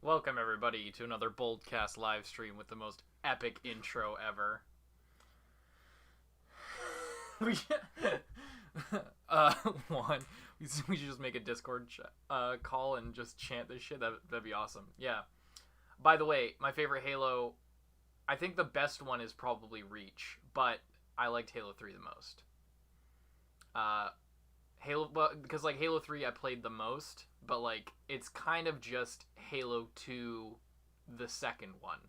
Welcome everybody to another BOLDcast live stream with the most epic intro ever. We should just make a Discord call and just chant this shit. That'd be awesome. Yeah. By the way, my favorite Halo, I think the best one is probably Reach, but I liked Halo 3 the most. Because like Halo 3 I played the most, but like it's kind of just Halo 2 the second one.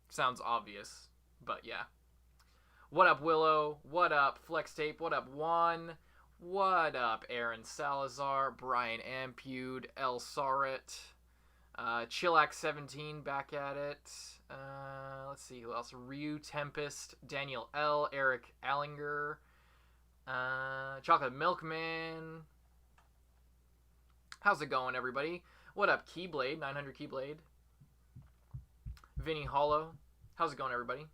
Sounds obvious, but yeah. What up, Willow? What up, Flex Tape? What up, Juan? What up, Aaron Salazar, Brian Ampude, El Saret, Chillax17 back at it. Let's see who else. Ryu Tempest, Daniel L, Eric Allinger, Chocolate Milkman. How's it going, everybody? What up, Keyblade, 900 Keyblade. Vinny Hollow. How's it going, everybody?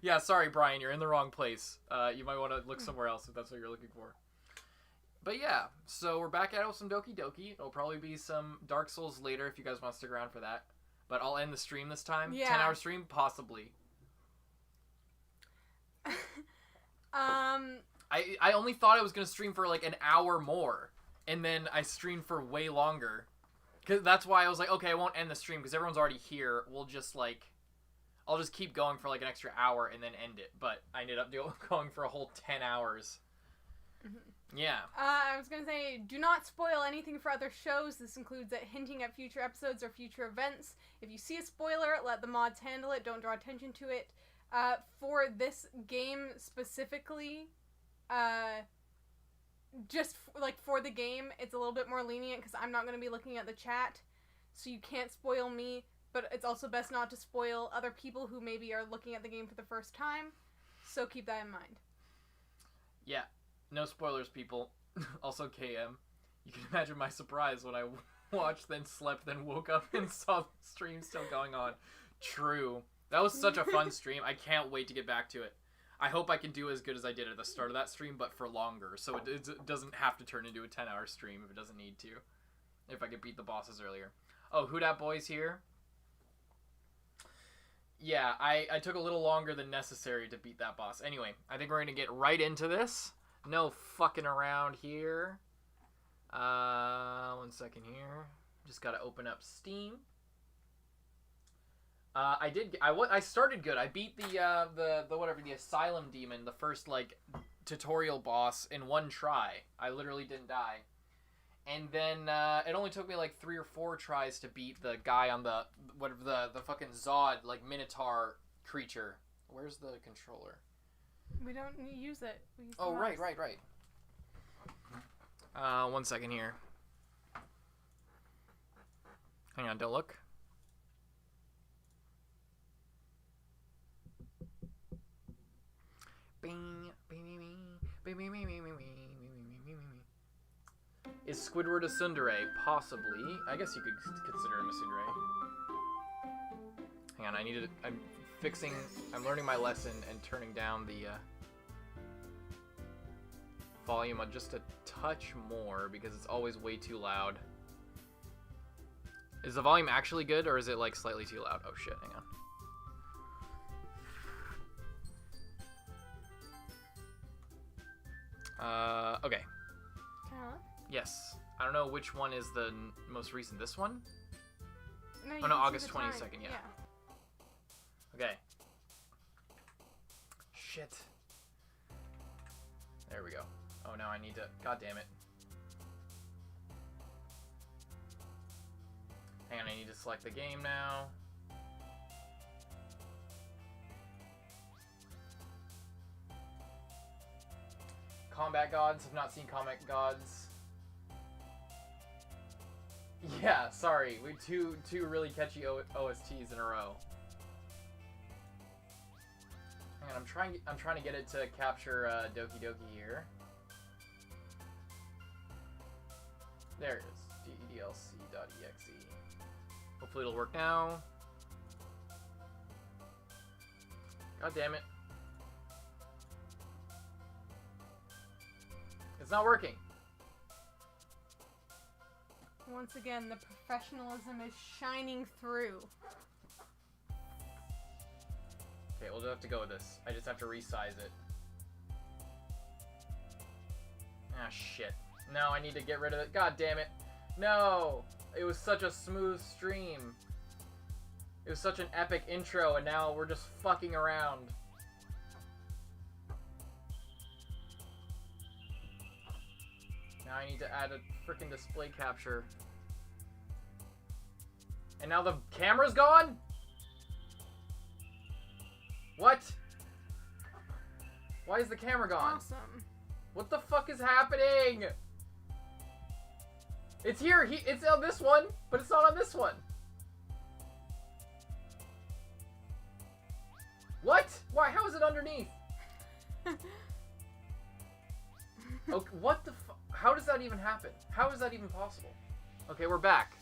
Yeah, sorry, Brian, you're in the wrong place. You might want to look somewhere else if that's what you're looking for. But yeah, so we're back at it with some Doki Doki. It'll probably be some Dark Souls later if you guys want to stick around for that. But I'll end the stream this time. Yeah. 10-hour stream? Possibly. I only thought I was going to stream for like an hour more. And then I streamed for way longer. Cause that's why I was like, okay, I won't end the stream because everyone's already here. We'll just like... I'll just keep going for like an extra hour and then end it. But I ended up going for a whole 10 hours. Mm-hmm. Yeah. I was going to say, do not spoil anything for other shows. This includes hinting at future episodes or future events. If you see a spoiler, let the mods handle it. Don't draw attention to it. For this game specifically, for the game, it's a little bit more lenient because I'm not going to be looking at the chat. So you can't spoil me. But it's also best not to spoil other people who maybe are looking at the game for the first time. So keep that in mind. Yeah. No spoilers, people. Also, KM. You can imagine my surprise when I watched, then slept, then woke up and saw the stream still going on. True. That was such a fun stream. I can't wait to get back to it. I hope I can do as good as I did at the start of that stream, but for longer. So it doesn't have to turn into a 10-hour stream if it doesn't need to. If I could beat the bosses earlier. Oh, Who Dat Boy's here? Yeah, I took a little longer than necessary to beat that boss. Anyway, I think we're going to get right into this. No fucking around here. 1 second here. Just got to open up Steam. I started good. I beat the Asylum Demon, the first like tutorial boss in one try. I literally didn't die. And then it only took me like 3 or 4 tries to beat the guy on the fucking Zod like Minotaur creature. Where's the controller? We don't use it. We use right. 1 second here. Hang on, don't look. Is Squidward a tsundere? Possibly. I guess you could consider him a tsundere. Hang on, I'm learning my lesson and turning down the volume just a touch more because it's always way too loud. Is the volume actually good or is it like slightly too loud? Oh shit, hang on. Okay. Yes. I don't know which one is the most recent. This one? No, August 22nd, yeah. Okay. Shit. There we go. Oh, now I need to... God damn it. Hang on, I need to select the game now. Combat Gods. Have not seen Combat Gods. Yeah, sorry. We two really catchy OSTs in a row. Hang on, I'm trying to get it to capture Doki Doki here. There it is. DEDLC.exe. Hopefully it'll work now. God damn it. It's not working. Once again, the professionalism is shining through. Okay, we'll just have to go with this. I just have to resize it. Ah, shit. No, I need to get rid of it. God damn it. No! It was such a smooth stream. It was such an epic intro, and now we're just fucking around. Now I need to add a freaking display capture. And now the camera's gone? What? Why is the camera gone? Awesome. What the fuck is happening? It's here. It's on this one, but it's not on this one. What? Why? How is it underneath? Okay, what the fuck? How does that even happen? How is that even possible? Okay, we're back.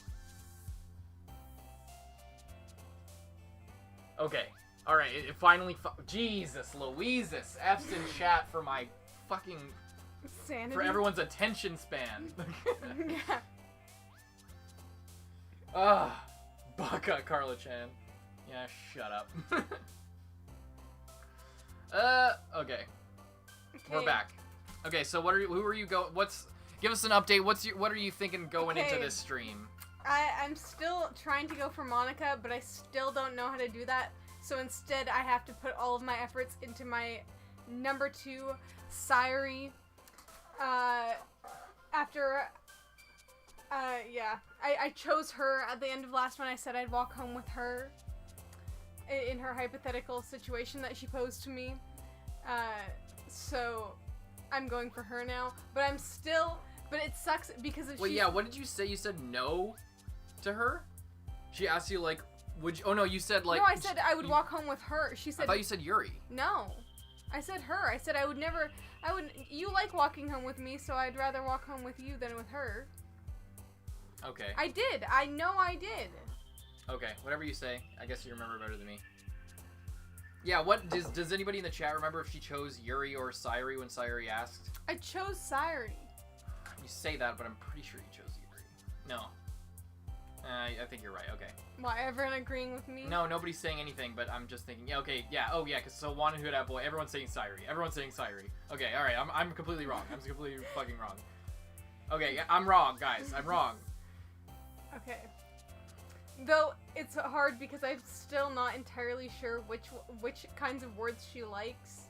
Okay. Alright, it finally... Jesus, Louises. F's in chat for my fucking... Sanity. For everyone's attention span. Yeah. Baka Carla-chan. Yeah, shut up. Okay. We're back. Okay, so who are you give us an update. What are you thinking going into this stream? I'm still trying to go for Monica, but I still don't know how to do that. So instead, I have to put all of my efforts into my number 2, Sayuri. I chose her at the end of last one. I said I'd walk home with her in her hypothetical situation that she posed to me. So I'm going for her now, but it sucks because if yeah, what did you say? You said no to her? She asked you, like, would you... Oh, no, you said, like... No, I said I would walk home with her. She said... I thought you said Yuri. No. I said her. I said I would never... You like walking home with me, so I'd rather walk home with you than with her. Okay. I did. I know I did. Okay, whatever you say. I guess you remember better than me. Yeah, does anybody in the chat remember if she chose Yuri or Sayuri when Sayuri asked? I chose Sayuri. You say that, but I'm pretty sure you chose Yuri. No. I think you're right, okay. Why, everyone agreeing with me? No, nobody's saying anything, but I'm just thinking, yeah, okay, yeah, oh yeah, because so Juan and Huda Boy, everyone's saying Sayuri. Everyone's saying Sayuri. Okay, alright, I'm completely wrong. I'm completely fucking wrong. Okay, yeah, I'm wrong, guys. I'm wrong. Okay. Though, it's hard because I'm still not entirely sure which kinds of words she likes.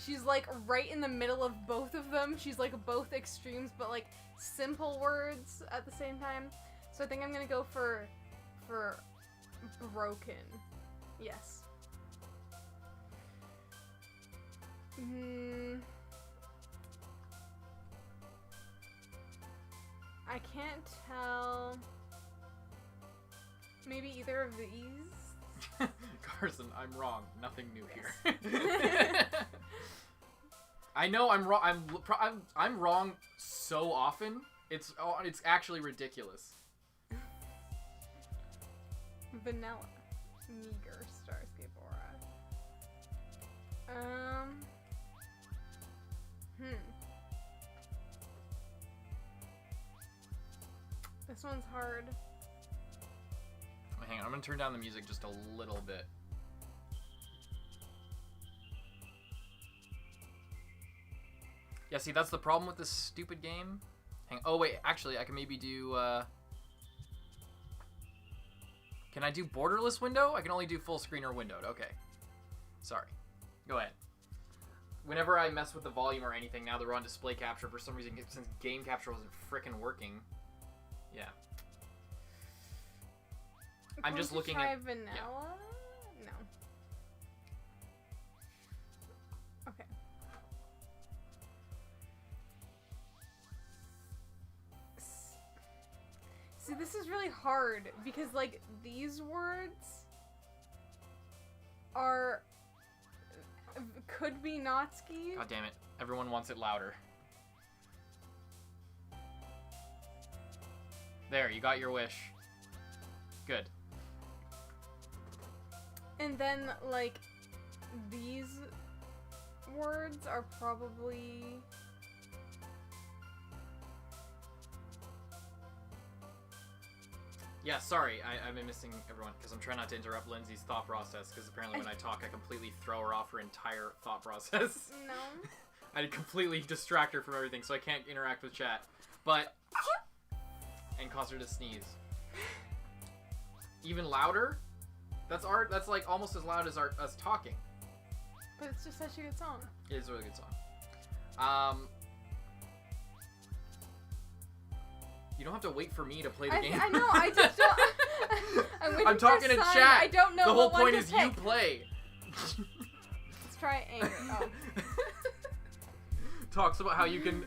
She's, like, right in the middle of both of them. She's, like, both extremes, but, like, simple words at the same time. So I think I'm gonna go for broken. Yes. I can't tell. Maybe either of these? Carson, I'm wrong. Nothing new here. I know I'm wrong. I'm wrong so often. It's actually ridiculous. Vanilla. Meager. Starscape Aura. This one's hard. Hang on, I'm gonna turn down the music just a little bit. Yeah, see, that's the problem with this stupid game. Oh wait, actually, I can maybe do, Can I do borderless window? I can only do full screen or windowed. Okay. Sorry. Go ahead. Whenever I mess with the volume or anything, now that we're on display capture, for some reason, since game capture wasn't frickin' working. Yeah. I'm just looking at... vanilla? Yeah. No. Okay. See, this is really hard because, like, these words could be Natsuki. God damn it. Everyone wants it louder. There, you got your wish. Good. And then, like, these words are probably Yeah, sorry, I've been missing everyone because I'm trying not to interrupt Lindsay's thought process because apparently when I talk, I completely throw her off her entire thought process. No. I completely distract her from everything, so I can't interact with chat. But and cause her to sneeze. Even louder? That's art. That's like almost as loud as us talking. But it's just such a good song. It is a really good song. You don't have to wait for me to play the game. I know. I just don't. I'm talking in chat. I don't know. The whole what point one is to pick. you play. Let's try anger. Oh. Talks about how you can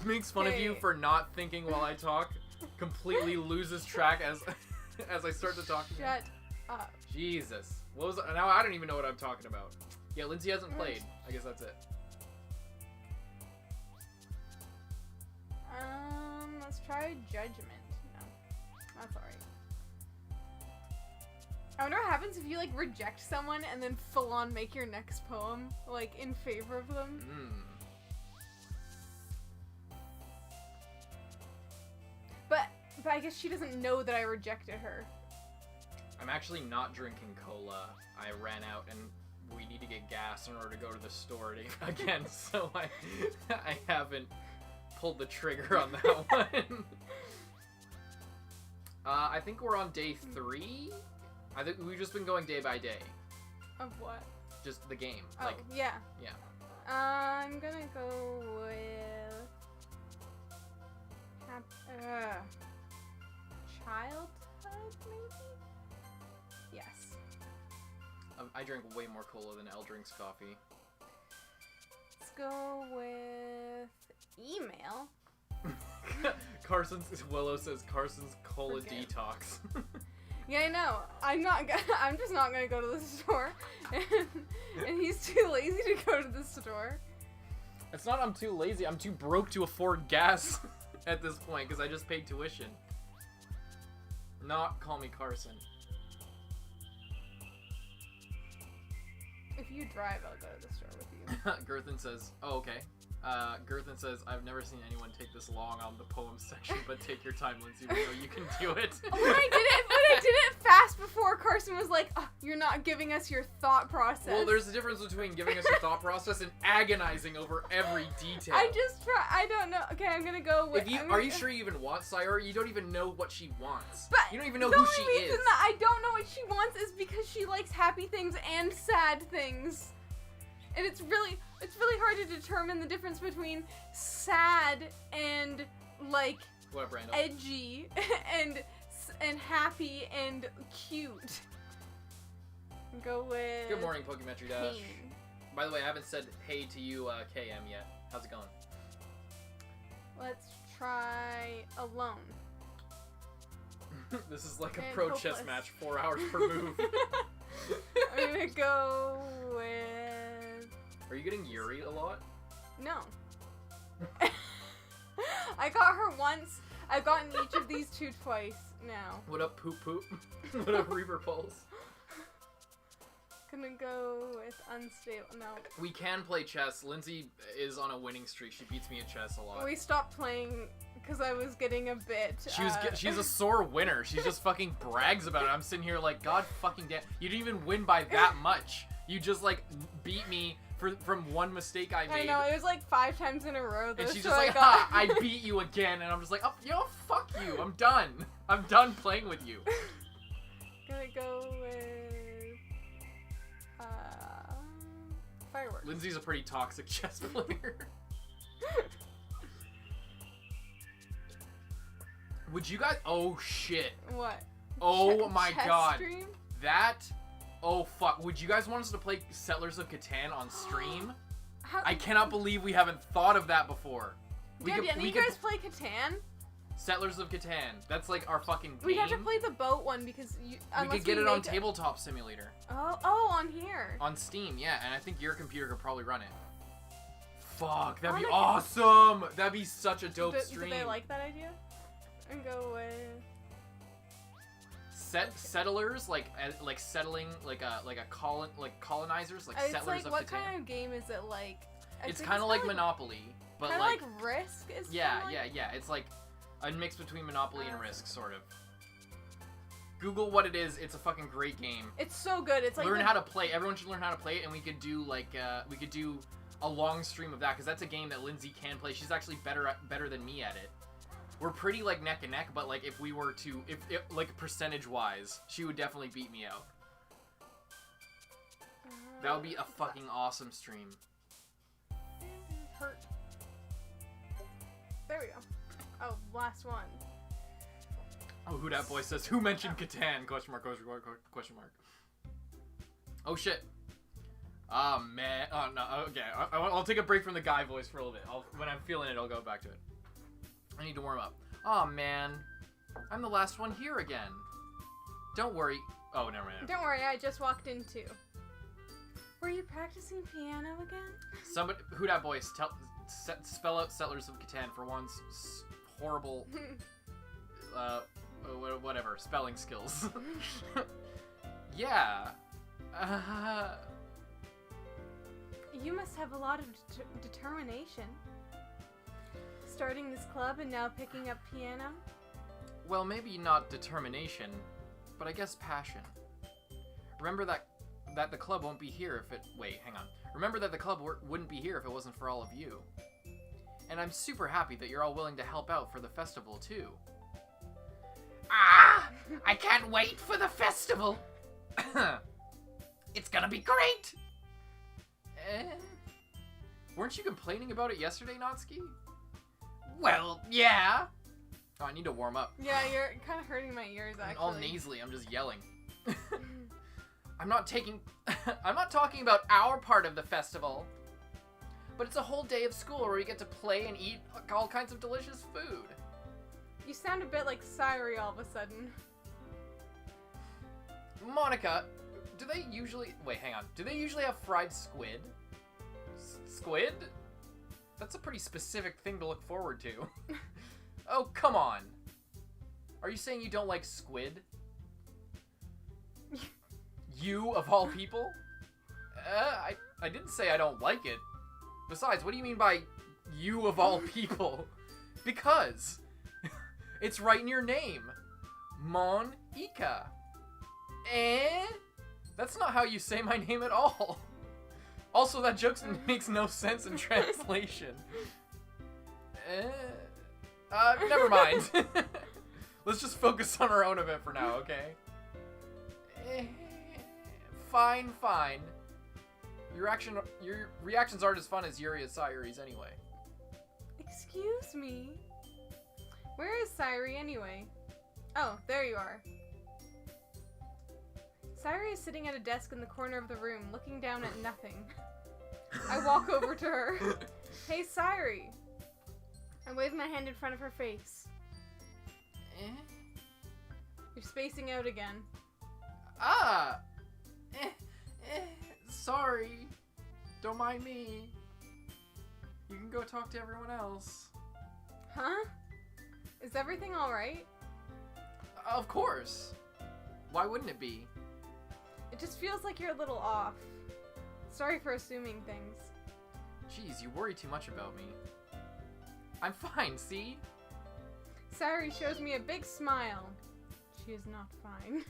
makes fun of you Okay. for not thinking while I talk. Completely loses track as I start to talk. Shut up. Jesus. What was now? I don't even know what I'm talking about. Yeah, Lindsay hasn't played. I guess that's it. Let's try judgment. No, that's alright. I wonder what happens if you like reject someone and then full on make your next poem like in favor of them. But I guess she doesn't know that I rejected her. I'm actually not drinking cola. I ran out and we need to get gas in order to go to the store again, so I haven't pulled the trigger on that one. I think we're on day 3. I think we've just been going day by day. Of what? Just the game. Oh, like, yeah. yeah. I'm gonna go with childhood, maybe? Yes. I drink way more cola than Elle drinks coffee. Let's go with email. Willow says Carson's cola Forget. detox. Yeah, I know. I'm just not gonna go to the store, and he's too lazy to go to the store. It's not I'm too lazy. I'm too broke to afford gas at this point because I just paid tuition. Not call me Carson. If you drive, I'll go to the store with you. Girthin says, oh, okay. Girthin says, I've never seen anyone take this long on the poem section, but take your time, Lindsay. We know you can do it. When I did it fast before, Carson was like, oh, you're not giving us your thought process. Well, there's a difference between giving us your thought process and agonizing over every detail. I don't know. Okay, I'm gonna go with... Are you sure you even want Sayori? You don't even know what she wants. But you don't even know the who only she reason is. that I don't know what she wants is because she likes happy things and sad things. And it's really hard to determine the difference between sad and like What, Brando? edgy and happy and cute. Go with Good morning, Pokemetry Dash. pain. By the way, I haven't said hey to you, KM, yet. How's it going? Let's try alone. This is like a And pro hopeless. chess match, 4 hours per move. I'm gonna go with Are you getting Yuri a lot? no. I got her once. I've gotten each of these two twice now. What up, Poop Poop? What up, Reaper Pulse? Gonna go with unstable. No. We can play chess. Lindsay is on a winning streak. She beats me at chess a lot. We stopped playing because I was getting a bit. She's a sore winner. She just fucking brags about it. I'm sitting here like, God fucking damn. You didn't even win by that much. You just like beat me from one mistake I made. I know, it was like 5 times in a row though. And she's so just like, ha, I beat you again. And I'm just like, oh, you know, fuck you. I'm done. I'm done playing with you. Gonna go with fireworks. Lindsay's a pretty toxic chess player. Would you guys? Oh shit. What? Oh my Chess god. Stream? That. Oh fuck. Would you guys want us to play Settlers of Catan on stream? I cannot believe we haven't thought of that before. Did any of you guys play Catan? Settlers of Catan. That's like our fucking game. We'd have to play the boat one because we could get it on Tabletop Simulator. Oh, on here. On Steam, yeah, and I think your computer could probably run it. Fuck, that'd be I awesome! That'd be such a dope stream. Do they like that idea? And go with Settlers, like settling, like colonizers, like it's Settlers like, of what Catan. kind of game is it like? It's kind of like Monopoly, but kind of like Risk. Is yeah, kinda like... yeah. It's like a mix between Monopoly and Risk, sort of. Google what it is. It's a fucking great game. It's so good. It's like learn how to play. Everyone should learn how to play it, and we could do like a long stream of that because that's a game that Lindsay can play. She's actually better than me at it. We're pretty like neck and neck, but like if we were to like percentage wise, she would definitely beat me out. That would be a fucking awesome stream. Hurt. There we go. Oh, last one. Oh, who that boy says? Who mentioned Catan? Question mark. Question mark. Oh shit. Oh man. Oh no. Okay. I'll take a break from the guy voice for a little bit. When I'm feeling it, I'll go back to it. I need to warm up. Oh man. I'm the last one here again. Don't worry. Oh, never mind. Don't worry. I just walked in too. Were you practicing piano again? Somebody. Who that voice? Spell out Settlers of Catan for one's horrible. Whatever, spelling skills. Yeah. You must have a lot of determination. Starting this club and now picking up piano? Well, maybe not determination, but I guess passion. Remember that the club won't be here if it... Wait, hang on. Remember that the club wouldn't be here if it wasn't for all of you. And I'm super happy that you're all willing to help out for the festival, too. Ah! I can't wait for the festival! It's gonna be great! Weren't you complaining about it yesterday, Natsuki? Well, yeah! Oh, I need to warm up. Yeah, you're kind of hurting my ears, actually. All nasally, I'm just yelling. I'm not talking about our part of the festival. But it's a whole day of school where we get to play and eat all kinds of delicious food. You sound a bit like Sairi all of a sudden. Monica, do they usually... Wait, hang on. Do they usually have fried squid? Squid? That's a pretty specific thing to look forward to. Oh, come on. Are you saying you don't like squid? You, of all people? I didn't say I don't like it. Besides, what do you mean by you of all people? Because it's right in your name. Mon-ika. That's not how you say my name at all. Also, that joke makes no sense in translation. Never mind. Let's just focus on our own event for now, okay? Fine. Your reactions aren't as fun as Yuri and Sayuri's anyway. Excuse me? Where is Sairi anyway? Oh, there you are. Sairi is sitting at a desk in the corner of the room, looking down at nothing. I walk over to her. Hey, Sairi! I wave my hand in front of her face. You're spacing out again. Sorry. Don't mind me. You can go talk to everyone else. Huh? Is everything alright? Of course. Why wouldn't it be? It just feels like you're a little off. Sorry for assuming things. Jeez, you worry too much about me. I'm fine, see? Sairi shows me a big smile. She is not fine.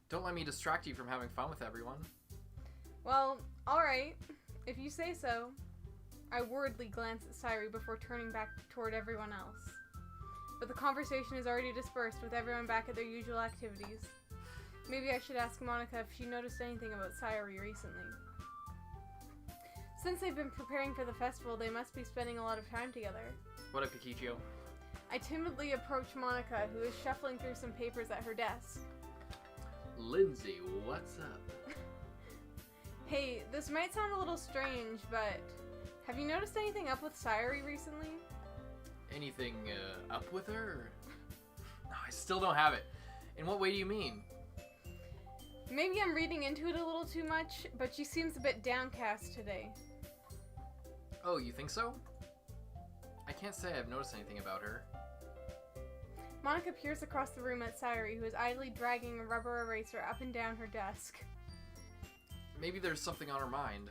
Don't let me distract you from having fun with everyone. Well, alright. If you say so. I worriedly glance at Sairi before turning back toward everyone else. But the conversation is already dispersed with everyone back at their usual activities. Maybe I should ask Monica if she noticed anything about Sairi recently. Since they've been preparing for the festival, they must be spending a lot of time together. What up, Kikichio? I timidly approach Monica, who is shuffling through some papers at her desk. Lindsay, what's up? Hey, this might sound a little strange, but have you noticed anything up with Sairi recently? Anything up with her? No, I still don't have it. In what way do you mean? Maybe I'm reading into it a little too much, but she seems a bit downcast today. Oh, you think so? I can't say I've noticed anything about her. Monica peers across the room at Sairi, who is idly dragging a rubber eraser up and down her desk. Maybe there's something on her mind.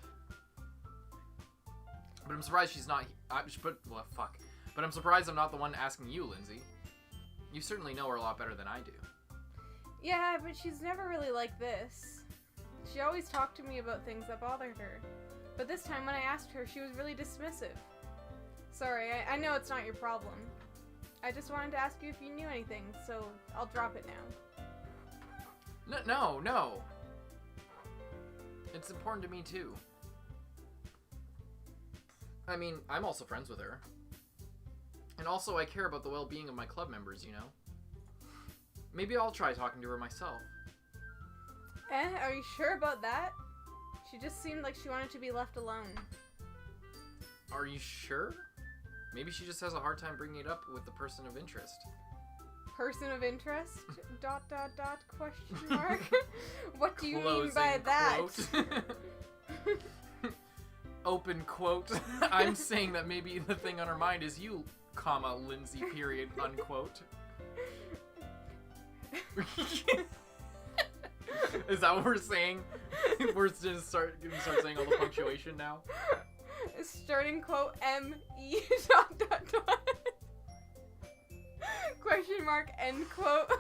But I'm surprised she's not... But I'm surprised I'm not the one asking you, Lindsay. You certainly know her a lot better than I do. Yeah, but she's never really like this. She always talked to me about things that bothered her. But this time when I asked her, she was really dismissive. Sorry, I know it's not your problem. I just wanted to ask you if you knew anything, so I'll drop it now. No. It's important to me, too. I mean, I'm also friends with her. And also, I care about the well-being of my club members, you know? Maybe I'll try talking to her myself. Are you sure about that? She just seemed like she wanted to be left alone. Are you sure? Maybe she just has a hard time bringing it up with the person of interest. Person of interest? ... question mark? What do you Closing mean by that? Quote. Open quote. I'm saying that maybe the thing on her mind is you, comma, Lindsay, period, unquote. Is that what we're saying? We're just start saying all the punctuation now? Starting quote M-E ... question mark end quote.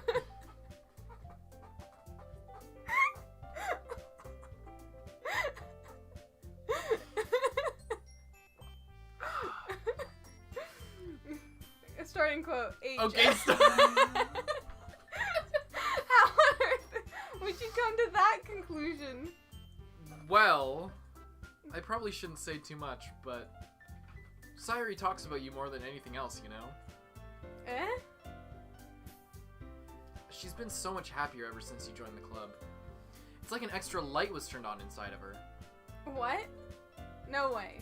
Starting quote H. Okay, stop. How on earth would you come to that conclusion? Well, I probably shouldn't say too much, but Sayuri talks about you more than anything else, you know? She's been so much happier ever since you joined the club. It's like an extra light was turned on inside of her. What? No way.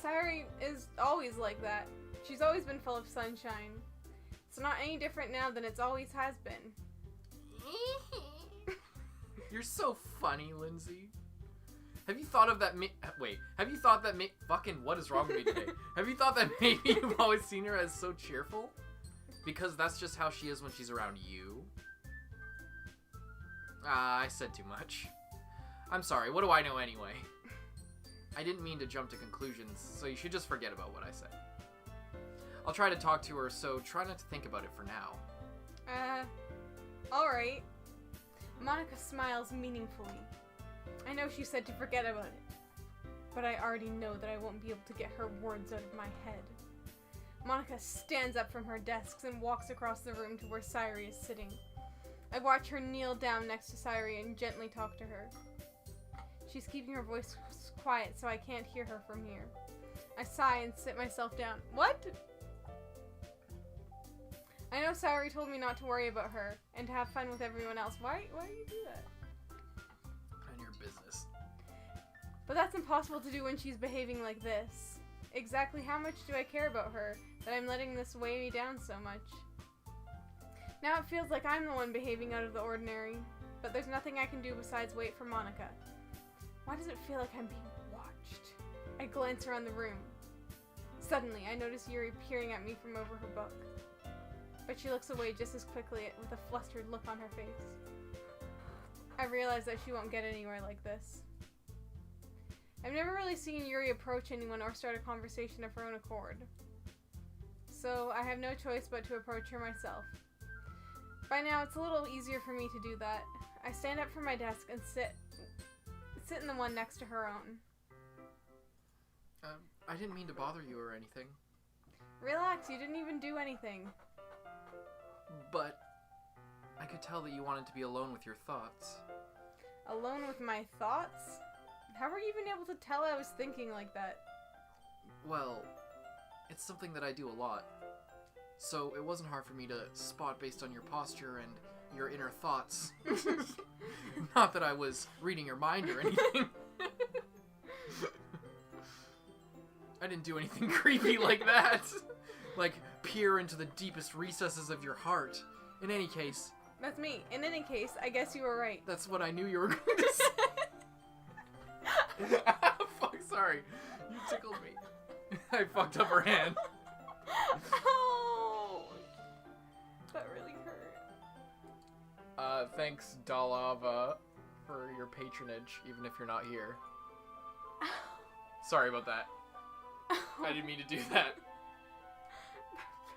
Sayuri is always like that. She's always been full of sunshine. It's not any different now than it's always has been. You're so funny, Lindsay. Have you thought of that have you thought that fucking what is wrong with me today? Have you thought that maybe you've always seen her as so cheerful? Because that's just how she is when she's around you? I said too much. I'm sorry, what do I know anyway? I didn't mean to jump to conclusions, so you should just forget about what I said. I'll try to talk to her, so try not to think about it for now. Alright. Monica smiles meaningfully. I know she said to forget about it, but I already know that I won't be able to get her words out of my head. Monica stands up from her desk and walks across the room to where Sayuri is sitting. I watch her kneel down next to Sayuri and gently talk to her. She's keeping her voice quiet so I can't hear her from here. I sigh and sit myself down. What? I know Sayuri told me not to worry about her and to have fun with everyone else. Why do you do that? None of your business. But that's impossible to do when she's behaving like this. Exactly how much do I care about her that I'm letting this weigh me down so much? Now it feels like I'm the one behaving out of the ordinary, but there's nothing I can do besides wait for Monica. Why does it feel like I'm being watched? I glance around the room. Suddenly, I notice Yuri peering at me from over her book. But she looks away just as quickly with a flustered look on her face. I realize that she won't get anywhere like this. I've never really seen Yuri approach anyone or start a conversation of her own accord. So I have no choice but to approach her myself. By now, it's a little easier for me to do that. I stand up from my desk and sit in the one next to her own. I didn't mean to bother you or anything. Relax, you didn't even do anything. But I could tell that you wanted to be alone with your thoughts. Alone with my thoughts? How were you even able to tell I was thinking like that? Well, it's something that I do a lot. So it wasn't hard for me to spot based on your posture and your inner thoughts. Not that I was reading your mind or anything. I didn't do anything creepy like that. Like, peer into the deepest recesses of your heart. In any case... That's me. In any case, I guess you were right. That's what I knew you were going to say. Fuck, sorry. You tickled me. I fucked up her hand. Oh! That really hurt. Thanks, Dalava, for your patronage, even if you're not here. Sorry about that. I didn't mean to do that.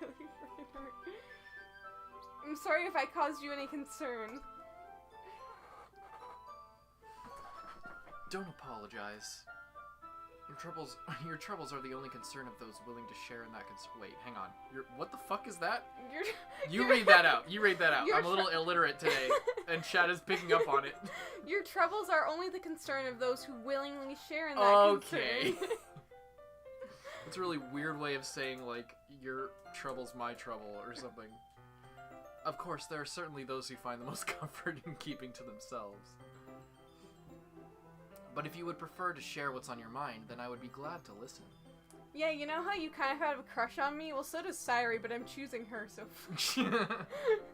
That really freaking hurt. I'm sorry if I caused you any concern. Don't apologize. Your troubles are the only concern of those willing to share in that concern. Wait, hang on. What the fuck is that? You read that out. You read that out. I'm a little illiterate today, and Chad is picking up on it. Your troubles are only the concern of those who willingly share in that concern. It's a really weird way of saying, like, your trouble's my trouble, or something. Of course, there are certainly those who find the most comfort in keeping to themselves. But if you would prefer to share what's on your mind, then I would be glad to listen. Yeah, you know how you kind of have a crush on me? Well, so does Sayuri, but I'm choosing her, so...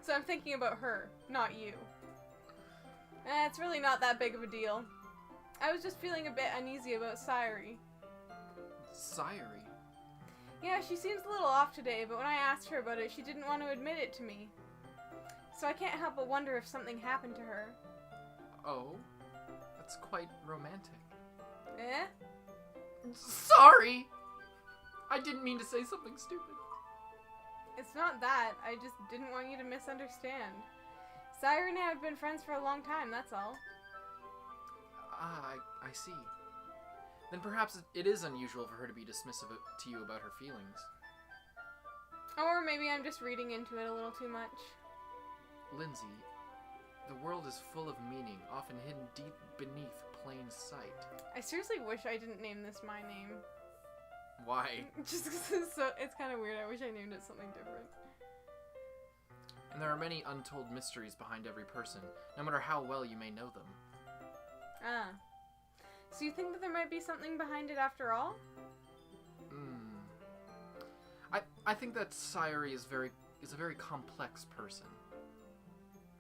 So I'm thinking about her, not you. It's really not that big of a deal. I was just feeling a bit uneasy about Sayuri. Sayuri? Yeah, she seems a little off today, but when I asked her about it, she didn't want to admit it to me. So I can't help but wonder if something happened to her. Oh? That's quite romantic. Eh? Sorry! I didn't mean to say something stupid. It's not that. I just didn't want you to misunderstand. Sayuri and I have been friends for a long time, that's all. I see. Then perhaps it is unusual for her to be dismissive to you about her feelings. Or maybe I'm just reading into it a little too much. Lindsay, the world is full of meaning, often hidden deep beneath plain sight. I seriously wish I didn't name this my name. Why? Just because it's kind of weird. I wish I named it something different. And there are many untold mysteries behind every person, no matter how well you may know them. Ah. So you think that there might be something behind it after all? I think that Sayuri is a very complex person.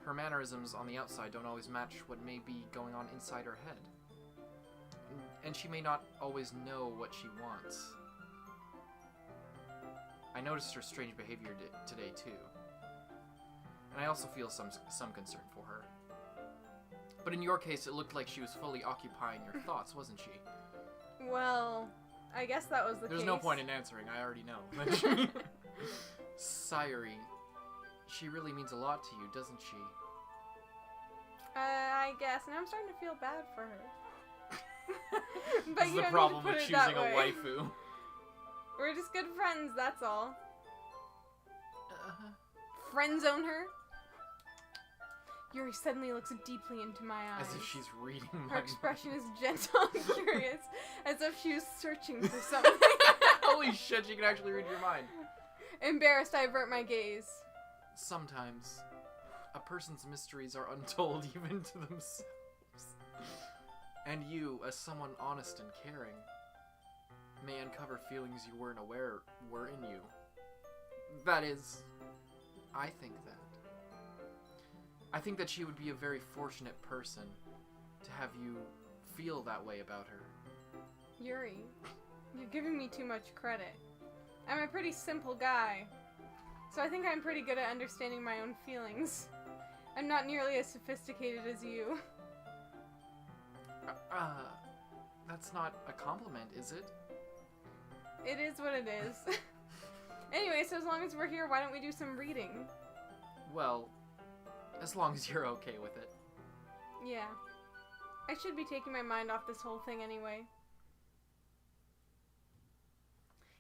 Her mannerisms on the outside don't always match what may be going on inside her head. And she may not always know what she wants. I noticed her strange behavior today too. And I also feel some concern for her. But in your case, it looked like she was fully occupying your thoughts, wasn't she? Well, I guess that was the case. There's no point in answering, I already know. Sayuri, she really means a lot to you, doesn't she? I guess. Now I'm starting to feel bad for her. But This is you the don't problem need to put with it choosing that way. a waifu. We're just good friends, that's all. Friend zone her? Yuri suddenly looks deeply into my eyes. As if she's reading my Her expression is gentle and curious, as if she was searching for something. Holy shit, she can actually read your mind. Embarrassed, I avert my gaze. Sometimes, a person's mysteries are untold even to themselves. And you, as someone honest and caring, may uncover feelings you weren't aware were in you. That is, I think that. I think that she would be a very fortunate person to have you feel that way about her. Yuri, you're giving me too much credit. I'm a pretty simple guy, so I think I'm pretty good at understanding my own feelings. I'm not nearly as sophisticated as you. That's not a compliment, is it? It is what it is. Anyway, so as long as we're here, why don't we do some reading? Well, as long as you're okay with it. Yeah. I should be taking my mind off this whole thing anyway.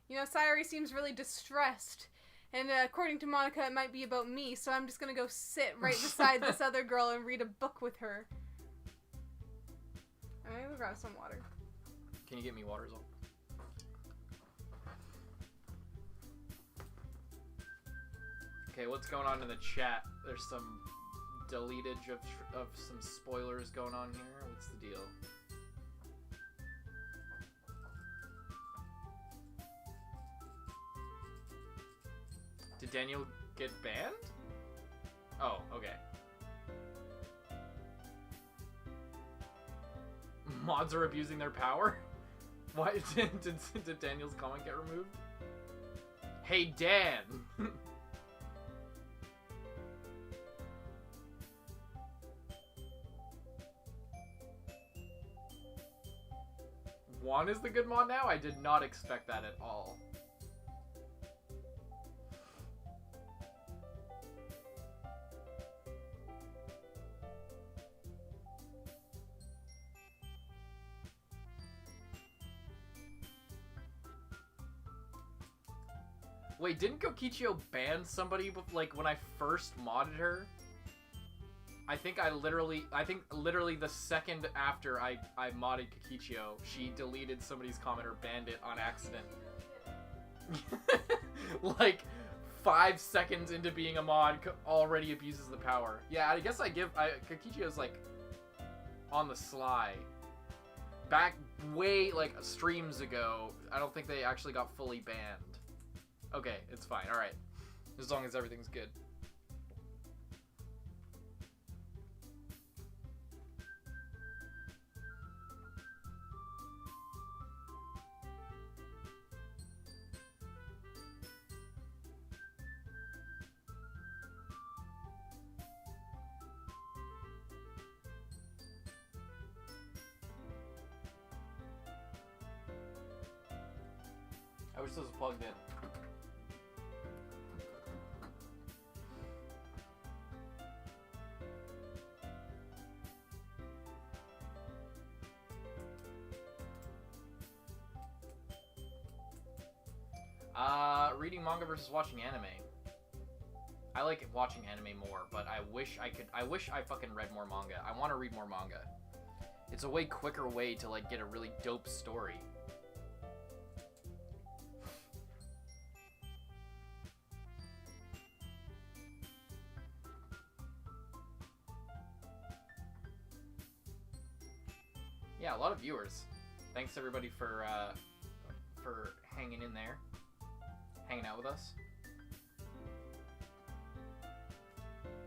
You know, Sayuri seems really distressed. And according to Monica, it might be about me, so I'm just gonna go sit right beside this other girl and read a book with her. I'm gonna go grab some water. Can you get me water as well? Okay, what's going on in the chat? There's some deletage of some spoilers going on here. What's the deal? Did Daniel get banned? Oh, okay. Mods are abusing their power? Why did Daniel's comment get removed? Hey, Dan! Juan is the good mod now? I did not expect that at all. Wait, didn't Kokichio ban somebody, like, when I first modded her? I think literally the second after I modded Kokichio, she deleted somebody's comment or banned it on accident. Like, 5 seconds into being a mod, already abuses the power. Yeah, I guess Kokichio's, like, on the sly. Back way, like, streams ago, I don't think they actually got fully banned. Okay, it's fine, alright. As long as everything's good. I wish this was plugged in. Reading manga versus watching anime. I like watching anime more, but I wish I fucking read more manga. I want to read more manga. It's a way quicker way to, like, get a really dope story. Yeah, a lot of viewers. Thanks everybody for hanging in there. Hanging out with us.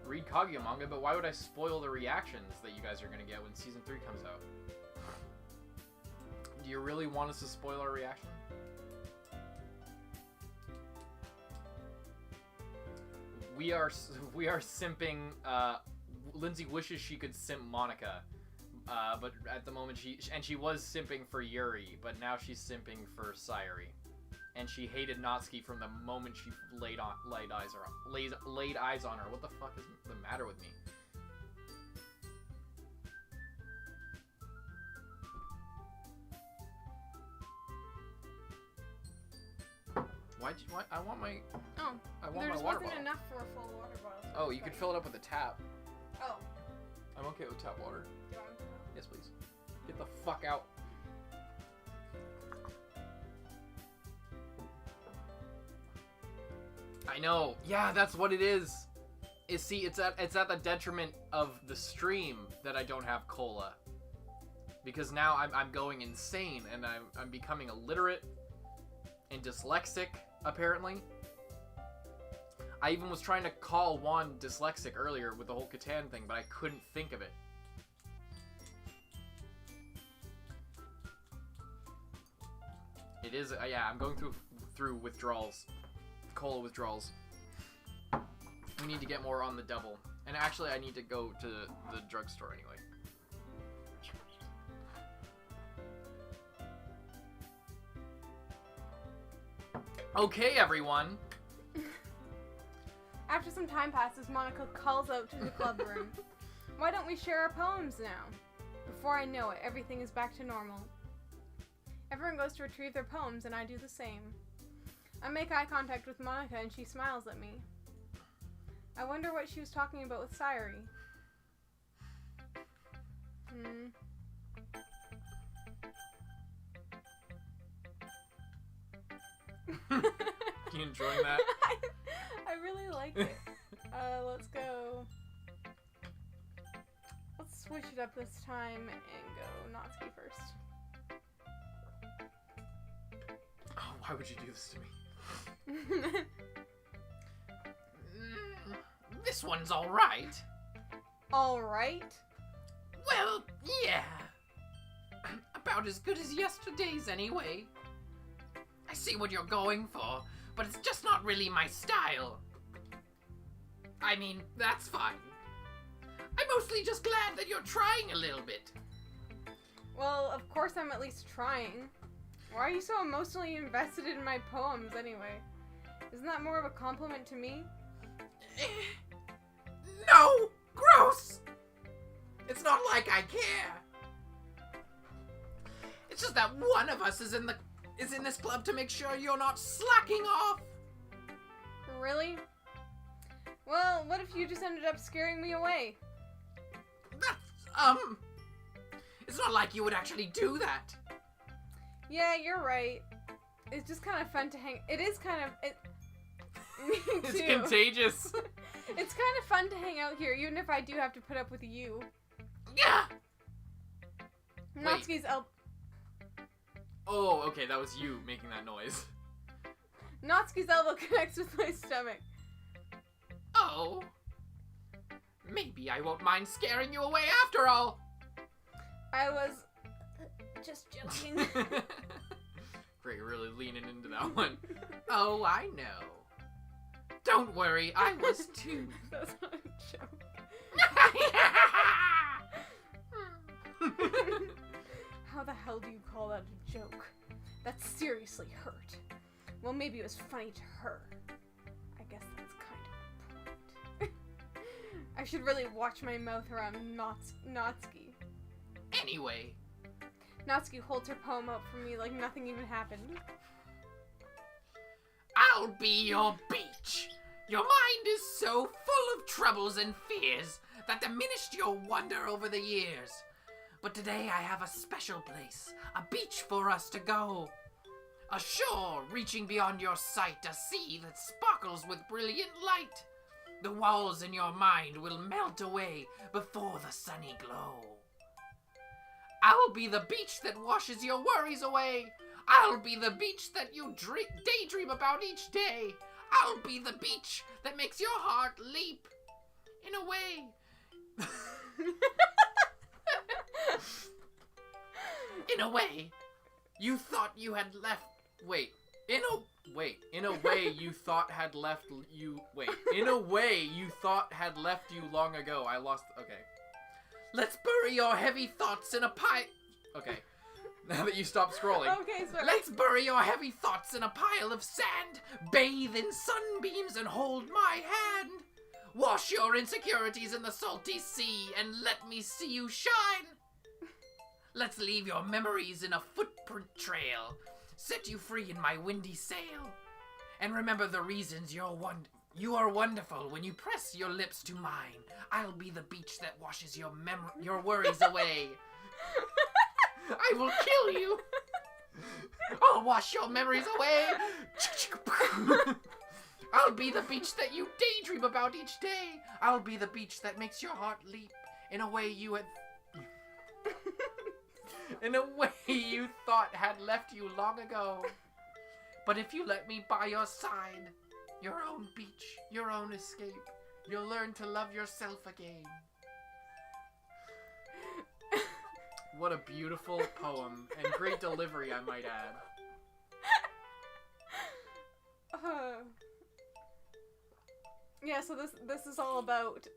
Read Kaguya manga, but why would I spoil the reactions that you guys are gonna get when season 3 comes out? Do you really want us to spoil our reaction? We are simping. Lindsay wishes she could simp Monica, but at the moment she was simping for Yuri, but now she's simping for Sayuri. And she hated Natsuki from the moment she laid eyes on her. What the fuck is the matter with me? I want my... Oh. I want there my just water wasn't bottle. enough for a full water bottle. So Oh, you could fill it up with a tap. Oh. I'm okay with tap water. Do you want to? Yes, please. Get the fuck out. I know. Yeah, that's what it is. See, it's at the detriment of the stream that I don't have cola. Because now I'm going insane and I'm becoming illiterate and dyslexic, apparently. I even was trying to call Juan dyslexic earlier with the whole Catan thing, but I couldn't think of it. It is, yeah, I'm going through withdrawals. Cola withdrawals. We need to get more on the double. And actually, I need to go to the drugstore anyway. Okay, everyone. After some time passes, Monica calls out to the club room. Why don't we share our poems now? Before I know it, everything is back to normal. Everyone goes to retrieve their poems, and I do the same. I make eye contact with Monica, and she smiles at me. I wonder what she was talking about with Sayuri. You enjoying that? I really like it. Let's go. Let's switch it up this time and go Natsuki first. Oh, why would you do this to me? This one's alright. Alright? Well, yeah. About as good as yesterday's anyway. I see what you're going for, but it's just not really my style. I mean, that's fine. I'm mostly just glad that you're trying a little bit. Well, of course I'm at least trying. Why are you so emotionally invested in my poems anyway? Isn't that more of a compliment to me? No! Gross! It's not like I care. It's just that one of us is in this club to make sure you're not slacking off. Really? Well, what if you just ended up scaring me away? That's, it's not like you would actually do that. Yeah, you're right. It's just kind of fun to hang. It is kind of. Me too. It's contagious. It's kind of fun to hang out here, even if I do have to put up with you. Yeah. Natsuki's Oh, okay, that was you making that noise. Natsuki's elbow connects with my stomach. Oh. Maybe I won't mind scaring you away after all. I was just joking. Great, you're really leaning into that one. Oh, I know. Don't worry, I was too. That's not a joke. How the hell do you call that a joke? That seriously hurt. Well, maybe it was funny to her. I guess that's kind of the point. I should really watch my mouth around Natsuki. Anyway. Natsuki holds her poem up for me like nothing even happened. I'll be your beach. Your mind is so full of troubles and fears that diminished your wonder over the years. But today I have a special place, a beach for us to go. A shore reaching beyond your sight, a sea that sparkles with brilliant light. The walls in your mind will melt away before the sunny glow. I'll be the beach that washes your worries away. I'll be the beach that you daydream about each day. I'll be the beach that makes your heart leap. In a way. In a way, you thought you had left. In a way you thought had left you. In a way you thought had left you long ago. I lost. Okay. Let's bury your heavy thoughts in a pile. Okay. Now that you stopped scrolling. Okay, sorry. Let's bury your heavy thoughts in a pile of sand. Bathe in sunbeams and hold my hand. Wash your insecurities in the salty sea and let me see you shine. Let's leave your memories in a footprint trail. Set you free in my windy sail. And remember the reasons you are wonderful when you press your lips to mine. I'll be the beach that washes your worries away. I will kill you. I'll wash your memories away. I'll be the beach that you daydream about each day. I'll be the beach that makes your heart leap in a way you thought had left you long ago. But if you let me by your side, your own beach, your own escape, you'll learn to love yourself again. What a beautiful poem, and great delivery, I might add. Yeah, so this is all about,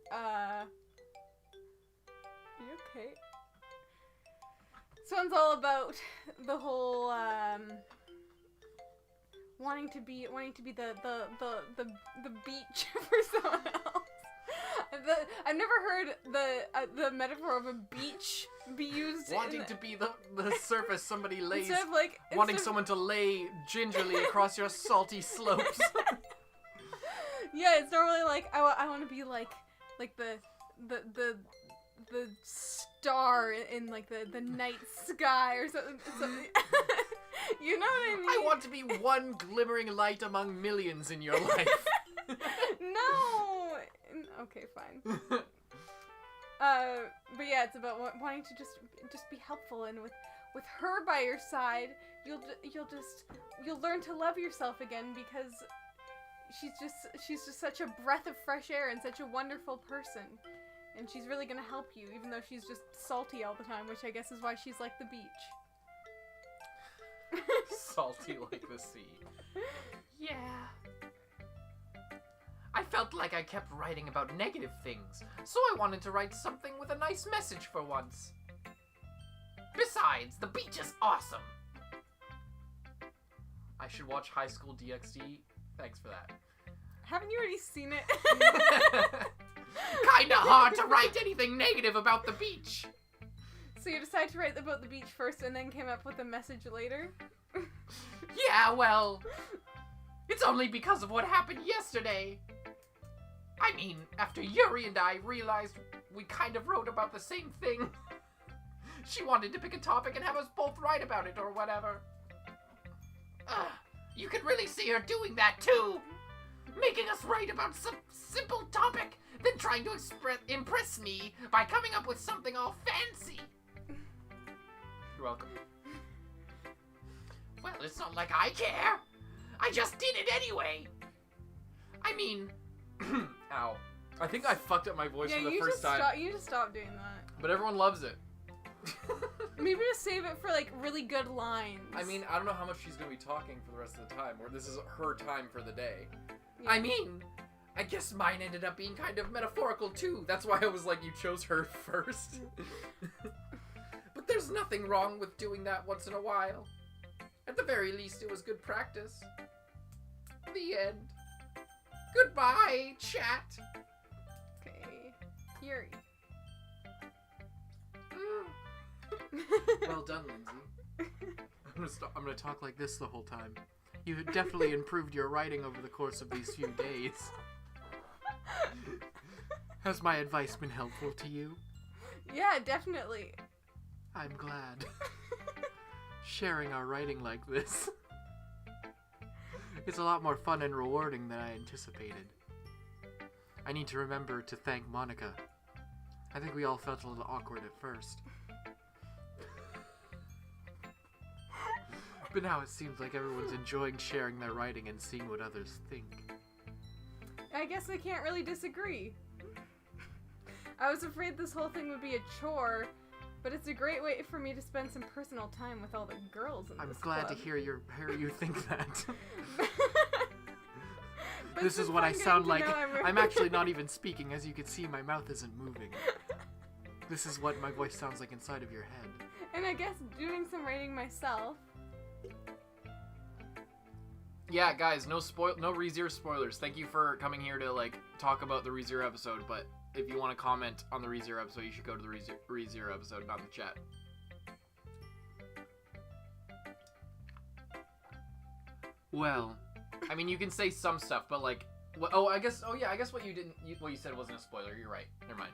you okay? This one's all about the whole, wanting to be the beach for someone else. I've never heard the metaphor of a beach be used. Wanting to be the surface somebody lays. Instead wanting someone to lay gingerly across your salty slopes. Yeah, it's normally like I want to be like the star in like the night sky or something. You know what I mean? I want to be one glimmering light among millions in your life. No. Okay, fine. But yeah, it's about wanting to just be helpful, and with her by your side, you'll learn to love yourself again, because she's just such a breath of fresh air and such a wonderful person, and she's really gonna help you, even though she's just salty all the time, which I guess is why she's like the beach. Salty like the sea. Yeah. I felt like I kept writing about negative things, so I wanted to write something with a nice message for once. Besides, the beach is awesome. I should watch High School DxD. Thanks for that. Haven't you already seen it? Kinda hard to write anything negative about the beach. So you decided to write about the beach first and then came up with a message later? Yeah, well, It's only because of what happened yesterday. I mean, after Yuri and I realized we kind of wrote about the same thing. She wanted to pick a topic and have us both write about it or whatever. You can really see her doing that too. Making us write about some simple topic, then trying to impress me by coming up with something all fancy. You're welcome. Well, it's not like I care. I just did it anyway. I mean, ow. I think I fucked up my voice for the first time. You just stop doing that. But everyone loves it. Maybe just save it for, like, really good lines. I mean, I don't know how much she's going to be talking for the rest of the time, or this is her time for the day. Yeah. I mean, I guess mine ended up being kind of metaphorical, too. That's why I was like, you chose her first. But there's nothing wrong with doing that once in a while. At the very least, it was good practice. The end. Goodbye, chat. Okay. Yuri. Well done, Lindsay. I'm gonna talk like this the whole time. You have definitely improved your writing over the course of these few days. Has my advice been helpful to you? Yeah, definitely. I'm glad. Sharing our writing like this. It's a lot more fun and rewarding than I anticipated. I need to remember to thank Monica. I think we all felt a little awkward at first. But now it seems like everyone's enjoying sharing their writing and seeing what others think. I guess I can't really disagree. I was afraid this whole thing would be a chore, but it's a great way for me to spend some personal time with all the girls in this I'm glad club. to hear you think that. But this is what I sound like. I'm actually not even speaking. As you can see, my mouth isn't moving. This is what my voice sounds like inside of your head. And I guess doing some writing myself. Yeah, guys, no ReZero spoilers. Thank you for coming here to, like, talk about the ReZero episode, but if you want to comment on the ReZero episode, you should go to the ReZero episode, not the chat. Well, I mean, you can say some stuff, but, like, I guess what you said wasn't a spoiler. You're right. Never mind.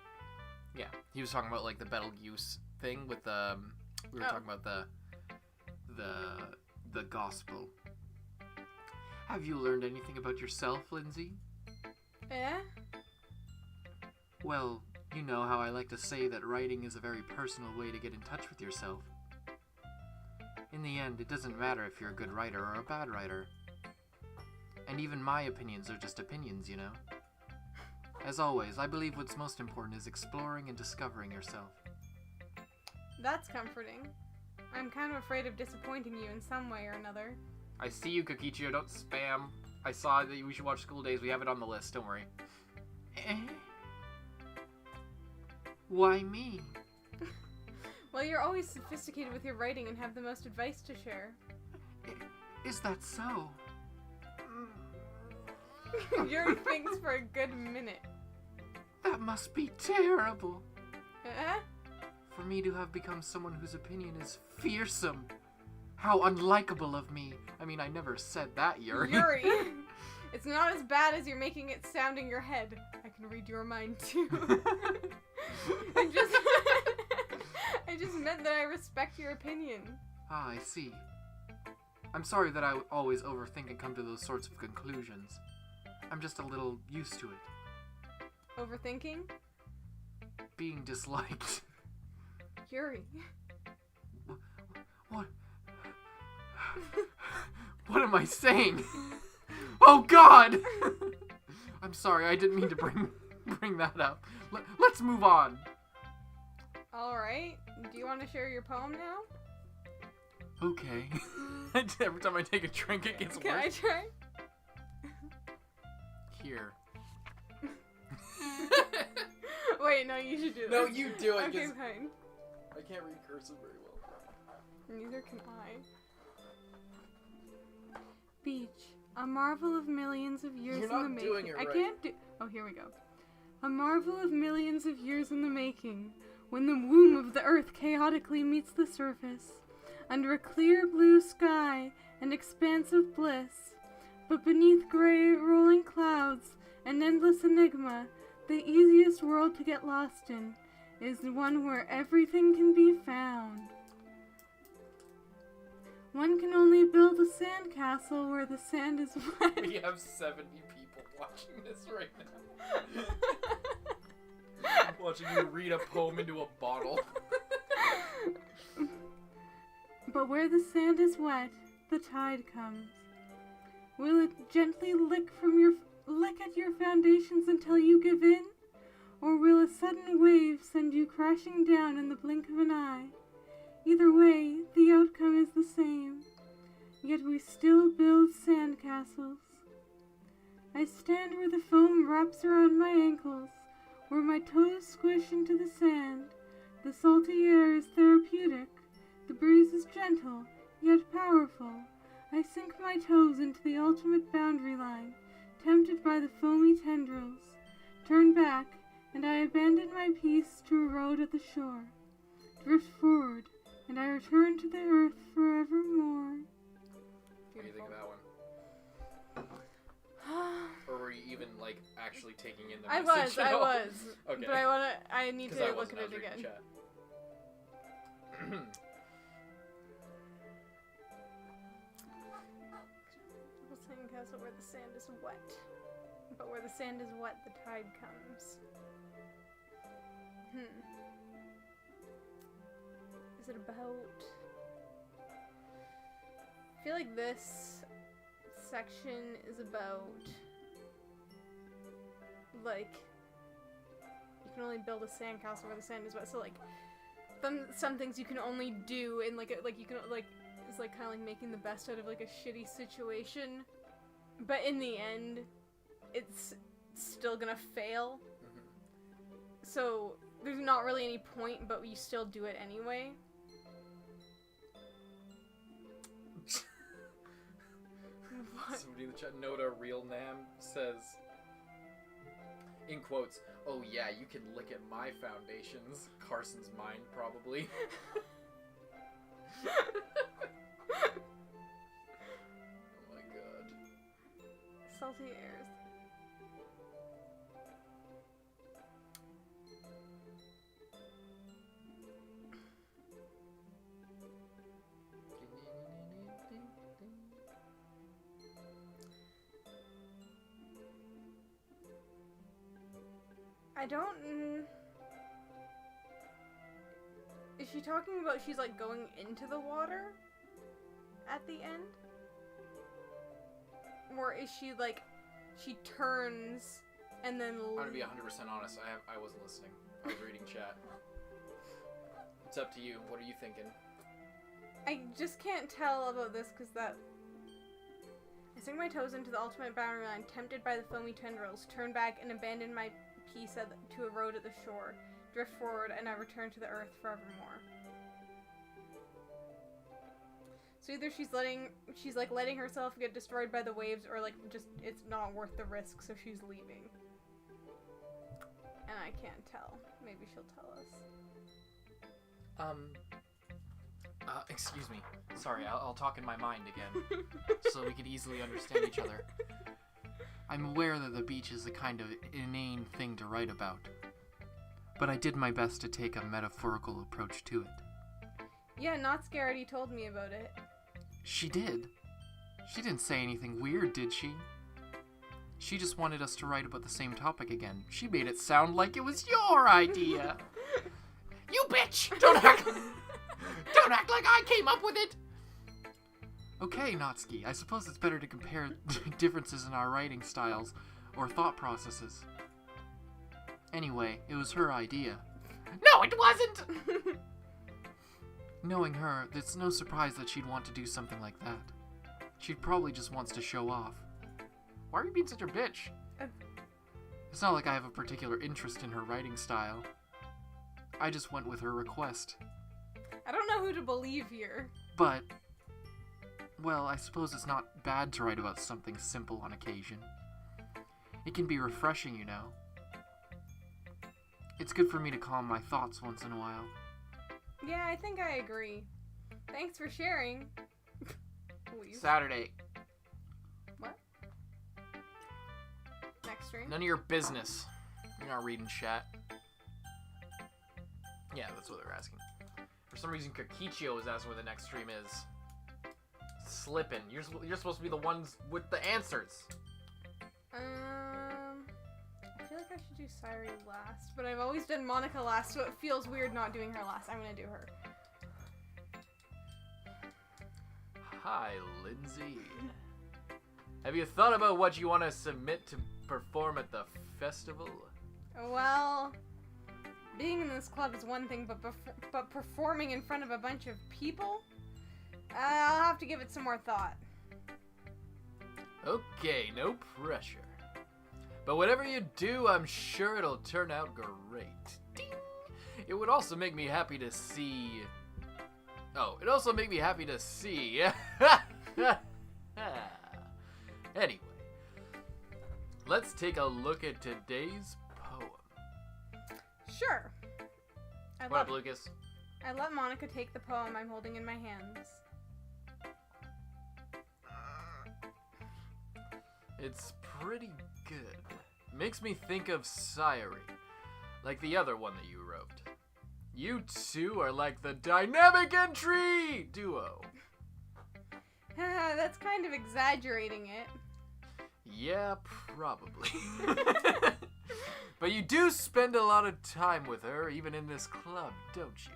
Yeah, he was talking about, like, the Betelgeuse thing with, we were talking about the gospel. Have you learned anything about yourself, Lindsay? Eh? Well, you know how I like to say that writing is a very personal way to get in touch with yourself. In the end, it doesn't matter if you're a good writer or a bad writer. And even my opinions are just opinions, you know? As always, I believe what's most important is exploring and discovering yourself. That's comforting. I'm kind of afraid of disappointing you in some way or another. I see you, Kokichio. Don't spam. I saw that we should watch School Days. We have it on the list. Don't worry. Why me? Well, you're always sophisticated with your writing and have the most advice to share. Is that so? Yuri thinks for a good minute. That must be terrible. Eh? For me to have become someone whose opinion is fearsome. How unlikable of me. I mean, I never said that, Yuri. Yuri! It's not as bad as you're making it sound in your head. I can read your mind, too. I just meant that I respect your opinion. Ah, I see. I'm sorry that I always overthink and come to those sorts of conclusions. I'm just a little used to it. Overthinking? Being disliked. Yuri. What? What am I saying? Oh God! I'm sorry, I didn't mean to bring that up. Let's move on. Alright. Do you want to share your poem now? Okay. Every time I take a drink, it gets worse. Can I try? Here. Wait, no, you should do this. No, you do it. Okay, fine. I can't read cursive very well. Neither can I. Beach, a marvel of millions of years in the making. You're not doing it right. I can't do. Oh, here we go. A marvel of millions of years in the making, when the womb of the earth chaotically meets the surface, under a clear blue sky and expansive bliss, But beneath gray, rolling clouds, an endless enigma, the easiest world to get lost in is one where everything can be found. One can only build a sandcastle where the sand is wet. We have 70 people watching this right now. Watching you read a poem into a bottle. But where the sand is wet, the tide comes. Will it gently lick at your foundations until you give in? Or will a sudden wave send you crashing down in the blink of an eye? Either way, the outcome is the same. Yet we still build sandcastles. I stand where the foam wraps around my ankles, where my toes squish into the sand. The salty air is therapeutic. The breeze is gentle, yet powerful. I sink my toes into the ultimate boundary line, tempted by the foamy tendrils. Turn back, and I abandon my peace to erode at the shore. Drift forward, and I return to the earth forevermore. What do you think of that one? Or were you even, like, actually taking in the message? I was. Okay. But I need to look at it again. Chat. Sandcastle where the sand is wet. But where the sand is wet, the tide comes. Is it about... I feel like this section is about... like... you can only build a sandcastle where the sand is wet. So, like, some things you can only do in, like you can, like... it's like kind of like making the best out of like a shitty situation, but in the end it's still gonna fail. So there's not really any point, but you still do it anyway. Somebody in the chat, Noda Real Nam says, in quotes, "Oh yeah, you can lick at my foundations." Carson's mind, probably. Oh my god. Salty airs. I don't... Is she talking about she's like going into the water at the end? Or is she like, she turns and then... I'm gonna be 100% honest, I wasn't listening. I was reading chat. It's up to you. What are you thinking? I just can't tell about this because that... I sink my toes into the ultimate boundary line, tempted by the foamy tendrils, turn back and abandon my peace to erode at the shore, drift forward, and I return to the earth forevermore. So either she's like letting herself get destroyed by the waves, or like just it's not worth the risk, so she's leaving. And I can't tell. Maybe she'll tell us. Excuse me. Sorry, I'll talk in my mind again, so we can easily understand each other. I'm aware that the beach is a kind of inane thing to write about, but I did my best to take a metaphorical approach to it. Yeah, Natsuki already told me about it. She did. She didn't say anything weird, did she? She just wanted us to write about the same topic again. She made it sound like it was your idea. You bitch! Don't act like I came up with it! Okay, Natsuki, I suppose it's better to compare differences in our writing styles or thought processes. Anyway, it was her idea. No, it wasn't! Knowing her, it's no surprise that she'd want to do something like that. She'd probably just wants to show off. Why are you being such a bitch? It's not like I have a particular interest in her writing style. I just went with her request. I don't know who to believe here. But, well, I suppose it's not bad to write about something simple on occasion. It can be refreshing, you know. It's good for me to calm my thoughts once in a while. Yeah, I think I agree. Thanks for sharing. Saturday. What? next stream. None of your business. You're not reading chat. Yeah, that's what they're asking. For some reason, Kakichio is asking what the next stream is. Slippin'. You're supposed to be the ones with the answers. I feel like I should do Sairi last, but I've always done Monica last, so it feels weird not doing her last. I'm gonna do her. Hi, Lindsay. Have you thought about what you want to submit to perform at the festival? Well, being in this club is one thing, but performing in front of a bunch of people? I'll have to give it some more thought. Okay, no pressure. But whatever you do, I'm sure it'll turn out great. Ding! It would also make me happy to see... Oh, it'd also make me happy to see... Anyway, let's take a look at today's poem. Sure. What up, Lucas? I let Monica take the poem I'm holding in my hands. It's pretty good. Makes me think of Sairi, like the other one that you wrote. You two are like the dynamic entry duo. That's kind of exaggerating it. Yeah, probably. But you do spend a lot of time with her, even in this club, don't you?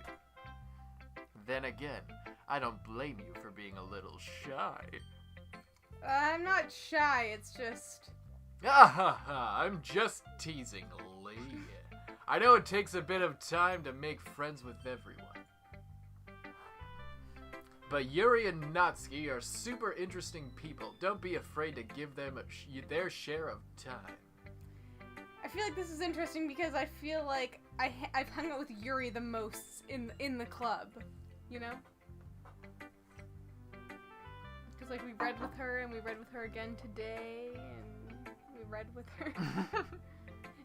Then again, I don't blame you for being a little shy. I'm not shy, it's just... I'm just teasing, Lee. I know it takes a bit of time to make friends with everyone. But Yuri and Natsuki are super interesting people. Don't be afraid to give them their share of time. I feel like this is interesting because I feel like I've hung out with Yuri the most in the club, you know? Because like we read with her and we read with her again today and we read with her.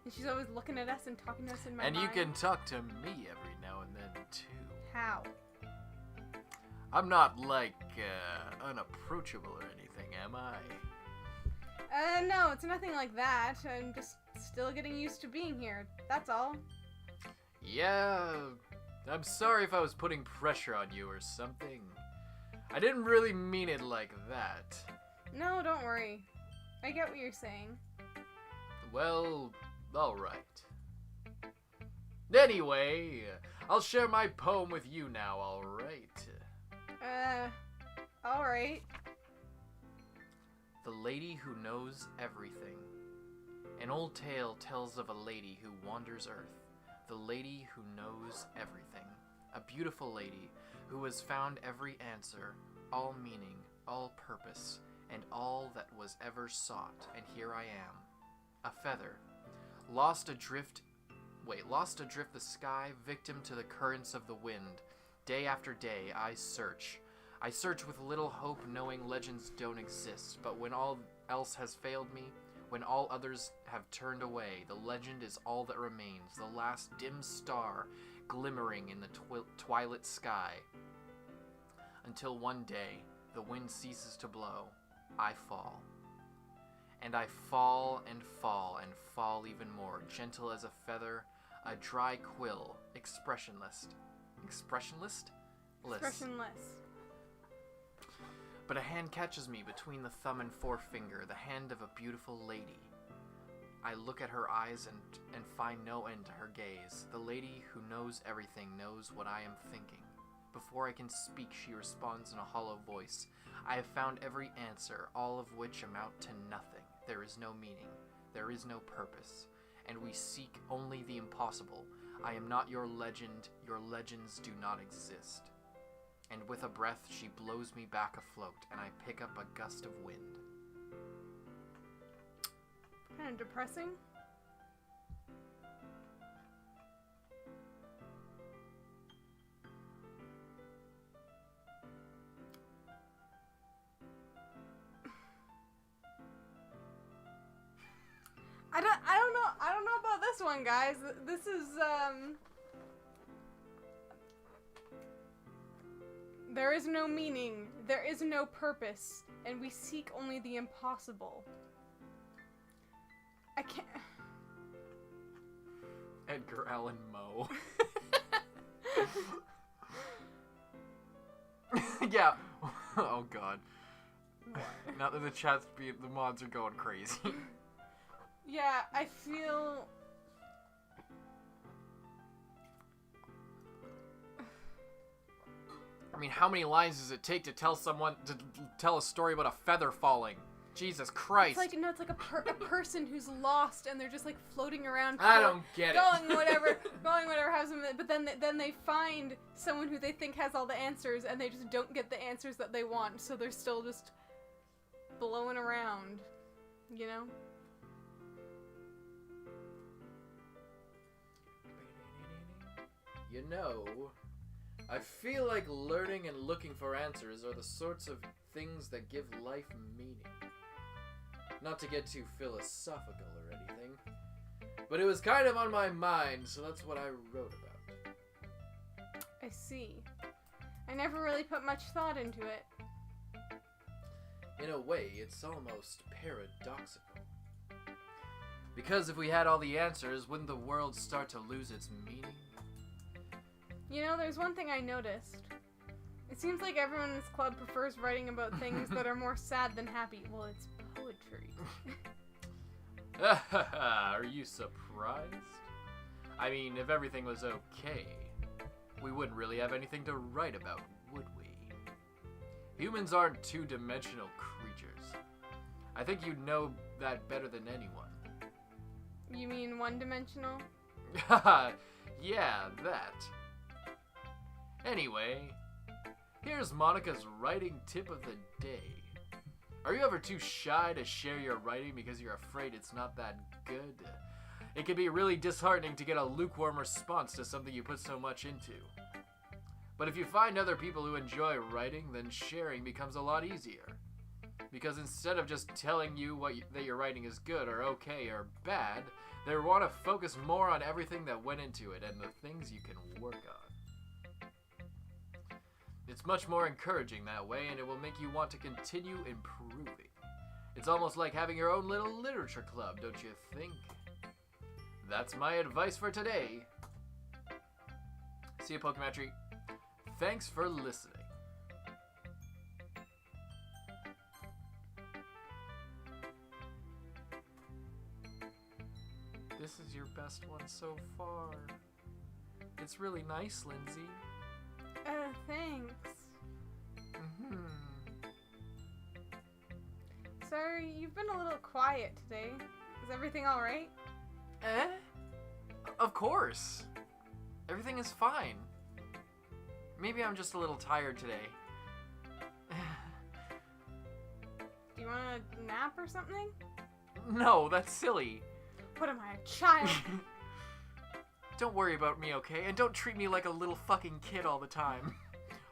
And she's always looking at us and talking to us in my mind. And you can talk to me every now and then too. How? I'm not like unapproachable or anything, am I? No, it's nothing like that. I'm just still getting used to being here. That's all. Yeah, I'm sorry if I was putting pressure on you or something. I didn't really mean it like that. No, don't worry. I get what you're saying. Well, alright. Anyway, I'll share my poem with you now, alright? Alright. The Lady Who Knows Everything. An old tale tells of a lady who wanders Earth. The lady who knows everything. A beautiful lady who has found every answer, all meaning, all purpose, and all that was ever sought, and here I am. A feather. Lost adrift the sky, victim to the currents of the wind. Day after day, I search. I search with little hope, knowing legends don't exist. But when all else has failed me, when all others have turned away, the legend is all that remains, the last dim star glimmering in the twilight sky. Until one day, the wind ceases to blow, I fall. And I fall and fall and fall even more, gentle as a feather, a dry quill, expressionless. Expressionless? Expressionless. But a hand catches me between the thumb and forefinger, the hand of a beautiful lady. I look at her eyes and find no end to her gaze. The lady who knows everything knows what I am thinking. Before I can speak, she responds in a hollow voice. I have found every answer, all of which amount to nothing. There is no meaning. There is no purpose. And we seek only the impossible. I am not your legend. Your legends do not exist. And with a breath, she blows me back afloat, and I pick up a gust of wind. Kind of depressing. I don't know about this one, guys. This is there is no meaning, there is no purpose, and we seek only the impossible. I can't... Edgar Allan Moe. Yeah. Oh god. What? Now that the mods are going crazy. Yeah, I feel... I mean, how many lines does it take to tell a story about a feather falling? Jesus Christ. It's like a person who's lost and they're just like floating around. I don't get going whatever has them. But then they find someone who they think has all the answers and they just don't get the answers that they want. So they're still just blowing around, you know? You know, I feel like learning and looking for answers are the sorts of things that give life meaning. Not to get too philosophical or anything, but it was kind of on my mind, so that's what I wrote about. I see. I never really put much thought into it. In a way, it's almost paradoxical. Because if we had all the answers, wouldn't the world start to lose its meaning? You know, there's one thing I noticed. It seems like everyone in this club prefers writing about things that are more sad than happy. Well, it's poetry. Are you surprised? I mean, if everything was okay, we wouldn't really have anything to write about, would we? Humans aren't two-dimensional creatures. I think you'd know that better than anyone. You mean one-dimensional? Yeah, that. Anyway, here's Monica's writing tip of the day. Are you ever too shy to share your writing because you're afraid it's not that good? It can be really disheartening to get a lukewarm response to something you put so much into. But if you find other people who enjoy writing, then sharing becomes a lot easier. Because instead of just telling you that your writing is good or okay or bad, they want to focus more on everything that went into it and the things you can work on. It's much more encouraging that way, and it will make you want to continue improving. It's almost like having your own little literature club, don't you think? That's my advice for today. See you, Pokemon Tree. Thanks for listening. This is your best one so far. It's really nice, Lindsay. Thanks. Mm-hmm. Sorry, you've been a little quiet today. Is everything alright? Of course. Everything is fine. Maybe I'm just a little tired today. Do you want a nap or something? No, that's silly. What am I, a child? Don't worry about me, okay? And don't treat me like a little fucking kid all the time.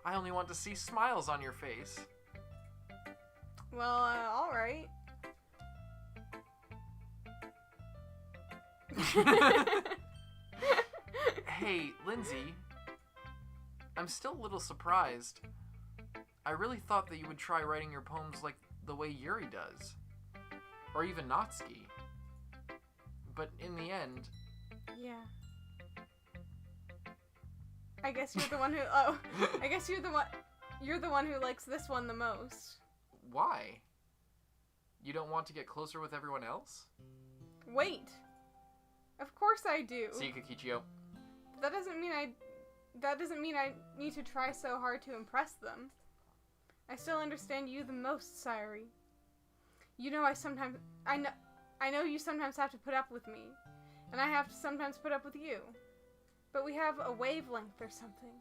I only want to see smiles on your face. Well, alright. Hey, Lindsay. I'm still a little surprised. I really thought that you would try writing your poems like the way Yuri does. Or even Natsuki. But in the end... Yeah. I guess you're the one who... I guess you're the one who likes this one the most. Why? You don't want to get closer with everyone else? Wait. Of course I do. See, Kikichio. That doesn't mean I need to try so hard to impress them. I still understand you the most, Sayuri. You know I know you sometimes have to put up with me, and I have to sometimes put up with you. But we have a wavelength or something.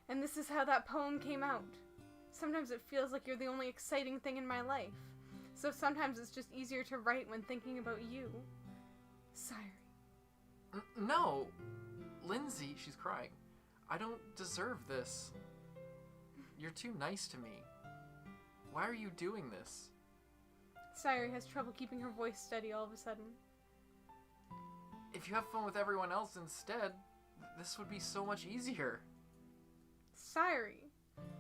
And this is how that poem came out. Sometimes it feels like you're the only exciting thing in my life. So sometimes it's just easier to write when thinking about you. Sayuri. No. Lindsay, she's crying. I don't deserve this. You're too nice to me. Why are you doing this? Sayuri has trouble keeping her voice steady all of a sudden. If you have fun with everyone else instead, this would be so much easier. Sayuri.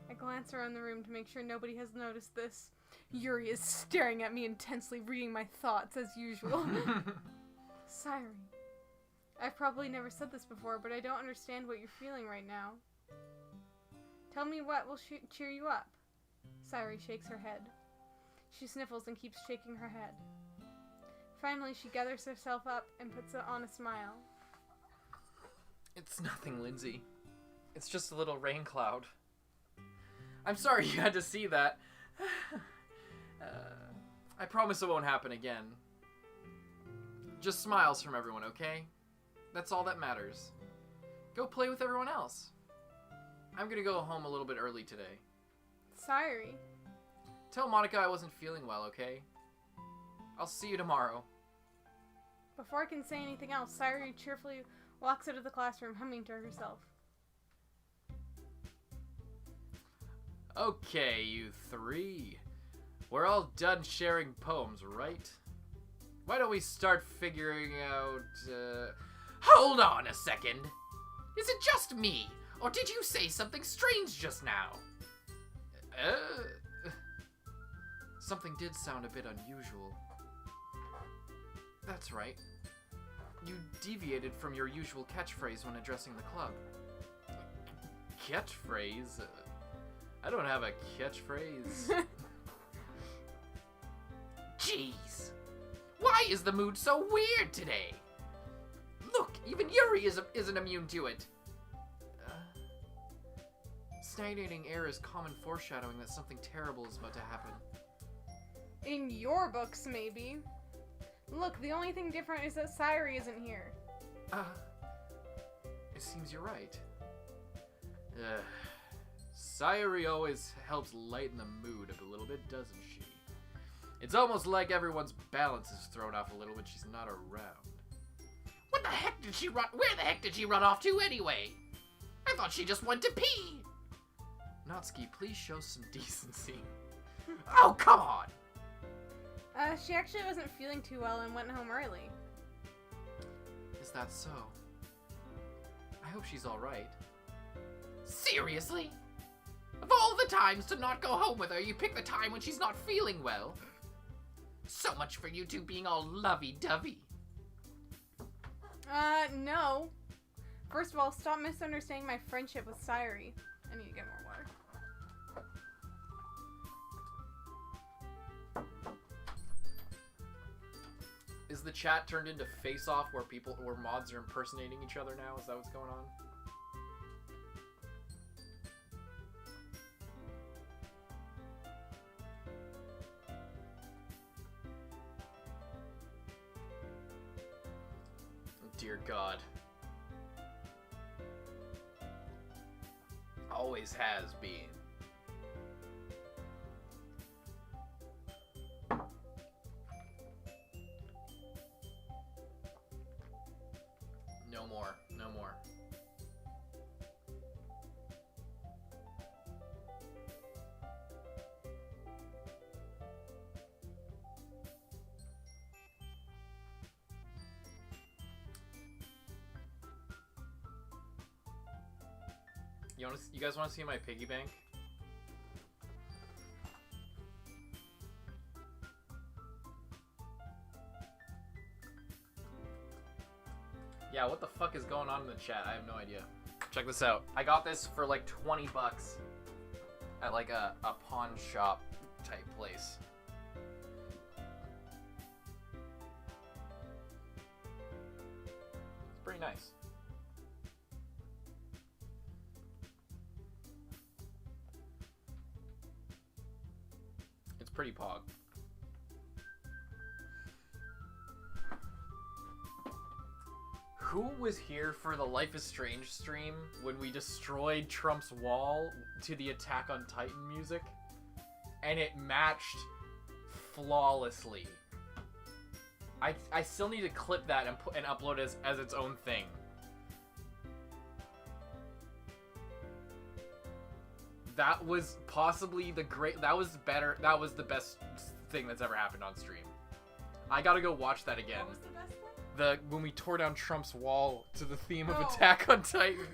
I glance around the room to make sure nobody has noticed this. Yuri is staring at me intensely, reading my thoughts as usual. Sayuri. I've probably never said this before, but I don't understand what you're feeling right now. Tell me what will cheer you up. Sayuri shakes her head. She sniffles and keeps shaking her head. Finally, she gathers herself up and puts on a smile. It's nothing, Lindsay. It's just a little rain cloud. I'm sorry you had to see that. I promise it won't happen again. Just smiles from everyone, okay? That's all that matters. Go play with everyone else. I'm gonna go home a little bit early today. Sayuri. Tell Monica I wasn't feeling well, okay? I'll see you tomorrow. Before I can say anything else, Sayuri cheerfully walks out of the classroom, humming to herself. Okay, you three. We're all done sharing poems, right? Why don't we start figuring out, Hold on a second. Is it just me, or did you say something strange just now? Something did sound a bit unusual. That's right. You deviated from your usual catchphrase when addressing the club. Catchphrase? I don't have a catchphrase. Jeez. Why is the mood so weird today? Look, even Yuri isn't immune to it. Stagnating air is common foreshadowing that something terrible is about to happen. In your books, maybe. Look, the only thing different is that Sayuri isn't here. It seems you're right. Sayuri always helps lighten the mood a little bit, doesn't she? It's almost like everyone's balance is thrown off a little when she's not around. What the heck did she run? Where the heck did she run off to anyway? I thought she just went to pee. Natsuki, please show some decency. Oh, come on. She actually wasn't feeling too well and went home early. Is that so? I hope she's alright. Seriously? Of all the times to not go home with her, you pick the time when she's not feeling well. So much for you two being all lovey-dovey. No. First of all, stop misunderstanding my friendship with Sayuri. I need to get more water. Is the chat turned into Face Off where mods are impersonating each other now? Is that what's going on? Dear God. Always has been. No more. No more. You guys want to see my piggy bank? Yeah, what the fuck is going on in the chat? I have no idea. Check this out. I got this for like 20 bucks at like a pawn shop type place. It's pretty nice. It's pretty pog. Who was here for the Life is Strange stream when we destroyed Trump's wall to the Attack on Titan music? And it matched flawlessly. I still need to clip that and upload it as its own thing. That was possibly that was the best thing that's ever happened on stream. I gotta go watch that again. What was the best thing? When we tore down Trump's wall to the theme of Oh. Attack on Titan.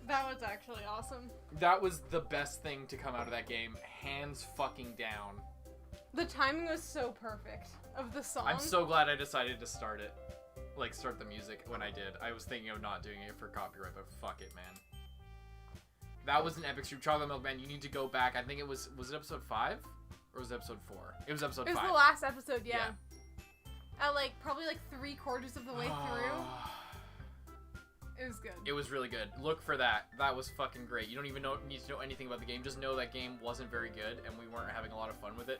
That was actually awesome. That was the best thing to come out of that game, hands fucking down. The timing was so perfect of the song. I'm so glad I decided to start it. Like, start the music when I did. I was thinking of not doing it for copyright, but fuck it, man. That was an epic stream. Chocolate Milk Man, you need to go back. I think it was it episode 5? Or was it episode 4? It was episode 5. It was the last episode, yeah. At, like, probably, like, 3/4 of the way through. It was good. It was really good. Look for that. That was fucking great. You don't even need to know anything about the game. Just know that game wasn't very good, and we weren't having a lot of fun with it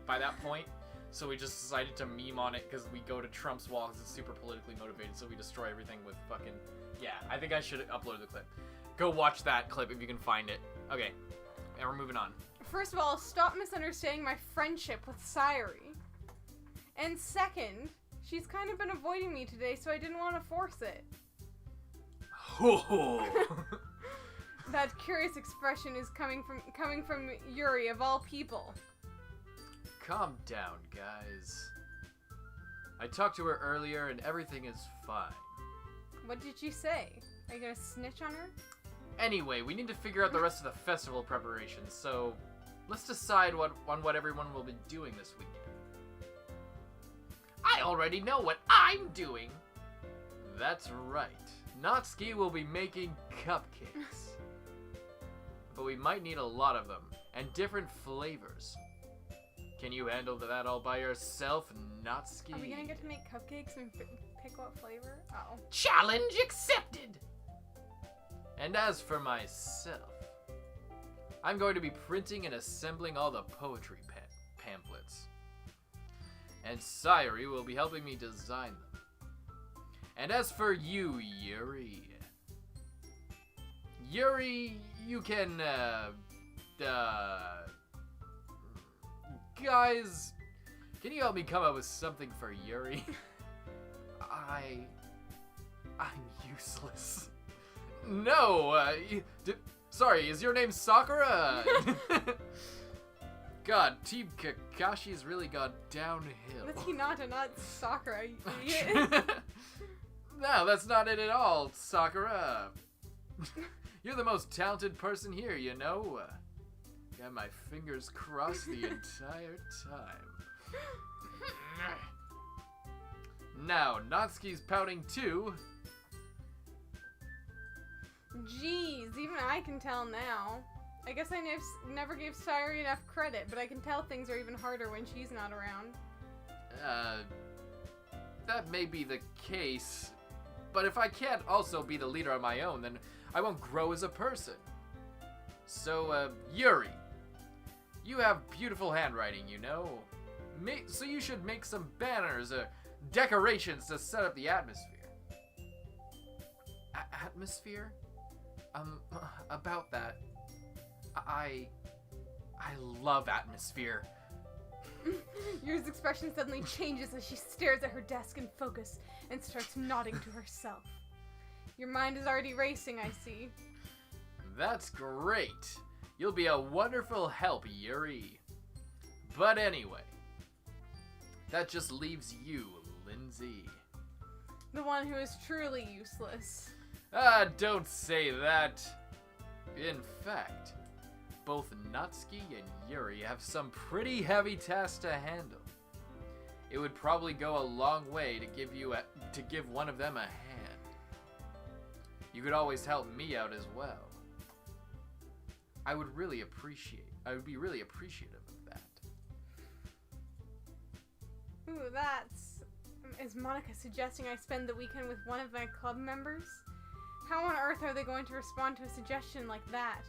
by that point. So we just decided to meme on it because we go to Trump's wall because it's super politically motivated, so we destroy everything with fucking... Yeah, I think I should upload the clip. Go watch that clip if you can find it. Okay, and we're moving on. First of all, stop misunderstanding my friendship with Sayuri. And second, she's kind of been avoiding me today, so I didn't want to force it. That curious expression is coming from Yuri, of all people. Calm down, guys. I talked to her earlier and everything is fine. What did she say? Are you gonna snitch on her? Anyway, we need to figure out the rest of the festival preparations, so let's decide on what everyone will be doing this weekend. I already know what I'm doing. That's right. Natsuki will be making cupcakes. But we might need a lot of them, and different flavors. Can you handle that all by yourself, Natsuki? Are we gonna get to make cupcakes and pick what flavor? Oh. Challenge accepted. And as for myself, I'm going to be printing and assembling all the poetry pamphlets. And Sayuri will be helping me design them. And as for you, Yuri, you can, guys, can you help me come up with something for Yuri? I'm useless. No, sorry, is your name Sakura? God, Team Kakashi's really gone downhill. That's Hinata, not Sakura, you idiot. No, that's not it at all, Sakura. You're the most talented person here, you know. Got my fingers crossed the entire time. Now, Natsuki's pouting too. Jeez, even I can tell now. I guess I never gave Sayuri enough credit, but I can tell things are even harder when she's not around. That may be the case, but if I can't also be the leader on my own, then I won't grow as a person. So, Yuri, you have beautiful handwriting, you know. So you should make some banners or decorations to set up the atmosphere. Atmosphere? About that, I love atmosphere. Yuri's expression suddenly changes as she stares at her desk in focus and starts nodding to herself. Your mind is already racing, I see. That's great. You'll be a wonderful help, Yuri. But anyway, that just leaves you, Lindsay. The one who is truly useless. Don't say that. In fact, both Natsuki and Yuri have some pretty heavy tasks to handle. It would probably go a long way to give one of them a hand. You could always help me out as well. I would be really appreciative of that. Ooh, that's... Is Monica suggesting I spend the weekend with one of my club members? How on earth are they going to respond to a suggestion like that?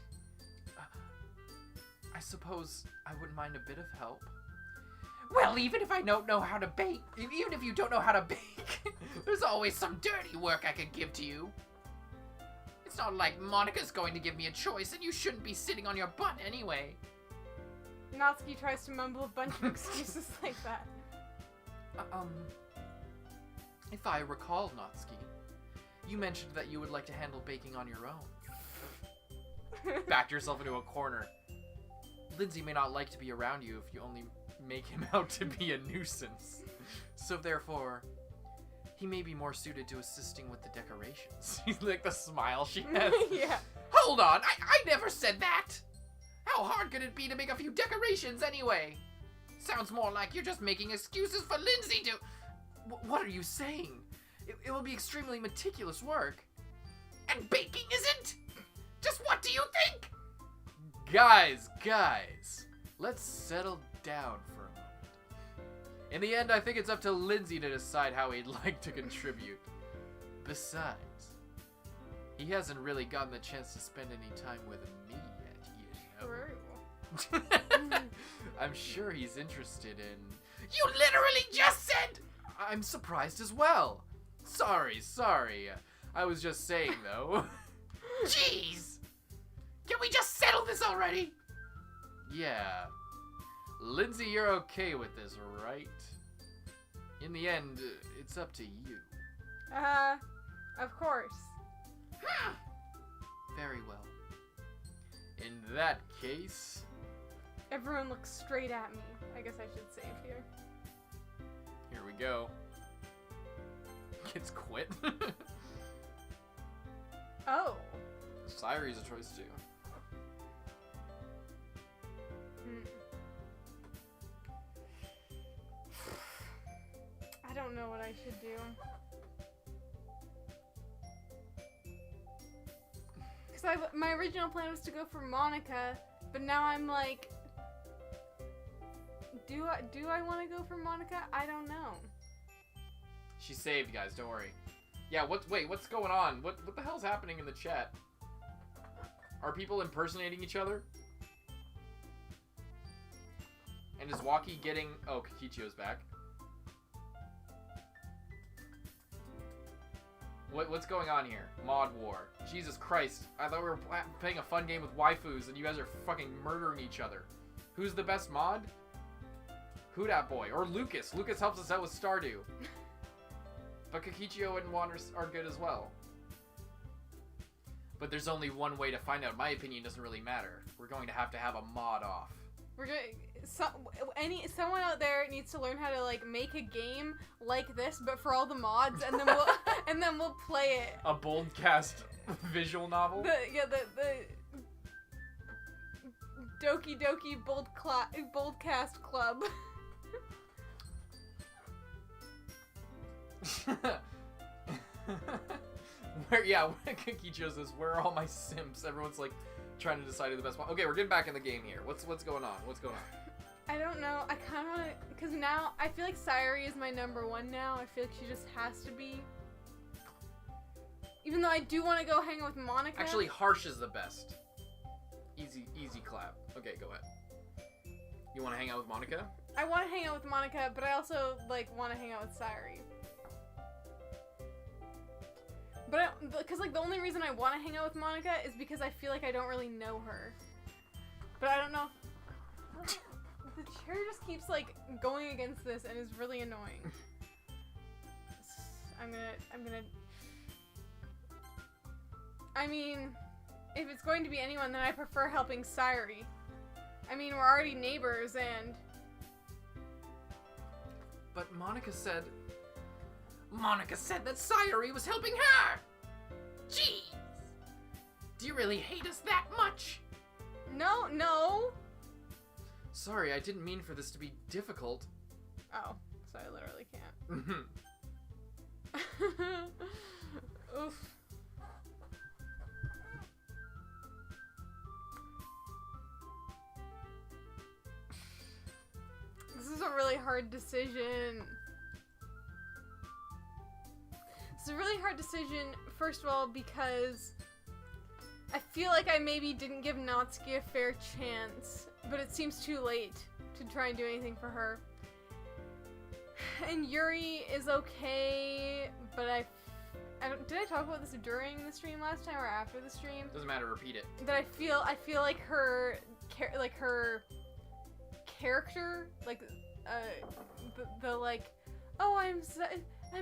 I suppose I wouldn't mind a bit of help. Well, even if I don't know how to bake, even if you don't know how to bake, there's always some dirty work I could give to you. It's not like Monica's going to give me a choice, and you shouldn't be sitting on your butt anyway. Natsuki tries to mumble a bunch of excuses like that. If I recall, Natsuki, you mentioned that you would like to handle baking on your own. Backed yourself into a corner. Lindsay may not like to be around you if you only make him out to be a nuisance. So therefore, he may be more suited to assisting with the decorations. He's like the smile she has. Yeah. Hold on, I never said that! How hard could it be to make a few decorations anyway? Sounds more like you're just making excuses for Lindsay to... What are you saying? It will be extremely meticulous work. And baking isn't? Just what do you think? Guys, let's settle down for a moment. In the end, I think it's up to Lindsay to decide how he'd like to contribute. Besides, he hasn't really gotten the chance to spend any time with me yet, you know? I'm sure he's interested in... You literally just said... I'm surprised as well. Sorry. I was just saying, though. Jeez. Can we just settle this already? Yeah. Lindsay, you're okay with this, right? In the end, it's up to you. Of course. Very well. In that case... Everyone looks straight at me. I guess I should save here. Here we go. Kids quit. Oh. Sairi's a choice too. I don't know what I should do. Because my original plan was to go for Monica, but now I'm like, do I want to go for Monica? I don't know. She saved, guys. Don't worry. Yeah. Wait. What's going on? What the hell's happening in the chat? Are people impersonating each other? And is Waki getting... Oh, Kikichio's back. What's going on here? Mod War. Jesus Christ. I thought we were playing a fun game with waifus and you guys are fucking murdering each other. Who's the best mod? Who dat boy? Or Lucas. Lucas helps us out with Stardew. But Kikichio and Wander are good as well. But there's only one way to find out. My opinion doesn't really matter. We're going to have a mod off. We're gonna... someone out there needs to learn how to like make a game like this, but for all the mods, and then we'll play it. A BOLDcast visual novel. The Doki Doki BOLDcast club. Kikichio says, where are all my simps? Everyone's like trying to decide who the best one. Okay, we're getting back in the game here. What's going on? I don't know. I kind of want to, because now I feel like Sairi is my #1 now. I feel like she just has to be. Even though I do want to go hang out with Monica. Actually, Harsh is the best. Easy clap. Okay, go ahead. You want to hang out with Monica? I want to hang out with Monica, but I also like want to hang out with Sairi. But because like the only reason I want to hang out with Monica is because I feel like I don't really know her. But I don't know. The chair just keeps like going against this and is really annoying. I'm gonna. I mean, if it's going to be anyone, then I prefer helping Sairi. I mean, we're already neighbors and. But Monica said that Sairi was helping her! Jeez! Do you really hate us that much? No! Sorry, I didn't mean for this to be difficult. Oh, so I literally can't. Oof. This is a really hard decision. It's a really hard decision, first of all, because I feel like I maybe didn't give Natsuki a fair chance, but it seems too late to try and do anything for her. And Yuri is okay, but did I talk about this during the stream last time or after the stream? Doesn't matter, repeat it. That I feel like her character, like the like, oh, I'm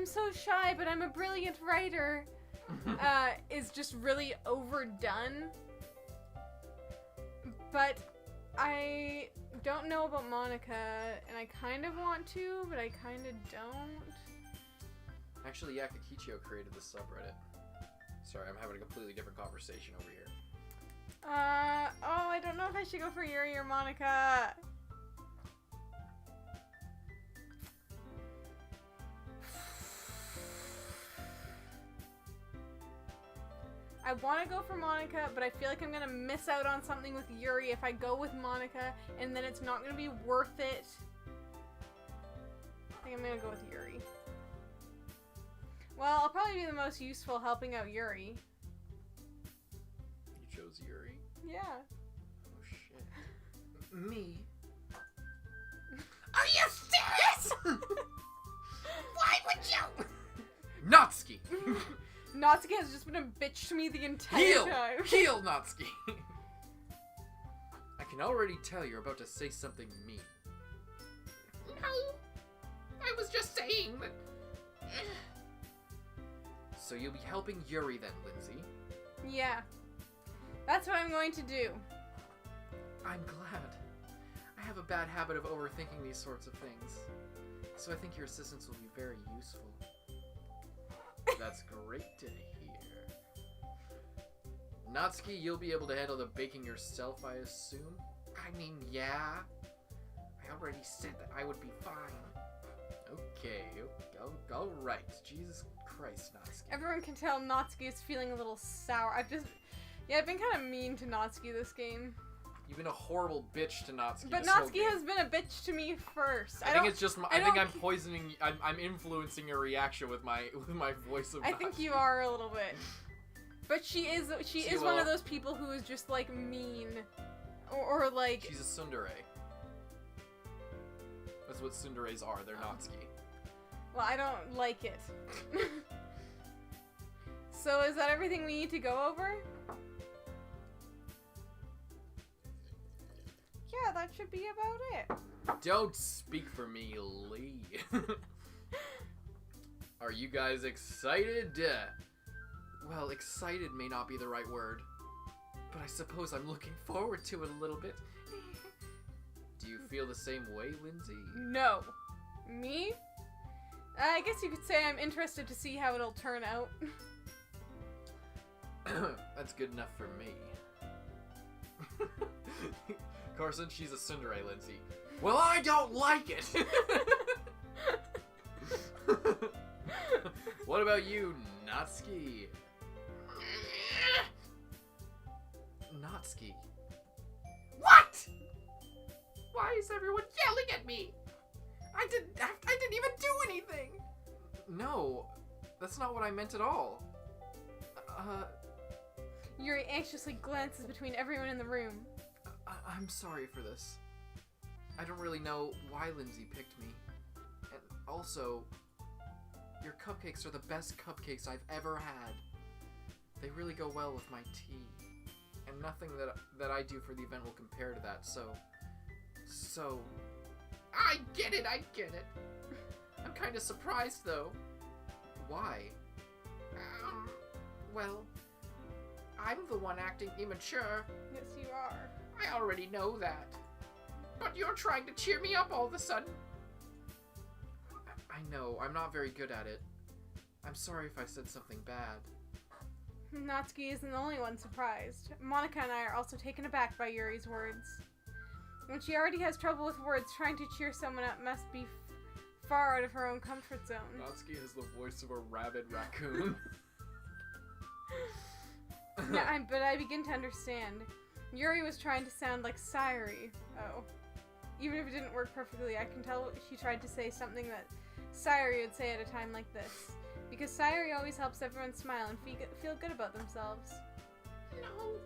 so shy, but I'm a brilliant writer, is just really overdone. But I don't know about Monica, and I kind of want to, but I kind of don't. Actually, yeah, Kikichio created this subreddit. Sorry, I'm having a completely different conversation over here. Oh, I don't know if I should go for Yuri or Monica. I want to go for Monica, but I feel like I'm going to miss out on something with Yuri if I go with Monica, and then it's not going to be worth it. I think I'm going to go with Yuri. Well, I'll probably be the most useful helping out Yuri. You chose Yuri? Yeah. Oh, shit. Me? Are you serious? Why would you? Natsuki! Natsuki has just been a bitch to me the entire Heal! time. Heal, Natsuki! I can already tell you're about to say something mean. No. I was just saying that... So you'll be helping Yuri then, Lindsay? Yeah. That's what I'm going to do. I'm glad. I have a bad habit of overthinking these sorts of things. So I think your assistance will be very useful. That's great to hear. Natsuki, you'll be able to handle the baking yourself, I assume? I mean, yeah. I already said that I would be fine. Okay, alright. Jesus Christ, Natsuki. Everyone can tell Natsuki is feeling a little sour. I've been kind of mean to Natsuki this game. You've been a horrible bitch to Natsuki. But this whole Natsuki game. has been a bitch to me first. I think it's just. I think I'm poisoning. I'm influencing your reaction with my voice of. I think you are a little bit. But she is one of those people who is just like mean, or like. She's a tsundere. That's what tsunderes are. They're Natsuki. Well, I don't like it. So is that everything we need to go over? Yeah, that should be about it. Don't speak for me, Lee. Are you guys excited? Well, excited may not be the right word, but I suppose I'm looking forward to it a little bit. Do you feel the same way, Lindsay? No. Me? I guess you could say I'm interested to see how it'll turn out. That's good enough for me. Carson, she's a tsundere, Lindsay. Well, I don't like it! What about you, Natsuki? Natsuki. What? Why is everyone yelling at me? I didn't even do anything. No, that's not what I meant at all. Yuri anxiously glances between everyone in the room. I'm sorry for this. I don't really know why Lindsay picked me. And also, your cupcakes are the best cupcakes I've ever had. They really go well with my tea. And nothing that I do for the event will compare to that, so... I get it. I'm kind of surprised, though. Why? Well, I'm the one acting immature. Yes, you are. I already know that. But you're trying to cheer me up all of a sudden. I know, I'm not very good at it. I'm sorry if I said something bad. Natsuki isn't the only one surprised. Monica and I are also taken aback by Yuri's words. When she already has trouble with words, trying to cheer someone up must be far out of her own comfort zone. Natsuki has the voice of a rabid raccoon. Yeah, but I begin to understand. Yuri was trying to sound like Sayuri. Oh. Even if it didn't work perfectly, I can tell she tried to say something that Sayuri would say at a time like this. Because Sayuri always helps everyone smile and feel good about themselves. No.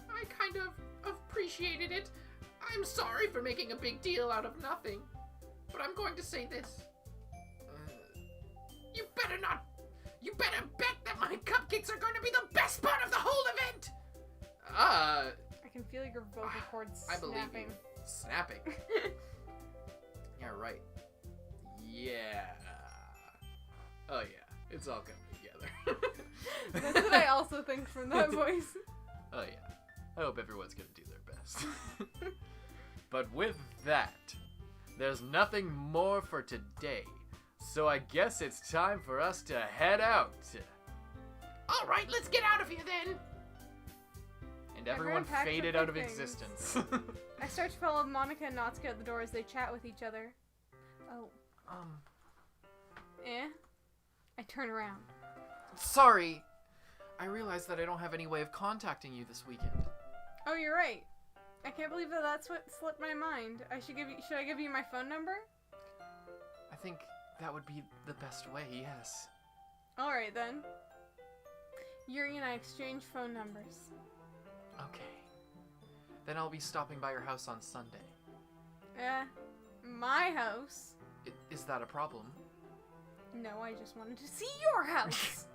I kind of appreciated it. I'm sorry for making a big deal out of nothing. But I'm going to say this. You better bet that my cupcakes are going to be the best part of the whole event! I can feel your vocal cords I believe snapping. you. Snapping? Yeah, right. Yeah. Oh yeah, it's all coming together. That's what I also think from that voice. Oh yeah. I hope everyone's gonna do their best. But with that, there's nothing more for today. So I guess it's time for us to head out. Alright, let's get out of here then! And everyone packs up faded their out of things. existence. I start to follow Monica and Natsuki out the door as they chat with each other. Oh. Eh? I turn around. Sorry. I realized that I don't have any way of contacting you this weekend. Oh, you're right. I can't believe that's what slipped my mind. Should I give you my phone number? I think that would be the best way, yes. Alright then. Yuri and I exchange phone numbers. Okay. Then I'll be stopping by your house on Sunday. My house? Is that a problem? No, I just wanted to see your house.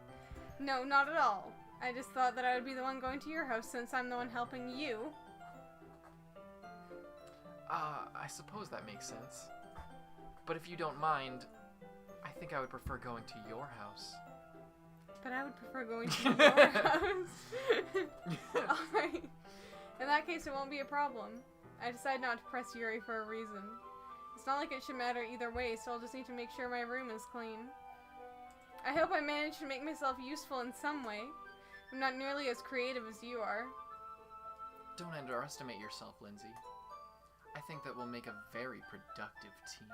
No, not at all. I just thought that I would be the one going to your house since I'm the one helping you. I suppose that makes sense. But if you don't mind, I think I would prefer going to your house. But I would prefer going to your house. Alright. In that case, it won't be a problem. I decided not to press Yuri for a reason. It's not like it should matter either way, so I'll just need to make sure my room is clean. I hope I manage to make myself useful in some way. I'm not nearly as creative as you are. Don't underestimate yourself, Lindsay. I think that we'll make a very productive team.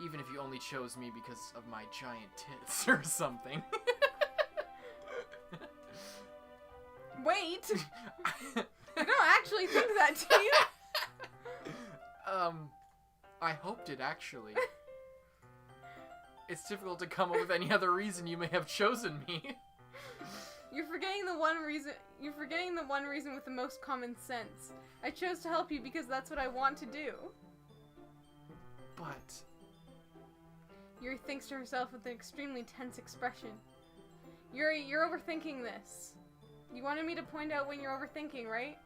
Even if you only chose me because of my giant tits or something. Wait! I don't actually think that, do you? I hoped it, actually. It's difficult to come up with any other reason you may have chosen me. You're forgetting the one reason with the most common sense. I chose to help you because that's what I want to do. But... Yuri thinks to herself with an extremely tense expression. Yuri, you're overthinking this. You wanted me to point out when you're overthinking, right?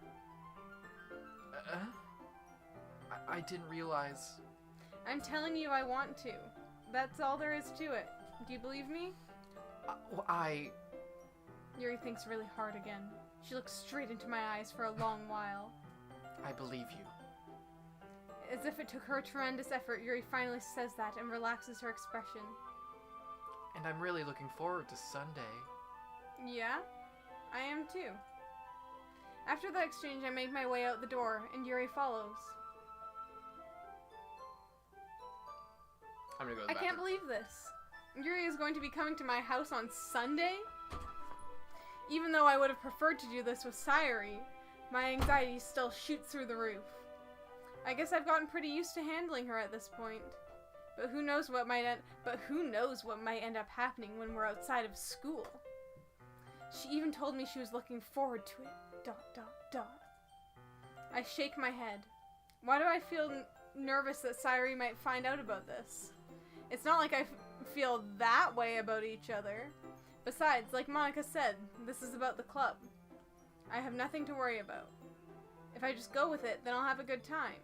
I didn't realize... I'm telling you I want to. That's all there is to it. Do you believe me? Yuri thinks really hard again. She looks straight into my eyes for a long while. I believe you. As if it took her a tremendous effort, Yuri finally says that and relaxes her expression. And I'm really looking forward to Sunday. Yeah? I am too. After that exchange, I make my way out the door, and Yuri follows. I'm gonna go to the I can't believe this. Yuri is going to be coming to my house on Sunday? Even though I would have preferred to do this with Sayuri, my anxiety still shoots through the roof. I guess I've gotten pretty used to handling her at this point. But who knows what might end up happening when we're outside of school. She even told me she was looking forward to it. ... I shake my head. Why do I feel nervous that Sayuri might find out about this? It's not like I feel that way about each other. Besides, like Monica said, this is about the club. I have nothing to worry about. If I just go with it, then I'll have a good time.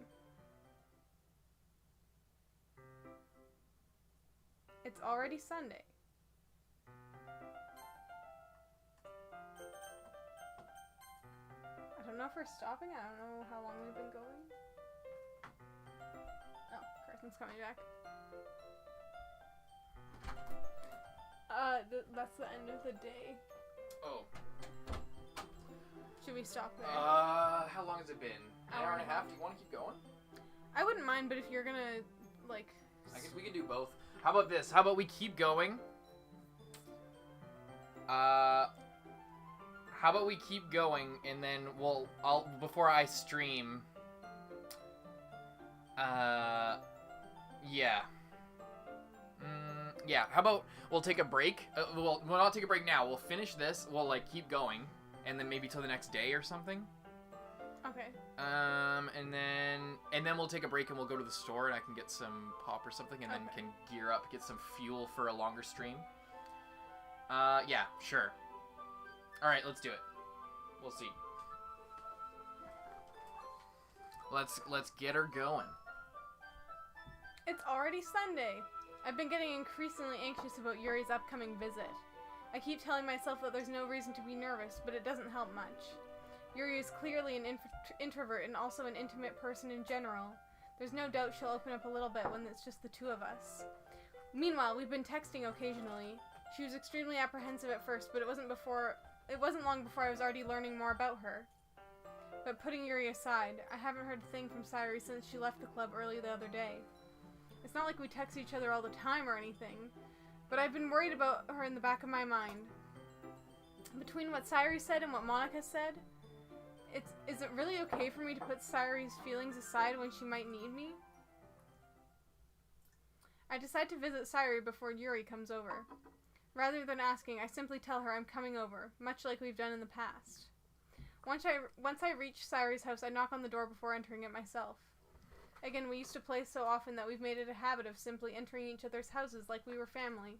It's already Sunday. I don't know if we're stopping. I don't know how long we've been going. Oh, Carson's coming back. That's the end of the day. Oh. Should we stop there? How long has it been? An hour and a half? Do you want to keep going? I wouldn't mind, but if you're gonna, like... I guess we can do both. How about this? How about we keep going? How about we keep going, and then before I stream... Yeah. Yeah, how about we'll take a break? We'll not take a break now. We'll finish this. We'll, like, keep going. And then maybe till the next day or something. Okay. And then we'll take a break and we'll go to the store and I can get some pop or something and then can gear up, get some fuel for a longer stream. Yeah, sure. Alright, let's do it. We'll see. Let's get her going. It's already Sunday. I've been getting increasingly anxious about Yuri's upcoming visit. I keep telling myself that there's no reason to be nervous, but it doesn't help much. Yuri is clearly an introvert and also an intimate person in general. There's no doubt she'll open up a little bit when it's just the two of us. Meanwhile, we've been texting occasionally. She was extremely apprehensive at first, but it wasn't long before I was already learning more about her. But putting Yuri aside, I haven't heard a thing from Sayuri since she left the club early the other day. It's not like we text each other all the time or anything, but I've been worried about her in the back of my mind. Between what Sayuri said and what Monica said, is it really okay for me to put Sayuri's feelings aside when she might need me? I decide to visit Sayuri before Yuri comes over. Rather than asking, I simply tell her I'm coming over, much like we've done in the past. Once I reach Sayuri's house, I knock on the door before entering it myself. Again, we used to play so often that we've made it a habit of simply entering each other's houses like we were family.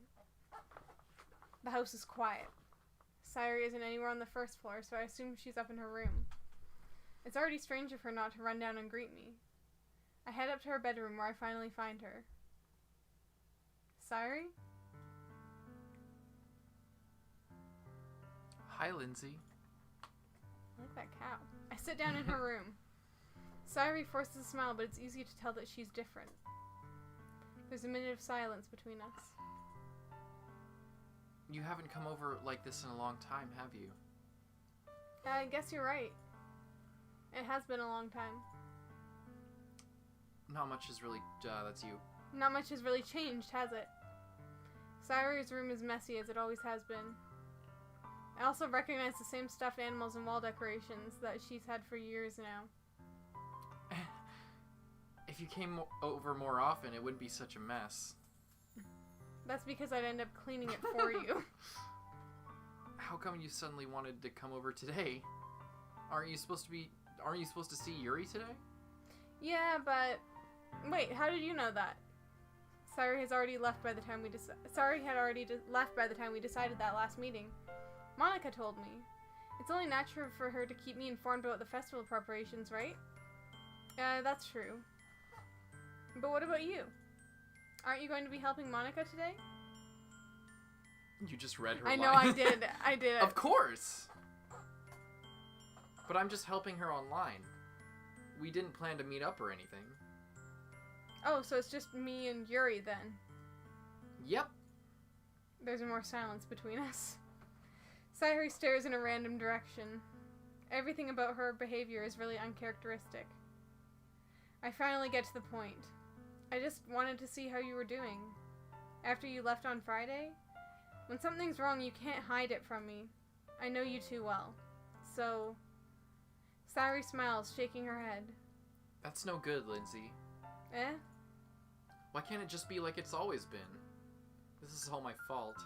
The house is quiet. Sayuri isn't anywhere on the first floor, so I assume she's up in her room. It's already strange of her not to run down and greet me. I head up to her bedroom where I finally find her. Sayuri? Hi, Lindsay. I like that cow. I sit down in her room. Sayuri forces a smile, but it's easy to tell that she's different. There's a minute of silence between us. You haven't come over like this in a long time, have you? I guess you're right. It has been a long time. Not much is really, that's you. Not much has really changed, has it? Sayuri's room is messy as it always has been. I also recognize the same stuffed animals and wall decorations that she's had for years now. If you came over more often, it wouldn't be such a mess. That's because I'd end up cleaning it for you. How come you suddenly wanted to come over today? Aren't you supposed to see Yuri today? Yeah, but wait, how did you know that? Sayuri had already left by the time we decided that last meeting. Monica told me. It's only natural for her to keep me informed about the festival preparations, right? That's true. But what about you? Aren't you going to be helping Monica today? You just read her I know, line. I did. I did. Of course! But I'm just helping her online. We didn't plan to meet up or anything. Oh, so it's just me and Yuri then. Yep. There's more silence between us. Sayuri stares in a random direction. Everything about her behavior is really uncharacteristic. I finally get to the point. I just wanted to see how you were doing. After you left on Friday? When something's wrong, you can't hide it from me. I know you too well. So... Sayuri smiles, shaking her head. That's no good, Lindsay. Eh? Why can't it just be like it's always been? This is all my fault.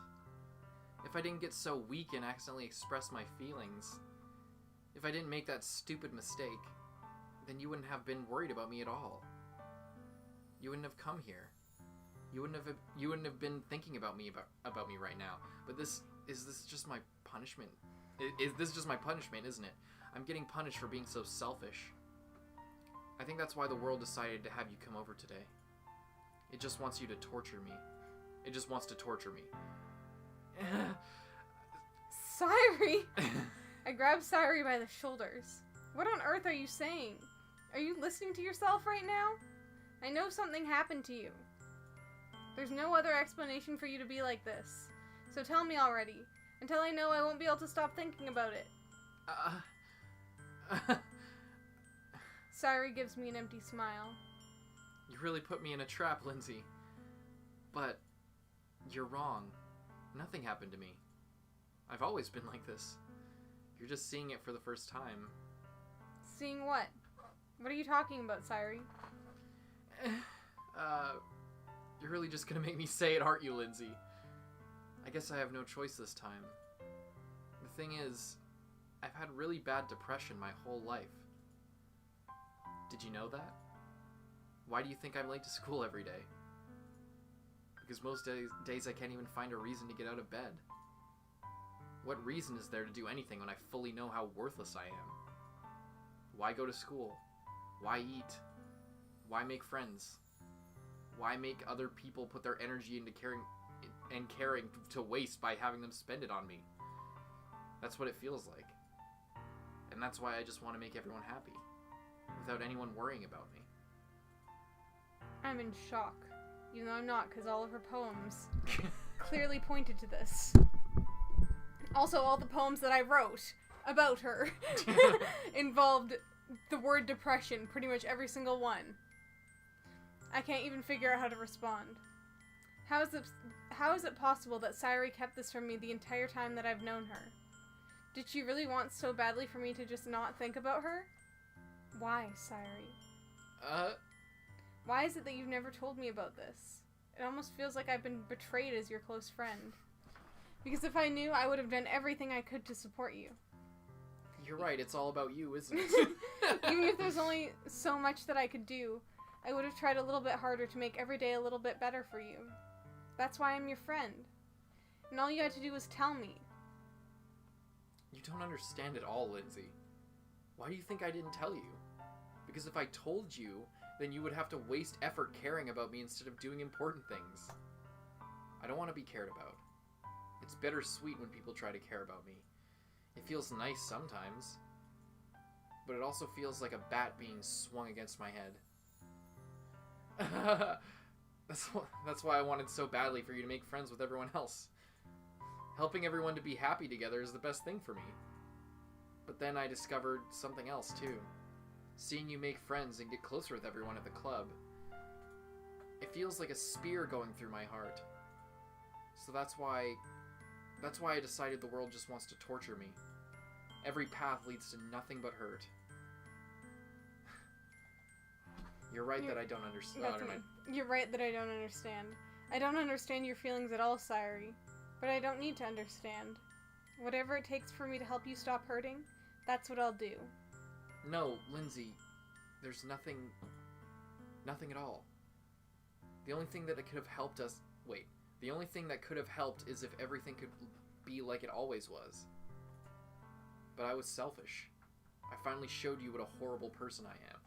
If I didn't get so weak and accidentally express my feelings, if I didn't make that stupid mistake, then you wouldn't have been worried about me at all. You wouldn't have come here. You wouldn't have been thinking about me right now. But is this just my punishment? Is this just my punishment, isn't it? I'm getting punished for being so selfish. I think that's why the world decided to have you come over today. It just wants you to torture me. It just wants to torture me. Sayuri! I grab Sayuri by the shoulders. What on earth are you saying? Are you listening to yourself right now? I know something happened to you. There's no other explanation for you to be like this. So tell me already. Until I know, I won't be able to stop thinking about it. Sayuri gives me an empty smile. You really put me in a trap, Lindsay. But you're wrong. Nothing happened to me. I've always been like this. You're just seeing it for the first time. Seeing what? What are you talking about, Sayuri? You're really just gonna make me say it, aren't you, Lindsay? I guess I have no choice this time. The thing is, I've had really bad depression my whole life. Did you know that? Why do you think I'm late to school every day? Because most days I can't even find a reason to get out of bed. What reason is there to do anything when I fully know how worthless I am? Why go to school? Why eat? Why make friends? Why make other people put their energy into caring to waste by having them spend it on me? That's what it feels like. And that's why I just want to make everyone happy, without anyone worrying about me. I'm in shock. Even though I'm not, because all of her poems clearly pointed to this. Also, all the poems that I wrote about her involved the word depression, pretty much every single one. I can't even figure out how to respond. How is it possible that Sayuri kept this from me the entire time that I've known her? Did she really want so badly for me to just not think about her? Why, Sayuri? Why is it that you've never told me about this? It almost feels like I've been betrayed as your close friend. Because if I knew, I would have done everything I could to support you. You're right, it's all about you, isn't it? Even if there's only so much that I could do, I would have tried a little bit harder to make every day a little bit better for you. That's why I'm your friend. And all you had to do was tell me. You don't understand at all, Lindsay. Why do you think I didn't tell you? Because if I told you, then you would have to waste effort caring about me instead of doing important things. I don't want to be cared about. It's bittersweet when people try to care about me. It feels nice sometimes, but it also feels like a bat being swung against my head. That's why I wanted so badly for you to make friends with everyone else. Helping everyone to be happy together is the best thing for me. But then I discovered something else too. Seeing you make friends and get closer with everyone at the club. It feels like a spear going through my heart. So that's why I decided the world just wants to torture me. Every path leads to nothing but hurt. You're right that I don't understand. You're right that I don't understand. I don't understand your feelings at all, Sayuri. But I don't need to understand. Whatever it takes for me to help you stop hurting, that's what I'll do. No, Lindsay. There's nothing at all. The only thing that could have helped us... Wait. The only thing that could have helped is if everything could be like it always was. But I was selfish. I finally showed you what a horrible person I am.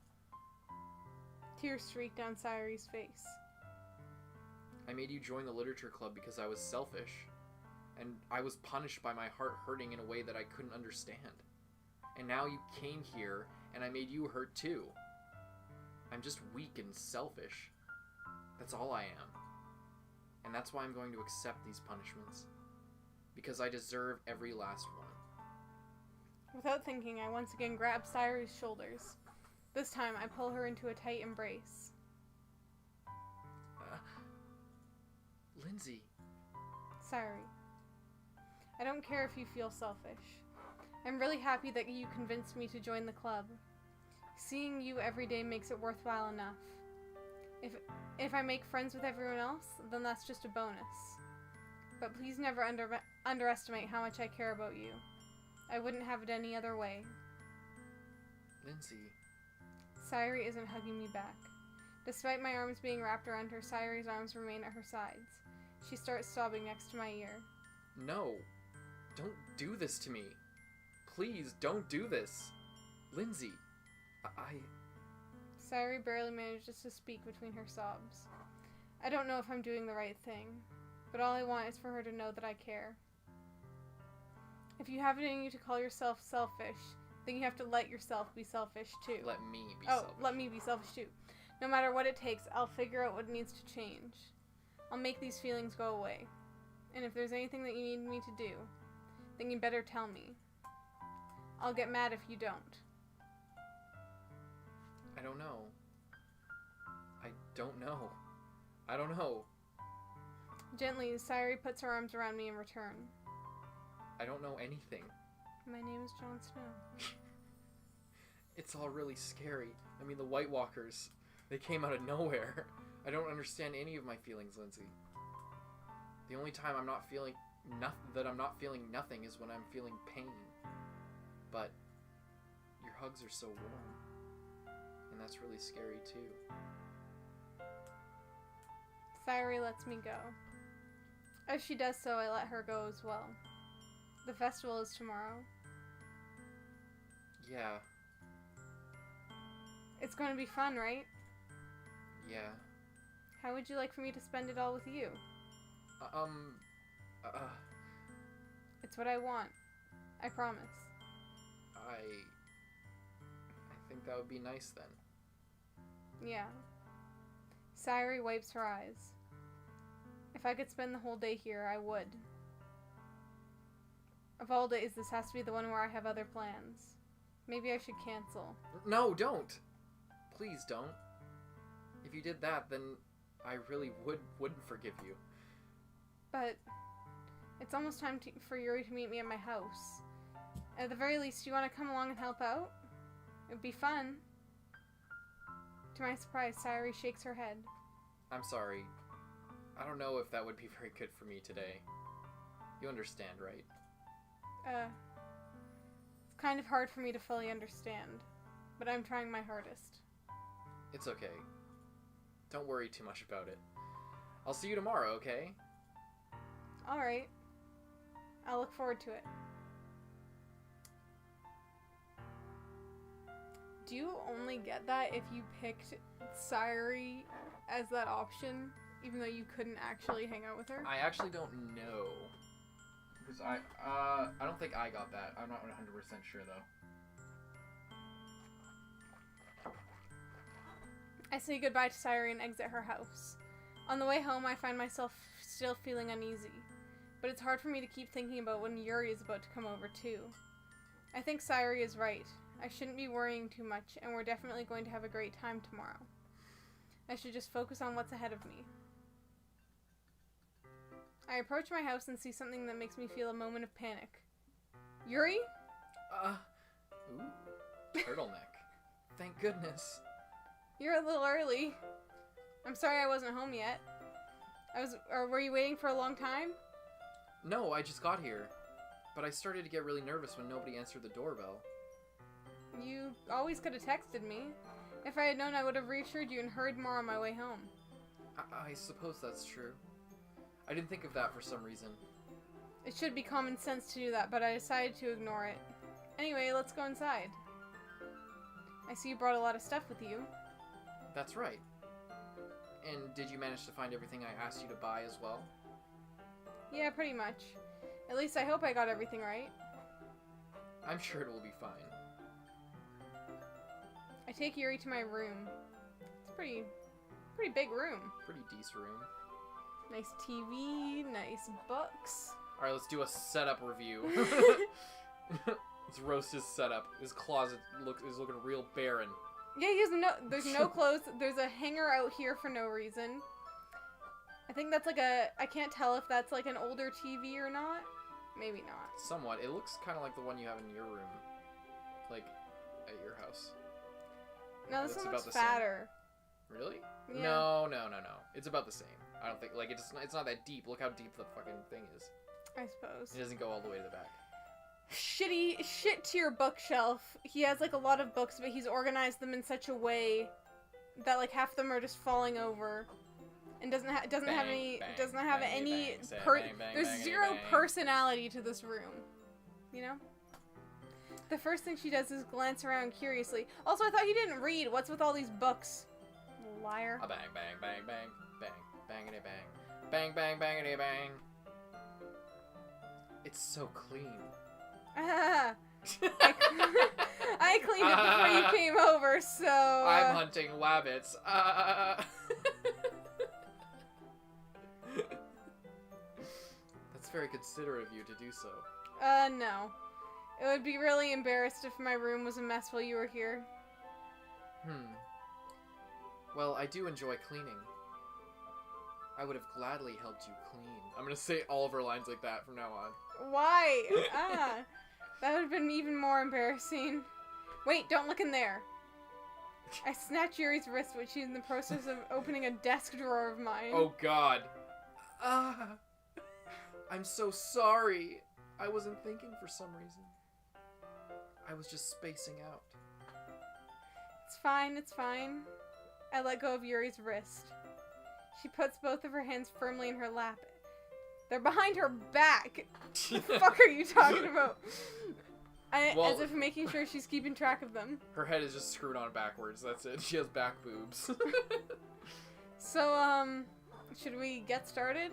Tears streaked down Sayuri's face. I made you join the literature club because I was selfish. And I was punished by my heart hurting in a way that I couldn't understand. And now you came here, and I made you hurt too. I'm just weak and selfish. That's all I am. And that's why I'm going to accept these punishments. Because I deserve every last one. Without thinking, I once again grab Sayuri's shoulders. This time, I pull her into a tight embrace. Lindsay. Sayuri. I don't care if you feel selfish. I'm really happy that you convinced me to join the club. Seeing you every day makes it worthwhile enough. If I make friends with everyone else, then that's just a bonus. But please never underestimate how much I care about you. I wouldn't have it any other way. Lindsay. Sayuri isn't hugging me back. Despite my arms being wrapped around her, Sayuri's arms remain at her sides. She starts sobbing next to my ear. No. Don't do this to me. Please, don't do this. Lindsay. Sayuri barely manages to speak between her sobs. I don't know if I'm doing the right thing, but all I want is for her to know that I care. If you have it in you to call yourself selfish, then you have to let yourself be selfish too. Let me be selfish. Oh, let me be selfish too. No matter what it takes, I'll figure out what needs to change. I'll make these feelings go away. And if there's anything that you need me to do, then you better tell me. I'll get mad if you don't. I don't know. I don't know. Gently, Sayuri puts her arms around me in return. I don't know anything. My name is Jon Snow. It's all really scary. I mean, the White Walkers, they came out of nowhere. I don't understand any of my feelings, Lindsay. The only time I'm not feeling nothing is when I'm feeling pain. But your hugs are so warm. And that's really scary too. Sayuri lets me go. As she does so, I let her go as well. The festival is tomorrow. Yeah. It's going to be fun, right? Yeah. How would you like for me to spend it all with you? It's what I want. I promise. I think that would be nice then. Yeah. Sayuri wipes her eyes. If I could spend the whole day here, I would. Of all days, this has to be the one where I have other plans. Maybe I should cancel. No, don't! Please don't. If you did that, then I really wouldn't forgive you. But it's almost time for Yuri to meet me at my house. At the very least, do you want to come along and help out? It would be fun. To my surprise, Sayuri shakes her head. I'm sorry. I don't know if that would be very good for me today. You understand, right? It's kind of hard for me to fully understand, but I'm trying my hardest. It's okay. Don't worry too much about it. I'll see you tomorrow, okay? Alright. I'll look forward to it. Do you only get that if you picked Sayuri as that option, even though you couldn't actually hang out with her? I actually don't know. Because I don't think I got that. I'm not 100% sure, though. I say goodbye to Sayuri and exit her house. On the way home, I find myself still feeling uneasy. But it's hard for me to keep thinking about when Yuri is about to come over, too. I think Sayuri is right. I shouldn't be worrying too much, and we're definitely going to have a great time tomorrow. I should just focus on what's ahead of me. I approach my house and see something that makes me feel a moment of panic. Yuri? Ooh, turtleneck. Thank goodness. You're a little early. I'm sorry I wasn't home yet. Or were you waiting for a long time? No, I just got here. But I started to get really nervous when nobody answered the doorbell. You always could have texted me. If I had known, I would have reassured you and hurried more on my way home. I suppose that's true. I didn't think of that for some reason. It should be common sense to do that, but I decided to ignore it. Anyway, let's go inside. I see you brought a lot of stuff with you. That's right. And did you manage to find everything I asked you to buy as well? Yeah, pretty much. At least I hope I got everything right. I'm sure it will be fine. I take Yuri to my room. It's a pretty big room. Pretty decent room. Nice TV, nice books. Alright, let's do a setup review. Let's roast his setup. His closet is looking real barren. Yeah, there's no clothes. There's a hanger out here for no reason. I think that's like I can't tell if that's like an older TV or not. Maybe not. Somewhat. It looks kind of like the one you have in your room. Like, at your house. No, this one looks fatter. Really? Yeah. No. It's about the same. I don't think, like, it's not that deep. Look how deep the fucking thing is. I suppose. It doesn't go all the way to the back. Shit to your bookshelf. He has like a lot of books, but he's organized them in such a way that like half of them are just falling over, and doesn't have any there's zero personality to this room, you know. The first thing she does is glance around curiously. Also, I thought you didn't read. What's with all these books? Liar. A bang bang bang bang bang bangity bang bang bangity bang. It's so clean. I cleaned it before you came over, so... I'm hunting wabbits. That's very considerate of you to do so. No. It would be really embarrassed if my room was a mess while you were here. Well, I do enjoy cleaning. I would have gladly helped you clean. I'm gonna say all of her lines like that from now on. Why? That would have been even more embarrassing. Wait, don't look in there. I snatch Yuri's wrist, which she's in the process of opening a desk drawer of mine. Oh god. I'm so sorry. I wasn't thinking for some reason. I was just spacing out. It's fine. I let go of Yuri's wrist. She puts both of her hands firmly in her lap. They're behind her back. What the fuck are you talking about? As if making sure she's keeping track of them. Her head is just screwed on backwards. That's it. She has back boobs. So, should we get started?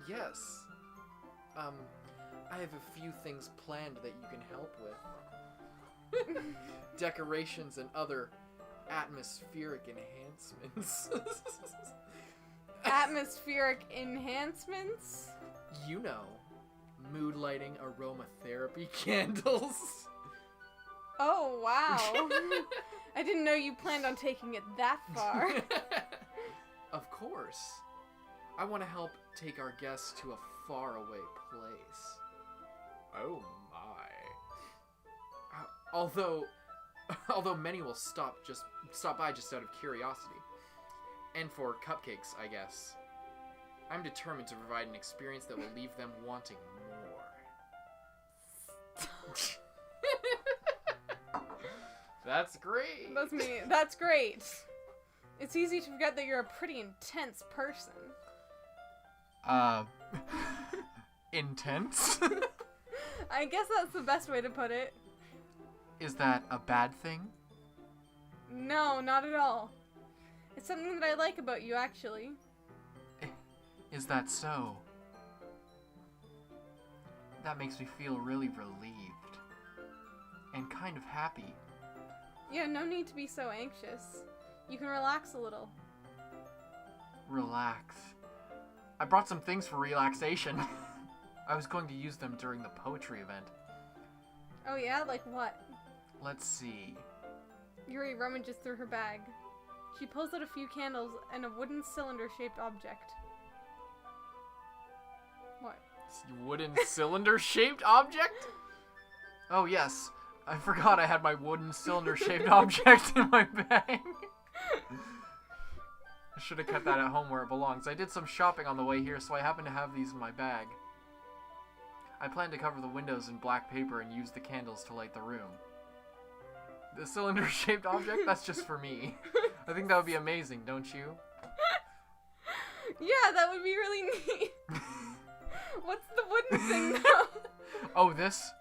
Yes. I have a few things planned that you can help with. Decorations and other atmospheric enhancements. Atmospheric enhancements? You know, mood lighting, aromatherapy candles. Oh, wow. I didn't know you planned on taking it that far. Of course. I want to help take our guests to a faraway place. Oh my. Although many will stop by just out of curiosity. And for cupcakes, I guess. I'm determined to provide an experience that will leave them wanting more. That's great. That's me. That's great. It's easy to forget that you're a pretty intense person. Intense? I guess that's the best way to put it. Is that a bad thing? No, not at all. It's something that I like about you, actually. Is that so? That makes me feel really relieved. And kind of happy. Yeah, no need to be so anxious. You can relax a little. Relax. I brought some things for relaxation. I was going to use them during the poetry event. Oh yeah? Like what? Let's see. Yuri rummages through her bag. She pulls out a few candles and a wooden cylinder-shaped object. What? Wooden cylinder-shaped object? Oh yes, I forgot I had my wooden cylinder-shaped object in my bag. I should have kept that at home where it belongs. I did some shopping on the way here, so I happen to have these in my bag. I plan to cover the windows in black paper and use the candles to light the room. The cylinder-shaped object? That's just for me. I think that would be amazing, don't you? Yeah, that would be really neat. What's the wooden thing, though? Oh, this?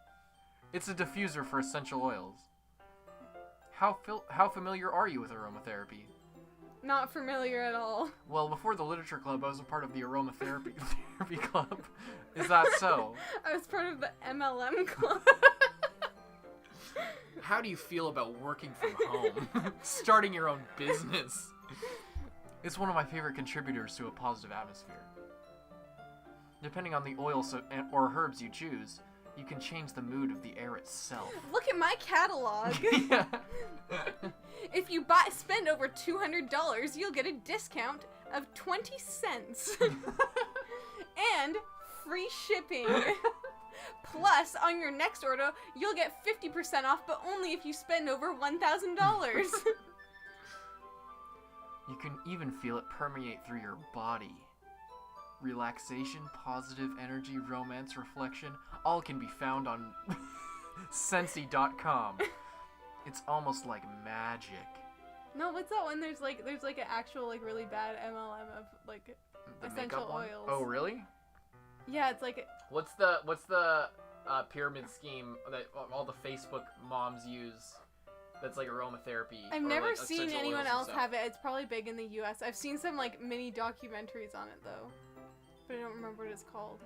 It's a diffuser for essential oils. How familiar are you with aromatherapy? Not familiar at all. Well, before the literature club, I was a part of the aromatherapy therapy club. Is that so? I was part of the MLM club. How do you feel about working from home? Starting your own business? It's one of my favorite contributors to a positive atmosphere. Depending on the oils or herbs you choose, you can change the mood of the air itself. Look at my catalog. Yeah. If you spend over $200, you'll get a discount of 20 cents. And free shipping. Plus, on your next order, you'll get 50% off, but only if you spend over $1,000. You can even feel it permeate through your body. Relaxation, positive energy, romance, reflection, all can be found on Sensi.com. It's almost like magic. No, what's that one? There's like an actual like really bad MLM of like The essential makeup one? oils. Oh, really? Yeah, it's like What's the pyramid scheme that all the Facebook moms use? That's like aromatherapy. I've or, never like, seen essential anyone oils and else stuff. have it. It's probably big in the US. I've seen some like mini documentaries on it though. But I don't remember what it's called.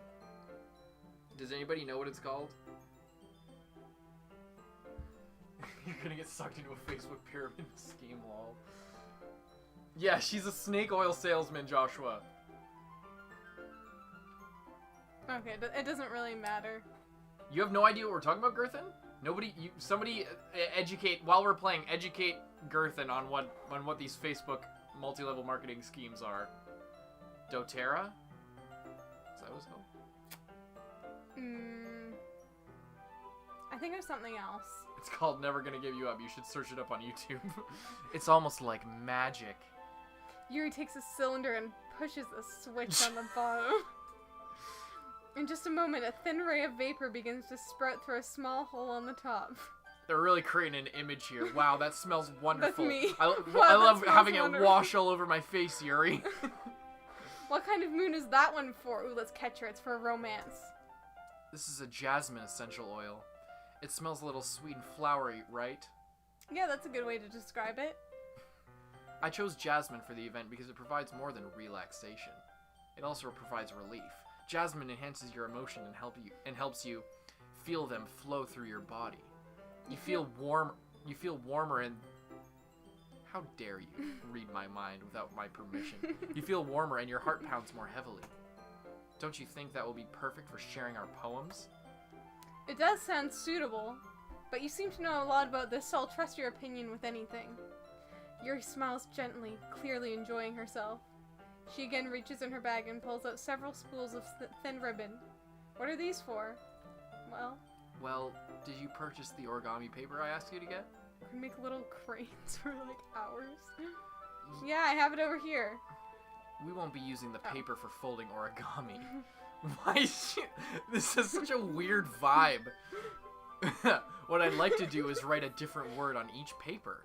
Does anybody know what it's called? You're gonna get sucked into a Facebook pyramid scheme, lol. Yeah, she's a snake oil salesman, Joshua. Okay, it doesn't really matter. You have no idea what we're talking about, Girthin? Somebody educate, while we're playing, educate Girthin on what these Facebook multi-level marketing schemes are. doTERRA? Is that what it's called? I think there's something else. It's called Never Gonna Give You Up. You should search it up on YouTube. It's almost like magic. Yuri takes a cylinder and pushes a switch on the bottom. In just a moment, a thin ray of vapor begins to sprout through a small hole on the top. They're really creating an image here. Wow, that smells wonderful. That's me. I Wow, I that love smells having wonderful. it wash all over my face, Yuri. What kind of moon is that one for? Ooh, let's catch her. It's for romance. This is a jasmine essential oil. It smells a little sweet and flowery, right? Yeah, that's a good way to describe it. I chose jasmine for the event because it provides more than relaxation. It also provides relief. Jasmine enhances your emotion and helps you feel them flow through your body. You feel warmer and how dare you read my mind without my permission. You feel warmer and your heart pounds more heavily. Don't you think that will be perfect for sharing our poems? It does sound suitable, but you seem to know a lot about this, so I'll trust your opinion with anything. Yuri smiles gently, clearly enjoying herself. She again reaches in her bag and pulls out several spools of thin ribbon. What are these for? well. Well, did you purchase the origami paper I asked you to get? We make little cranes for like hours. Yeah, I have it over here. We won't be using the Oh. paper for folding origami. Why is she... This is such a weird vibe. What I'd like to do is write a different word on each paper.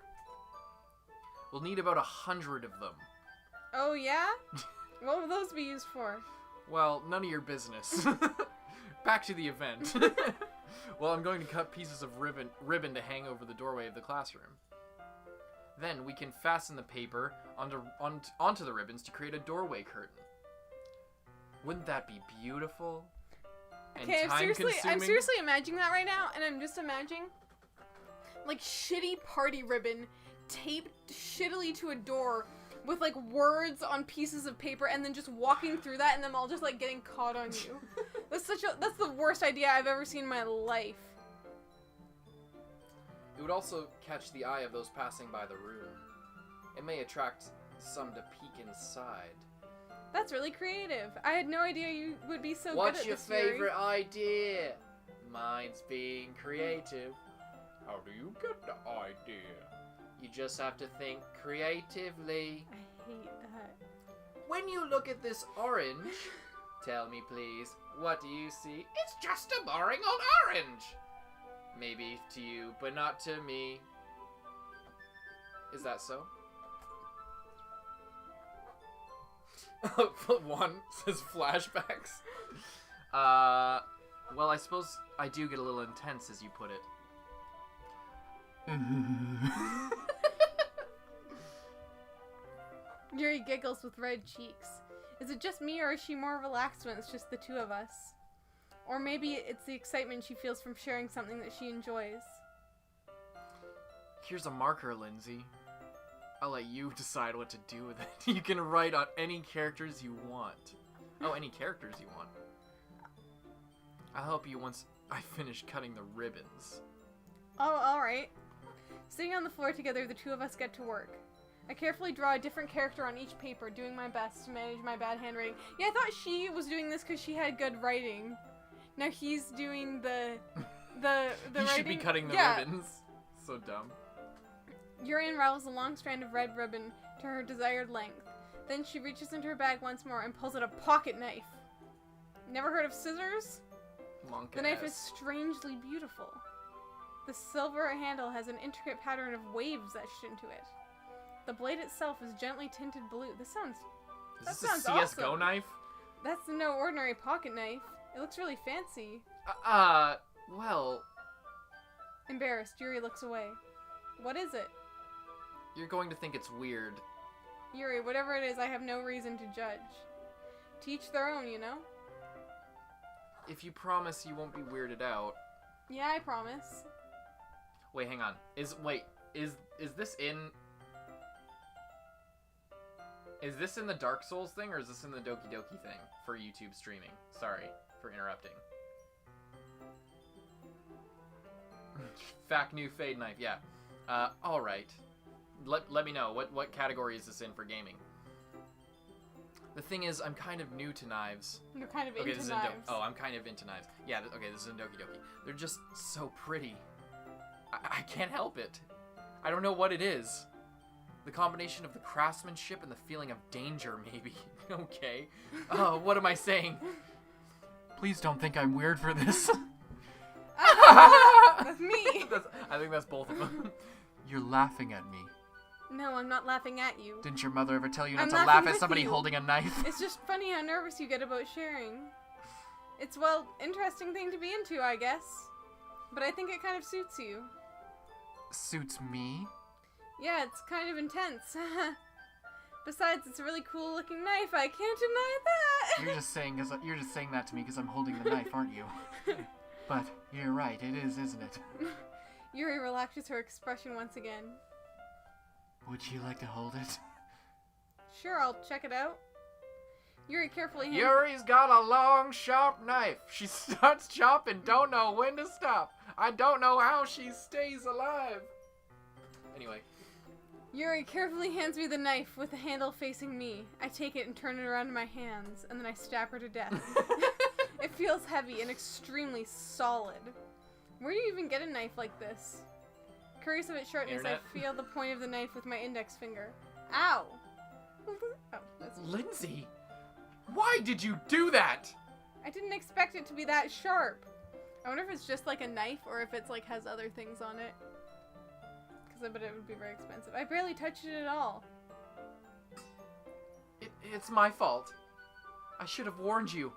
We'll need about 100 of them. Oh yeah? What will those be used for? Well, none of your business. Back to the event. Well, I'm going to cut pieces of ribbon to hang over the doorway of the classroom. Then we can fasten the paper onto the ribbons to create a doorway curtain. Wouldn't that be beautiful? And Okay, I'm time-consuming? seriously imagining that right now, and I'm just imagining like shitty party ribbon taped shittily to a door with like words on pieces of paper, and then just walking through that, and them all just like getting caught on you. That's the worst idea I've ever seen in my life. It would also catch the eye of those passing by the room. It may attract some to peek inside. That's really creative. I had no idea you would be so What's good at your this, Yuri. favorite idea? Mine's being creative. How do you get the idea? You just have to think creatively. I hate that. When you look at this orange, tell me please, what do you see? It's just a boring old orange. Maybe to you, but not to me. Is that so? One says flashbacks. Well, I suppose I do get a little intense, as you put it. Yuri giggles with red cheeks. Is it just me, or is she more relaxed when it's just the two of us? Or maybe it's the excitement she feels from sharing something that she enjoys. Here's a marker, Lindsay. I'll let you decide what to do with it. You can write on any characters you want. Oh, any characters you want. I'll help you once I finish cutting the ribbons. Oh, alright. Sitting on the floor together, the two of us get to work. I carefully draw a different character on each paper, doing my best to manage my bad handwriting. Yeah, I thought she was doing this because she had good writing. Now he's doing the You writing. should be cutting the Yeah. ribbons. So dumb. Yuri unravels a long strand of red ribbon to her desired length. Then she reaches into her bag once more and pulls out a pocket knife. Never heard of scissors? Monk The knife is ass. strangely beautiful. The silver handle has an intricate pattern of waves etched into it. The blade itself is gently tinted blue. That Is this sounds a CSGO awesome. knife? That's no ordinary pocket knife. It looks really fancy. Well, Embarrassed, Yuri looks away. What is it? you're going to think it's weird. Yuri, whatever it is, I have no reason to judge. To each their own, you know? If you promise you won't be weirded out. Yeah, I promise. Wait, hang on. Is this in... Is this in the Dark Souls thing, or is this in the Doki Doki thing for YouTube streaming? Sorry for interrupting. Fact new fade knife, yeah. Alright. Let me know. What category is this in for gaming? The thing is, I'm kind of new to knives. You're kind of Okay, into this is knives. I'm kind of into knives. Yeah, okay, this is in Doki Doki. They're just so pretty. I can't help it. I don't know what it is. The combination of the craftsmanship and the feeling of danger, maybe. Okay. Oh, what am I saying? Please don't think I'm weird for this. That's me! I think that's both of them. You're laughing at me. No, I'm not laughing at you. Didn't your mother ever tell you not I'm to laughing laugh at with somebody you. holding a knife? It's just funny how nervous you get about sharing. It's, well, interesting thing to be into, I guess. But I think it kind of suits you. Suits me? Yeah, it's kind of intense. Besides, it's a really cool looking knife. I can't deny that. You're just saying that to me because I'm holding the knife, aren't you? But you're right, it is, isn't it? Yuri relaxes her expression once again. Would you like to hold it? Sure, I'll check it out. Yuri carefully hands Yuri's got a long, sharp knife. She starts chopping, don't know when to stop. I don't know how she stays alive. Anyway. Yuri carefully hands me the knife with the handle facing me. I take it and turn it around in my hands, and then I stab her to death. It feels heavy and extremely solid. Where do you even get a knife like this? Curious of its sharpness, Internet. I feel the point of the knife with my index finger. Ow! Oh, that's... Lindsay, why did you do that? I didn't expect it to be that sharp. I wonder if it's just like a knife or if it's like has other things on it. Because I bet it would be very expensive. I barely touched it at all. It's my fault. I should have warned you.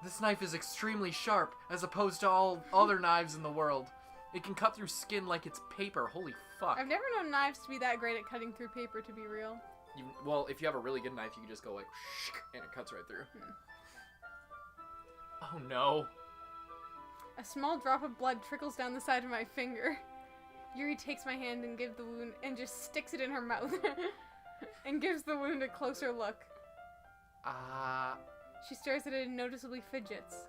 This knife is extremely sharp, as opposed to all other knives in the world. It can cut through skin like it's paper. Holy fuck. I've never known knives to be that great at cutting through paper, to be real. Well, if you have a really good knife, you can just go like, and it cuts right through. Oh no. A small drop of blood trickles down the side of my finger. Yuri takes my hand and gives the wound and just sticks it in her mouth and gives the wound a closer look. She stares at it and noticeably fidgets.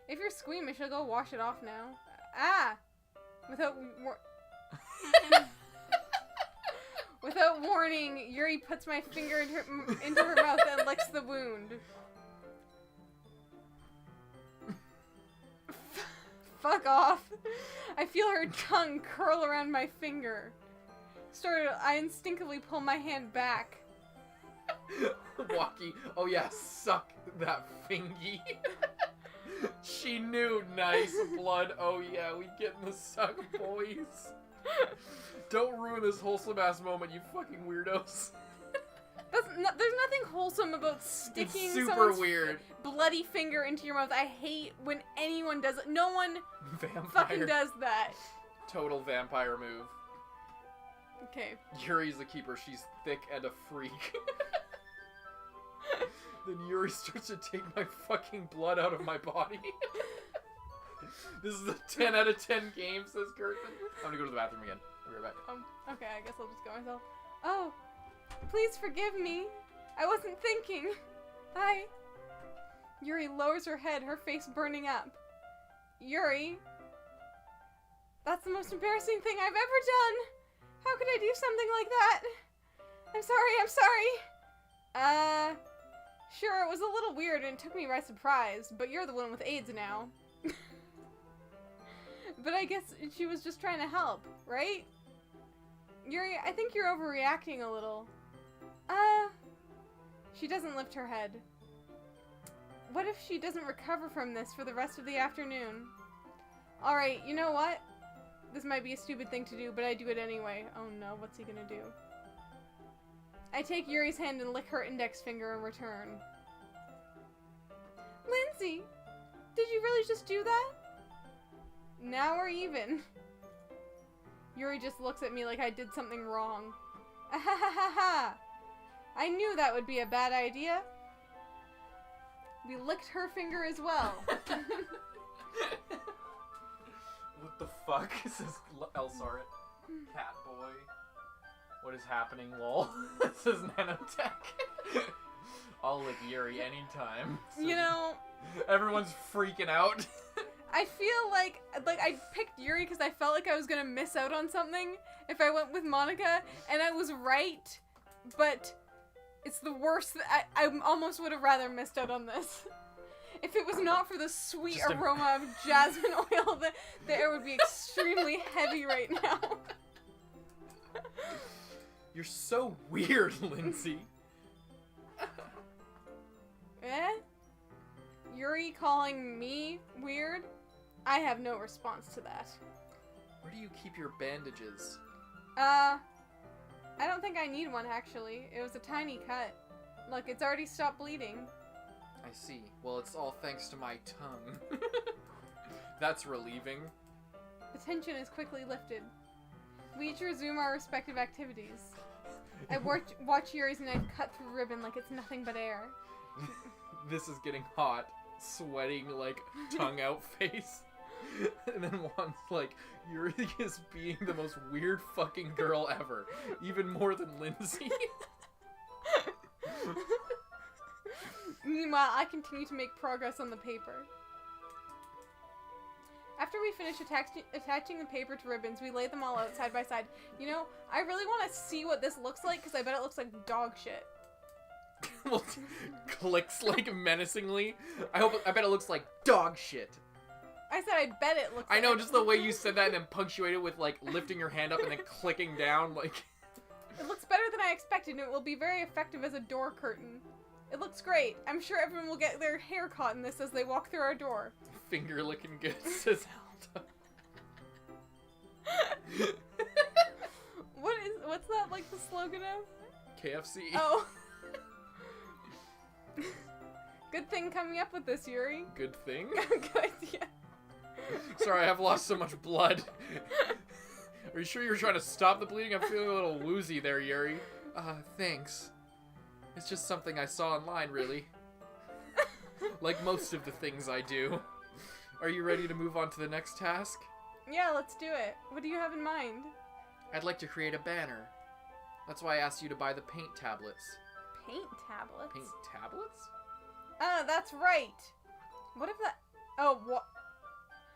If you're squeamish, I'll go wash it off now. Without warning, Yuri puts my finger into her mouth and licks the wound. Fuck off. I feel her tongue curl around my finger. Startled, I instinctively pull my hand back. Walkie, oh yeah, suck that fingy. She knew. Nice blood. Oh yeah, we getting the suck, boys. Don't ruin this wholesome ass moment, you fucking weirdos. There's nothing wholesome about sticking It's super someone's weird. bloody finger into your mouth. I hate when anyone does it. No one Vampire. fucking does that. Total vampire move. Okay. Yuri's the keeper. She's thick and a freak. Then Yuri starts to take my fucking blood out of my body. This is a 10 out of 10 game, says Kirkman. I'm gonna go to the bathroom again. I'll be right back. Okay, I guess I'll just go myself. Oh, please forgive me. I wasn't thinking. Yuri lowers her head, her face burning up. Yuri, that's the most embarrassing thing I've ever done. How could I do something like that? I'm sorry. Sure, it was a little weird and it took me by surprise, but you're the one with AIDS now. But I guess she was just trying to help, right? Yuri, I think you're overreacting a little. She doesn't lift her head. What if she doesn't recover from this for the rest of the afternoon? Alright, you know what? This might be a stupid thing to do, but I do it anyway. Oh no, what's he gonna do? I take Yuri's hand and lick her index finger in return. Lindsay, did you really just do that? Now we're even. Yuri just looks at me like I did something wrong. Ahahaha! I knew that would be a bad idea. We licked her finger as well. What the fuck? Says Elsarit. Cat boy. What is happening, lol? This is nanotech. I'll lick Yuri anytime. You know, everyone's freaking out. I feel like I picked Yuri because I felt like I was gonna miss out on something if I went with Monica, and I was right, but it's the worst. I almost would have rather missed out on this. If it was not for the sweet aroma of jasmine oil, the air would be extremely heavy right now. You're so weird, Lindsay. Eh? Yuri calling me weird? I have no response to that. Where do you keep your bandages? I don't think I need one, actually. It was a tiny cut. Look, it's already stopped bleeding. I see. Well, it's all thanks to my tongue. That's relieving. The tension is quickly lifted. We each resume our respective activities. I watch Yuri's knife cut through ribbon like it's nothing but air. This is getting hot. Sweating, like, tongue out face. And then Juan's like, Yuri is being the most weird fucking girl ever. Even more than Lindsay. Meanwhile, I continue to make progress on the paper. After we finish attaching the paper to ribbons, we lay them all out side by side. You know, I really want to see what this looks like, because I bet it looks like dog shit. Well, clicks like menacingly. I bet it looks like dog shit. I said I bet it looks I know, like just the way you said that and then punctuated with like lifting your hand up and then clicking down, like. It looks better than I expected, and it will be very effective as a door curtain. It looks great. I'm sure everyone will get their hair caught in this as they walk through our door. Finger licking good, says Zelda. What's that like the slogan of? KFC. Oh. Good thing coming up with this, Yuri. Good thing? Good, yeah. Sorry, I've lost so much blood. Are you sure you were trying to stop the bleeding? I'm feeling a little woozy there, Yuri. Thanks. It's just something I saw online, really. Like most of the things I do. Are you ready to move on to the next task? Yeah, let's do it. What do you have in mind? I'd like to create a banner. That's why I asked you to buy the paint tablets. Paint tablets? Paint tablets? Oh, that's right. What if that... Oh, what?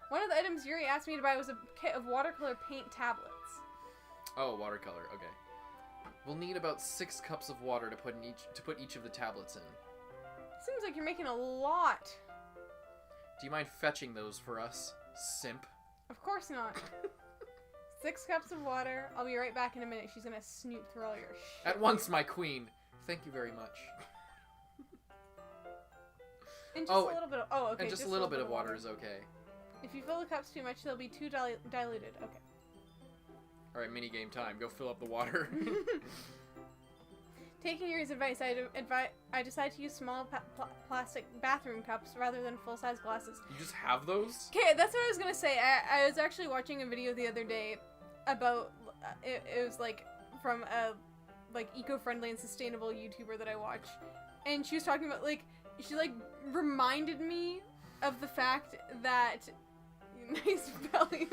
One of the items Yuri asked me to buy was a kit of watercolor paint tablets. Oh, watercolor. Okay. We'll need about 6 cups of water to put each of the tablets in. Seems like you're making a lot. Do you mind fetching those for us, simp? Of course not. 6 cups of water. I'll be right back in a minute. She's gonna snoop through all your shit. At once, my queen. Thank you very much. And just a little bit of... Oh, okay. And just a little bit of water is okay. If you fill the cups too much, they'll be too diluted. Okay. Alright, mini game time. Go fill up the water. Taking Yuri's advice, I decided to use small plastic bathroom cups rather than full-size glasses. You just have those? Okay, that's what I was gonna say. I was actually watching a video the other day about it was like from a like eco-friendly and sustainable YouTuber that I watch, and she was talking about like she like reminded me of the fact that nice belly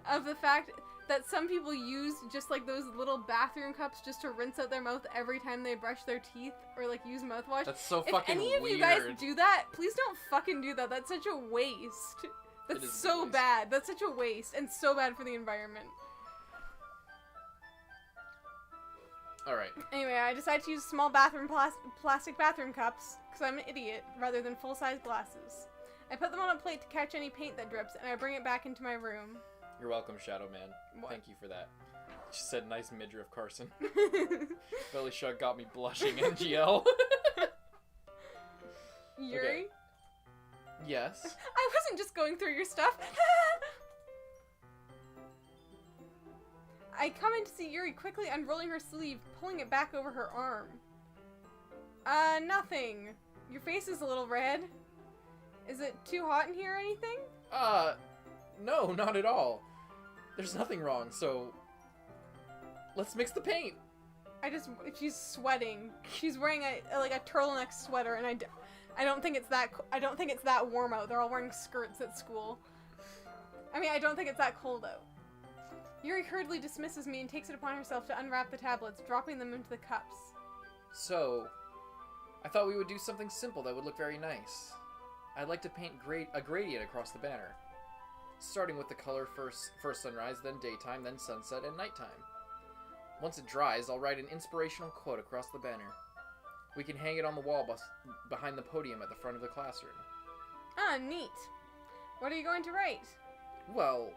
of the fact that some people use just like those little bathroom cups just to rinse out their mouth every time they brush their teeth or like use mouthwash. That's so if fucking weird. If any of you guys do that, please don't fucking do that. That's such a waste. That's so bad. That's such a waste and so bad for the environment. Alright. Anyway, I decided to use small bathroom plastic bathroom cups because I'm an idiot rather than full-size glasses. I put them on a plate to catch any paint that drips, and I bring it back into my room. You're welcome, Shadow Man. What? Thank you for that. She said nice midriff, Carson. Belly Shrug got me blushing, NGL. Yuri? Okay. Yes? I wasn't just going through your stuff. I come in to see Yuri quickly unrolling her sleeve, pulling it back over her arm. Nothing. Your face is a little red. Is it too hot in here or anything? No, not at all. There's nothing wrong, so let's mix the paint. She's sweating. She's wearing a turtleneck sweater, and I don't think it's that warm out. They're all wearing skirts at school. I mean, I don't think it's that cold out. Yuri hurriedly dismisses me and takes it upon herself to unwrap the tablets, dropping them into the cups. So, I thought we would do something simple that would look very nice. I'd like to paint a gradient across the banner. Starting with the color first sunrise, then daytime, then sunset, and nighttime. Once it dries, I'll write an inspirational quote across the banner. We can hang it on the wall behind the podium at the front of the classroom. Ah, neat. What are you going to write? Well,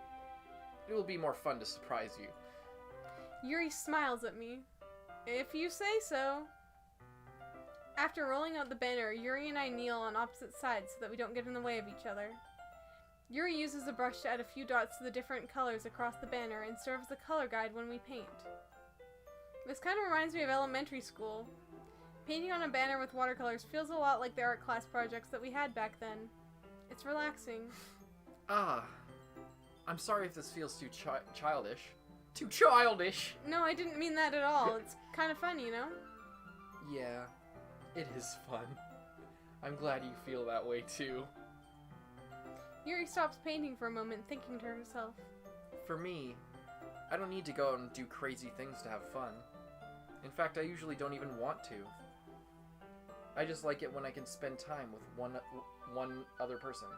it will be more fun to surprise you. Yuri smiles at me. If you say so. After rolling out the banner, Yuri and I kneel on opposite sides so that we don't get in the way of each other. Yuri uses a brush to add a few dots to the different colors across the banner and serves the color guide when we paint. This kind of reminds me of elementary school. Painting on a banner with watercolors feels a lot like the art class projects that we had back then. It's relaxing. I'm sorry if this feels too childish. Too childish! No, I didn't mean that at all. It's kind of fun, you know? Yeah, it is fun. I'm glad you feel that way too. Yuri stops painting for a moment, thinking to herself. For me, I don't need to go out and do crazy things to have fun. In fact, I usually don't even want to. I just like it when I can spend time with one other person.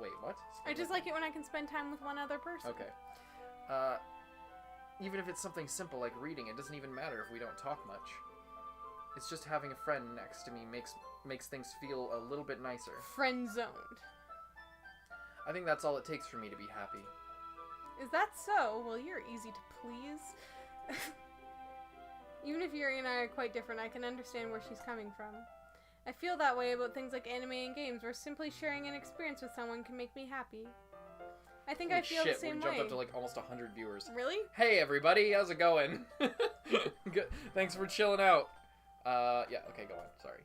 Wait, what? I just like it when I can spend time with one other person. Okay. Even if it's something simple like reading, it doesn't even matter if we don't talk much. It's just having a friend next to me makes things feel a little bit nicer. Friend zoned. I think that's all it takes for me to be happy. Is that so? Well, you're easy to please. Even if Yuri and I are quite different, I can understand where she's coming from. I feel that way about things like anime and games, where simply sharing an experience with someone can make me happy. I think I feel the same we way. jumped up to like almost 100 viewers. Really? Hey everybody, how's it going? Good. Thanks for chilling out. Yeah, okay, go on. Sorry.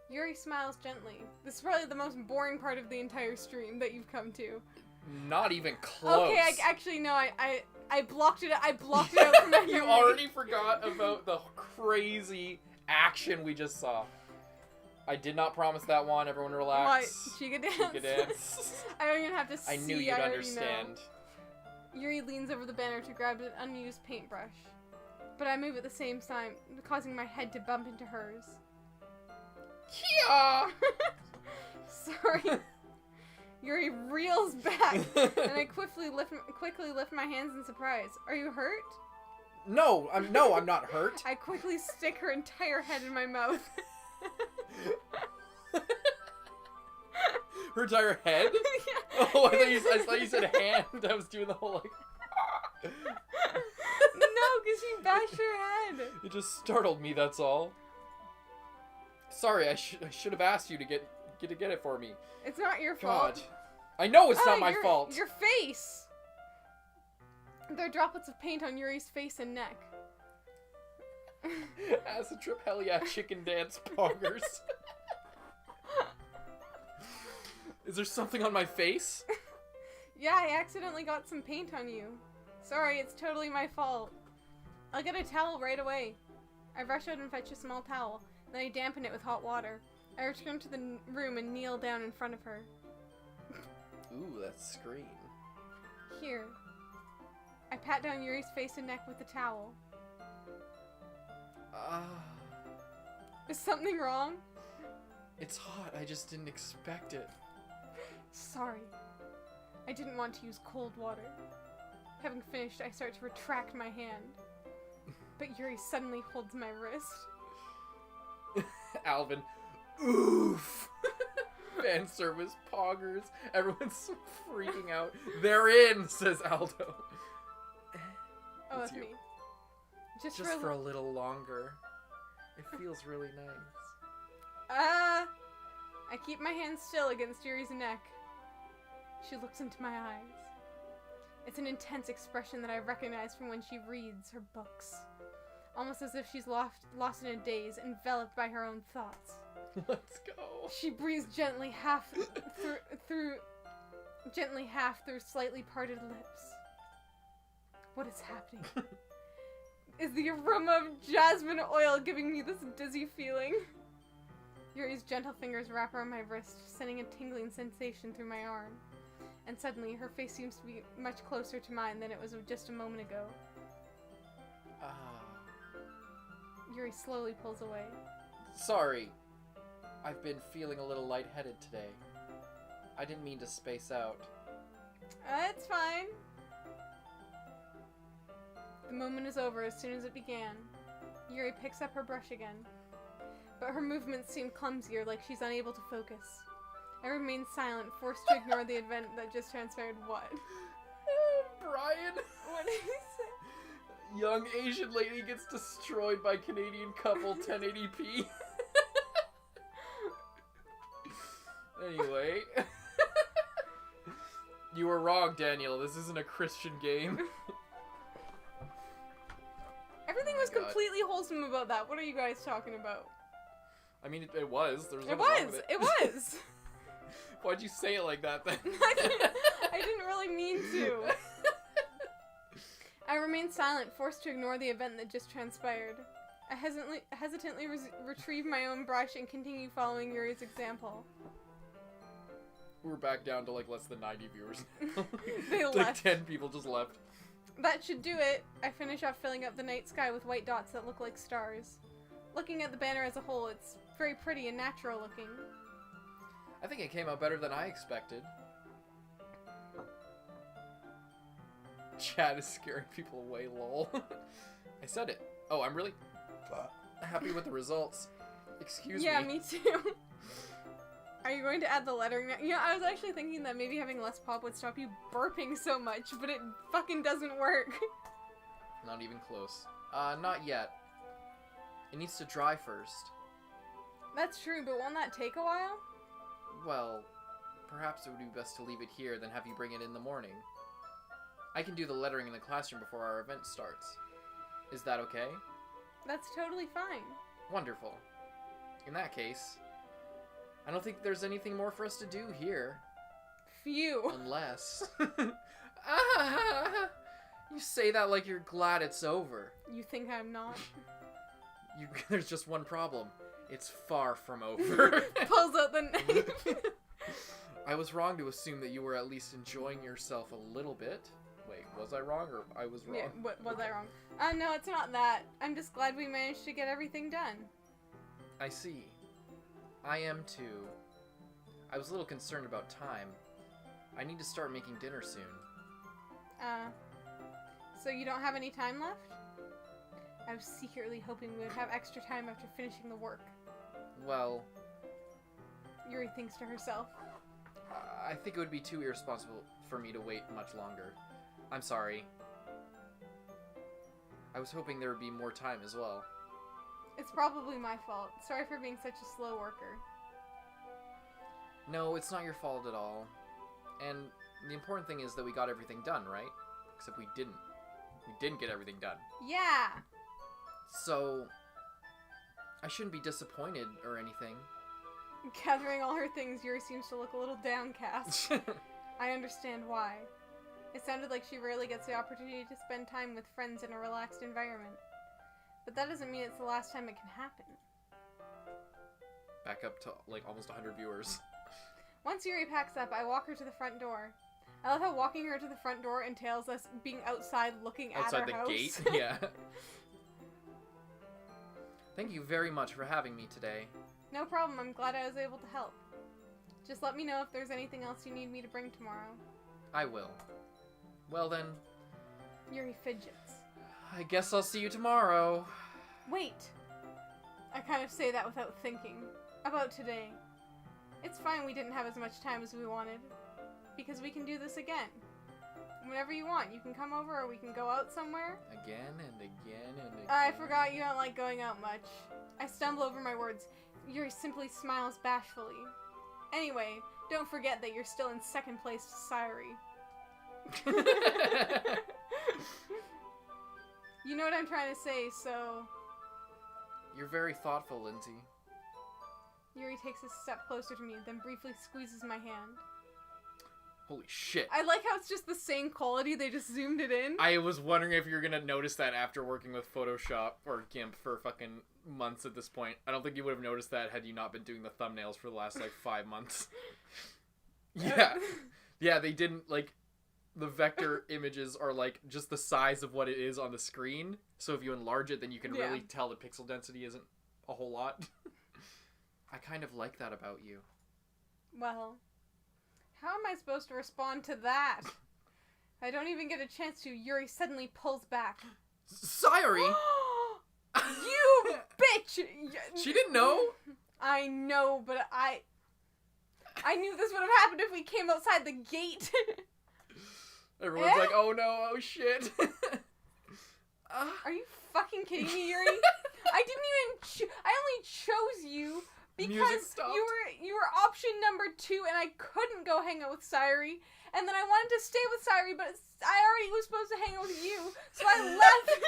Yuri smiles gently. This is probably the most boring part of the entire stream that you've come to. Not even close. Okay, actually no, I blocked it. I blocked it out from my memory. You already forgot about the crazy action we just saw. I did not promise that one. Everyone relax. What? Chica dance? Chica dance. I don't even have to see. I knew you'd understand. Know. Yuri leans over the banner to grab an unused paintbrush. But I move at the same time, causing my head to bump into hers. Yeah. Sorry. Yuri reels back, and I quickly lift my hands in surprise. Are you hurt? No, I'm not hurt. I quickly stick her entire head in my mouth. Her entire head? Yeah. Oh, I thought you said hand. I was doing the whole like. No, because she bashed her head. It just startled me. That's all. Sorry, I should have asked you to get it for me. It's not your God. fault. I know it's not my fault. Your face. There are droplets of paint on Yuri's face and neck. Acid trip, hell yeah, chicken dance, poggers. Is there something on my face? Yeah, I accidentally got some paint on you. Sorry, it's totally my fault. I'll get a towel right away. I rush out and fetch a small towel, then I dampen it with hot water. I return to the room and kneel down in front of her. Ooh, that scream. Here. I pat down Yuri's face and neck with the towel. Is something wrong? It's hot. I just didn't expect it. Sorry. I didn't want to use cold water. Having finished, I start to retract my hand. But Yuri suddenly holds my wrist. Alvin. Oof. Fan service poggers. Everyone's freaking out. They're in, says Aldo. Oh, It's that's you. me. Just for a little longer. It feels really nice. I keep my hand still against Yuri's neck. She looks into my eyes. It's an intense expression that I recognize from when she reads her books. Almost as if she's lost in a daze, enveloped by her own thoughts. Let's go. She breathes gently half through slightly parted lips. What is happening? Is the aroma of jasmine oil giving me this dizzy feeling? Yuri's gentle fingers wrap around my wrist, sending a tingling sensation through my arm. And suddenly, her face seems to be much closer to mine than it was just a moment ago. Yuri slowly pulls away. Sorry. I've been feeling a little lightheaded today. I didn't mean to space out. It's fine. The moment is over as soon as it began. Yuri picks up her brush again. But her movements seem clumsier, like she's unable to focus. I remain silent, forced to ignore the event that just transpired. What? Brian! What did he say? Young Asian lady gets destroyed by Canadian couple 1080p. Anyway. You were wrong, Daniel. This isn't a Christian game. Everything was completely wholesome about that. What are you guys talking about? I mean, it was. There was It nothing wrong was! with It was! Why'd you say it like that then? I didn't really mean to. I remain silent, forced to ignore the event that just transpired. I hesitantly retrieve my own brush and continue following Yuri's example. We're back down to like less than 90 viewers now. They like left. 10 people just left. That should do it. I finish off filling up the night sky with white dots that look like stars. Looking at the banner as a whole, it's very pretty and natural looking. I think it came out better than I expected. Chat is scaring people away, lol. I said it. Oh, I'm really happy with the results. Excuse Yeah, me. me too. Are you going to add the lettering? Yeah, I was actually thinking that maybe having less pop would stop you burping so much, but it fucking doesn't work. Not even close. Not yet. It needs to dry first. That's true, but won't that take a while? Well, perhaps it would be best to leave it here than have you bring it in the morning. I can do the lettering in the classroom before our event starts. Is that okay? That's totally fine. Wonderful. In that case, I don't think there's anything more for us to do here. Phew. Unless... You say that like you're glad it's over. You think I'm not? There's just one problem. It's far from over. Pulls out the knife. I was wrong to assume that you were at least enjoying yourself a little bit. Wait, was I wrong or I was wrong? Yeah, was I wrong? No, it's not that. I'm just glad we managed to get everything done. I see. I am too. I was a little concerned about time. I need to start making dinner soon. So you don't have any time left? I was secretly hoping we would have extra time after finishing the work. Well, Yuri thinks to herself. I think it would be too irresponsible for me to wait much longer. I'm sorry. I was hoping there would be more time as well. It's probably my fault. Sorry for being such a slow worker. No, it's not your fault at all. And the important thing is that we got everything done, right? Except we didn't. We didn't get everything done. Yeah! So, I shouldn't be disappointed or anything. Gathering all her things, Yuri seems to look a little downcast. I understand why. It sounded like she rarely gets the opportunity to spend time with friends in a relaxed environment. But that doesn't mean it's the last time it can happen. Back up to, like, almost 100 viewers. Once Yuri packs up, I walk her to the front door. I love how walking her to the front door entails us being outside looking at Outside our the house. gate? Yeah. Thank you very much for having me today. No problem, I'm glad I was able to help. Just let me know if there's anything else you need me to bring tomorrow. I will. Well then, Yuri fidgets. I guess I'll see you tomorrow. Wait! I kind of say that without thinking. About today. It's fine we didn't have as much time as we wanted. Because we can do this again. Whenever you want, you can come over or we can go out somewhere. Again and again and again. I forgot you don't like going out much. I stumble over my words. Yuri simply smiles bashfully. Anyway, don't forget that you're still in second place to Sayuri. You know what I'm trying to say, so... You're very thoughtful, Lindsay. Yuri takes a step closer to me, then briefly squeezes my hand. Holy shit. I like how it's just the same quality, they just zoomed it in. I was wondering if you were gonna notice that after working with Photoshop or GIMP for fucking months at this point. I don't think you would have noticed that had you not been doing the thumbnails for the last, like, 5 months. Yeah. Yeah, they didn't, like... The vector images are, like, just the size of what it is on the screen. So if you enlarge it, then you can really tell the pixel density isn't a whole lot. I kind of like that about you. Well, how am I supposed to respond to that? I don't even get a chance to. Yuri suddenly pulls back. Sayuri! You bitch! She didn't know! I know, but I knew this would have happened if we came outside the gate. Everyone's like, oh no, oh shit. Are you fucking kidding me, Yuri? I didn't even I only chose you because you were option number 2 and I couldn't go hang out with Sayuri. And then I wanted to stay with Sayuri, but I already was supposed to hang out with you. So I left.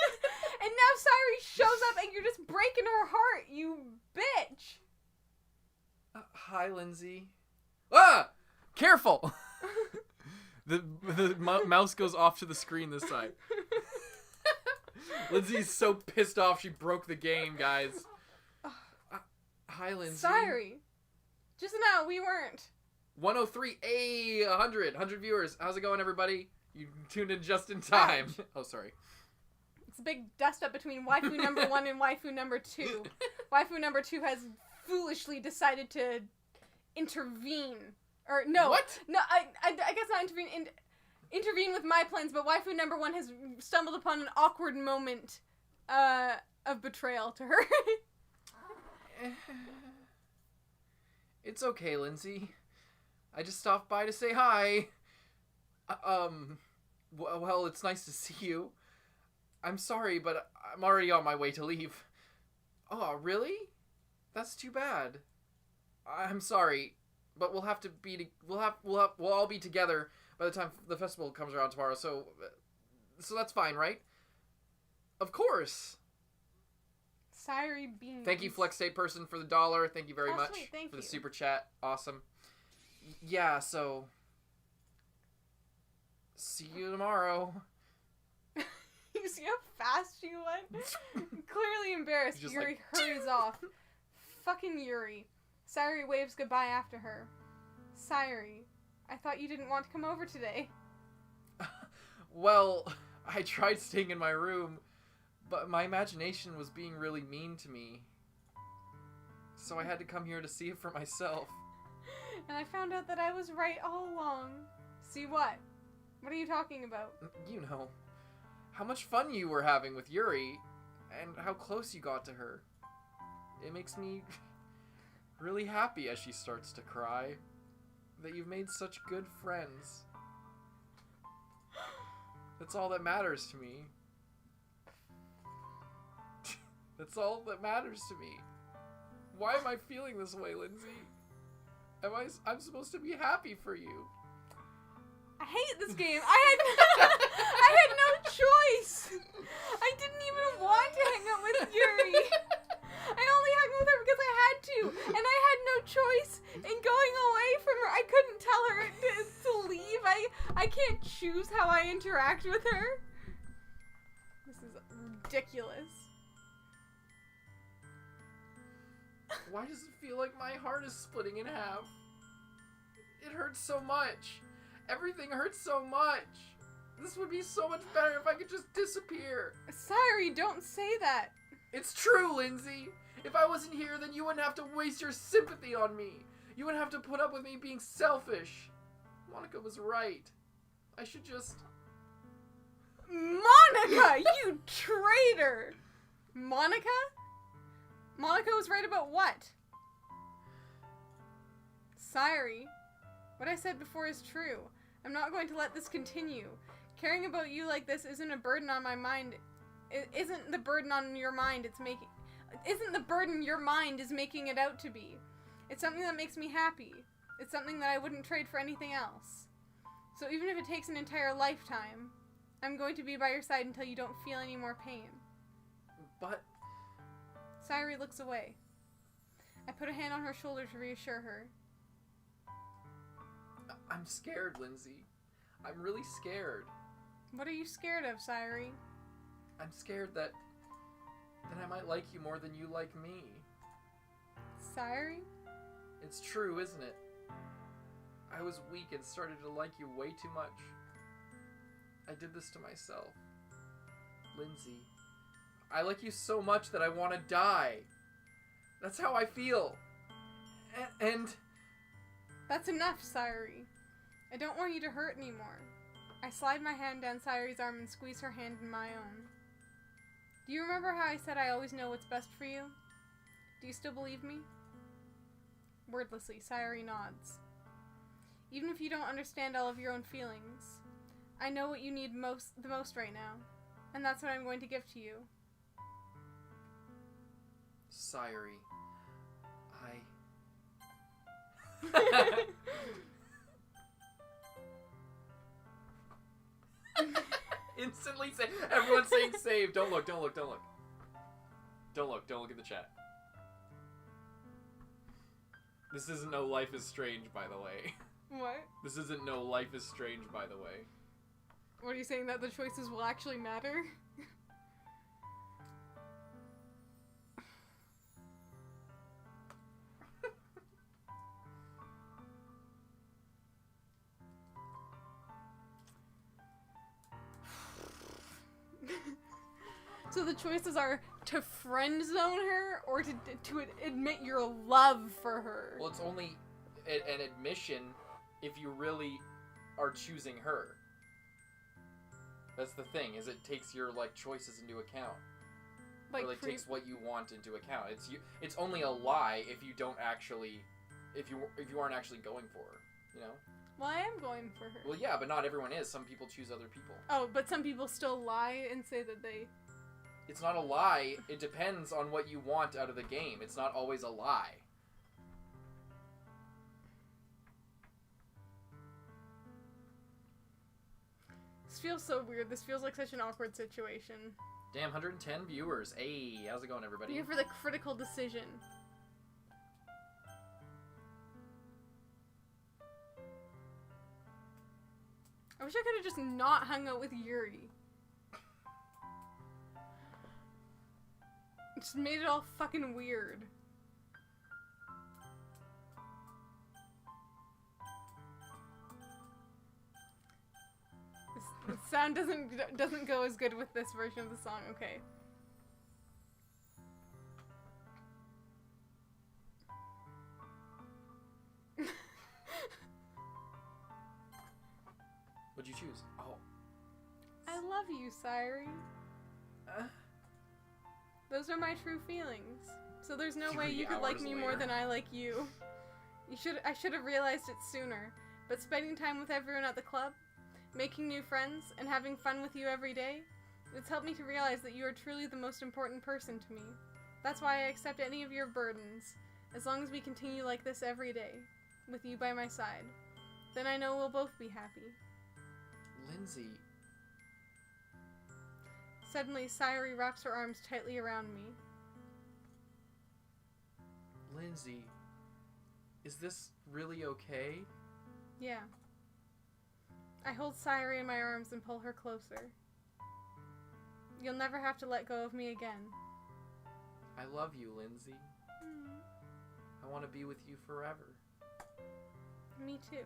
And now Sayuri shows up and you're just breaking her heart, you bitch. Hi, Lindsay. Ah! Careful! The mouse goes off to the screen this time. Lindsay's so pissed off she broke the game, guys. Hi, Lindsay. Sayuri. Just now, we weren't. 103, 100 viewers. How's it going, everybody? You tuned in just in time. Ouch. Oh, sorry. It's a big dust up between waifu number 1 and waifu number 2. Waifu number 2 has foolishly decided to intervene. Or, no. What? No, I guess not intervene. Intervene with my plans, but waifu number 1 has stumbled upon an awkward moment of betrayal to her. It's okay, Lindsay. I just stopped by to say hi. Well, it's nice to see you. I'm sorry, but I'm already on my way to leave. Oh, really? That's too bad. I'm sorry, but we'll have to be. We'll all be together by the time the festival comes around tomorrow. So that's fine, right? Of course. Sayuri beams. Thank you, Flex State person, for the $1. Thank you very much Sweet, thank for you. the super chat. Awesome. Yeah. So. See you tomorrow. You see how fast she went? Clearly embarrassed, Just Yuri hurries off. Fucking Yuri. Sayuri waves goodbye after her. Sayuri, I thought you didn't want to come over today. Well, I tried staying in my room, but my imagination was being really mean to me. So I had to come here to see it for myself. And I found out that I was right all along. See what? What are you talking about? You know, how much fun you were having with Yuri, and how close you got to her. It makes me really happy as she starts to cry, that you've made such good friends. That's all that matters to me. That's all that matters to me. Why am I feeling this way, Lindsay? I'm supposed to be happy for you. I hate this game. I had no choice. I didn't even want to hang out with Yuri. I only hung with her because I had to, and I had no choice in going away from her. I couldn't tell her to leave. I can't choose how I interact with her. This is ridiculous. Why does it feel like my heart is splitting in half? It hurts so much. Everything hurts so much. This would be so much better if I could just disappear. Sorry, don't say that. It's true, Lindsay. If I wasn't here, then you wouldn't have to waste your sympathy on me. You wouldn't have to put up with me being selfish. Monica was right. I should just... Monica, you traitor! Monica? Monica was right about what? Sayuri, what I said before is true. I'm not going to let this continue. Caring about you like this isn't a burden on my mind. It isn't the burden on your mind isn't the burden your mind is making it out to be. It's something that makes me happy. It's something that I wouldn't trade for anything else. So even if it takes an entire lifetime, I'm going to be by your side until you don't feel any more pain. But... Sayuri looks away. I put a hand on her shoulder to reassure her. I'm scared, Lindsay. I'm really scared. What are you scared of, Sayuri? I'm scared that I might like you more than you like me. Sayuri? It's true, isn't it? I was weak and started to like you way too much. I did this to myself. Lindsay, I like you so much that I want to die. That's how I feel. And... That's enough, Sayuri. I don't want you to hurt anymore. I slide my hand down Sayuri's arm and squeeze her hand in my own. Do you remember how I said I always know what's best for you? Do you still believe me? Wordlessly, Sayuri nods. Even if you don't understand all of your own feelings, I know what you need the most right now, and that's what I'm going to give to you. Sayuri, Instantly say, everyone's saying save. Don't look. Don't look at the chat. This isn't no Life is Strange, by the way. What? This isn't no Life is Strange, by the way. What are you saying, that the choices will actually matter? So the choices are to friend zone her or to admit your love for her. Well, it's only an admission if you really are choosing her. That's the thing, is it takes your, like, choices into account. like, or like takes what you want into account. It's only a lie if you don't actually, if you aren't actually going for her, you know. Well, I am going for her. Well, yeah, but not everyone is. Some people choose other people. Oh, but some people still lie and say that they... It's not a lie. It depends on what you want out of the game. It's not always a lie. This feels so weird. This feels like such an awkward situation. Damn, 110 viewers. Hey, how's it going, everybody? Here for the critical decision. I wish I could have just not hung out with Yuri. It just made it all fucking weird. The sound doesn't go as good with this version of the song. Okay. What'd you choose? Oh. I love you, Sayuri. Those are my true feelings. So there's no way you could like me more than I like you. I should have realized it sooner. But spending time with everyone at the club, making new friends, and having fun with you every day, it's helped me to realize that you are truly the most important person to me. That's why I accept any of your burdens, as long as we continue like this every day, with you by my side. Then I know we'll both be happy. Lindsay. Suddenly, Sayuri wraps her arms tightly around me. Lindsay. Is this really okay? Yeah. I hold Sayuri in my arms and pull her closer. You'll never have to let go of me again. I love you, Lindsay. I want to be with you forever. Me too.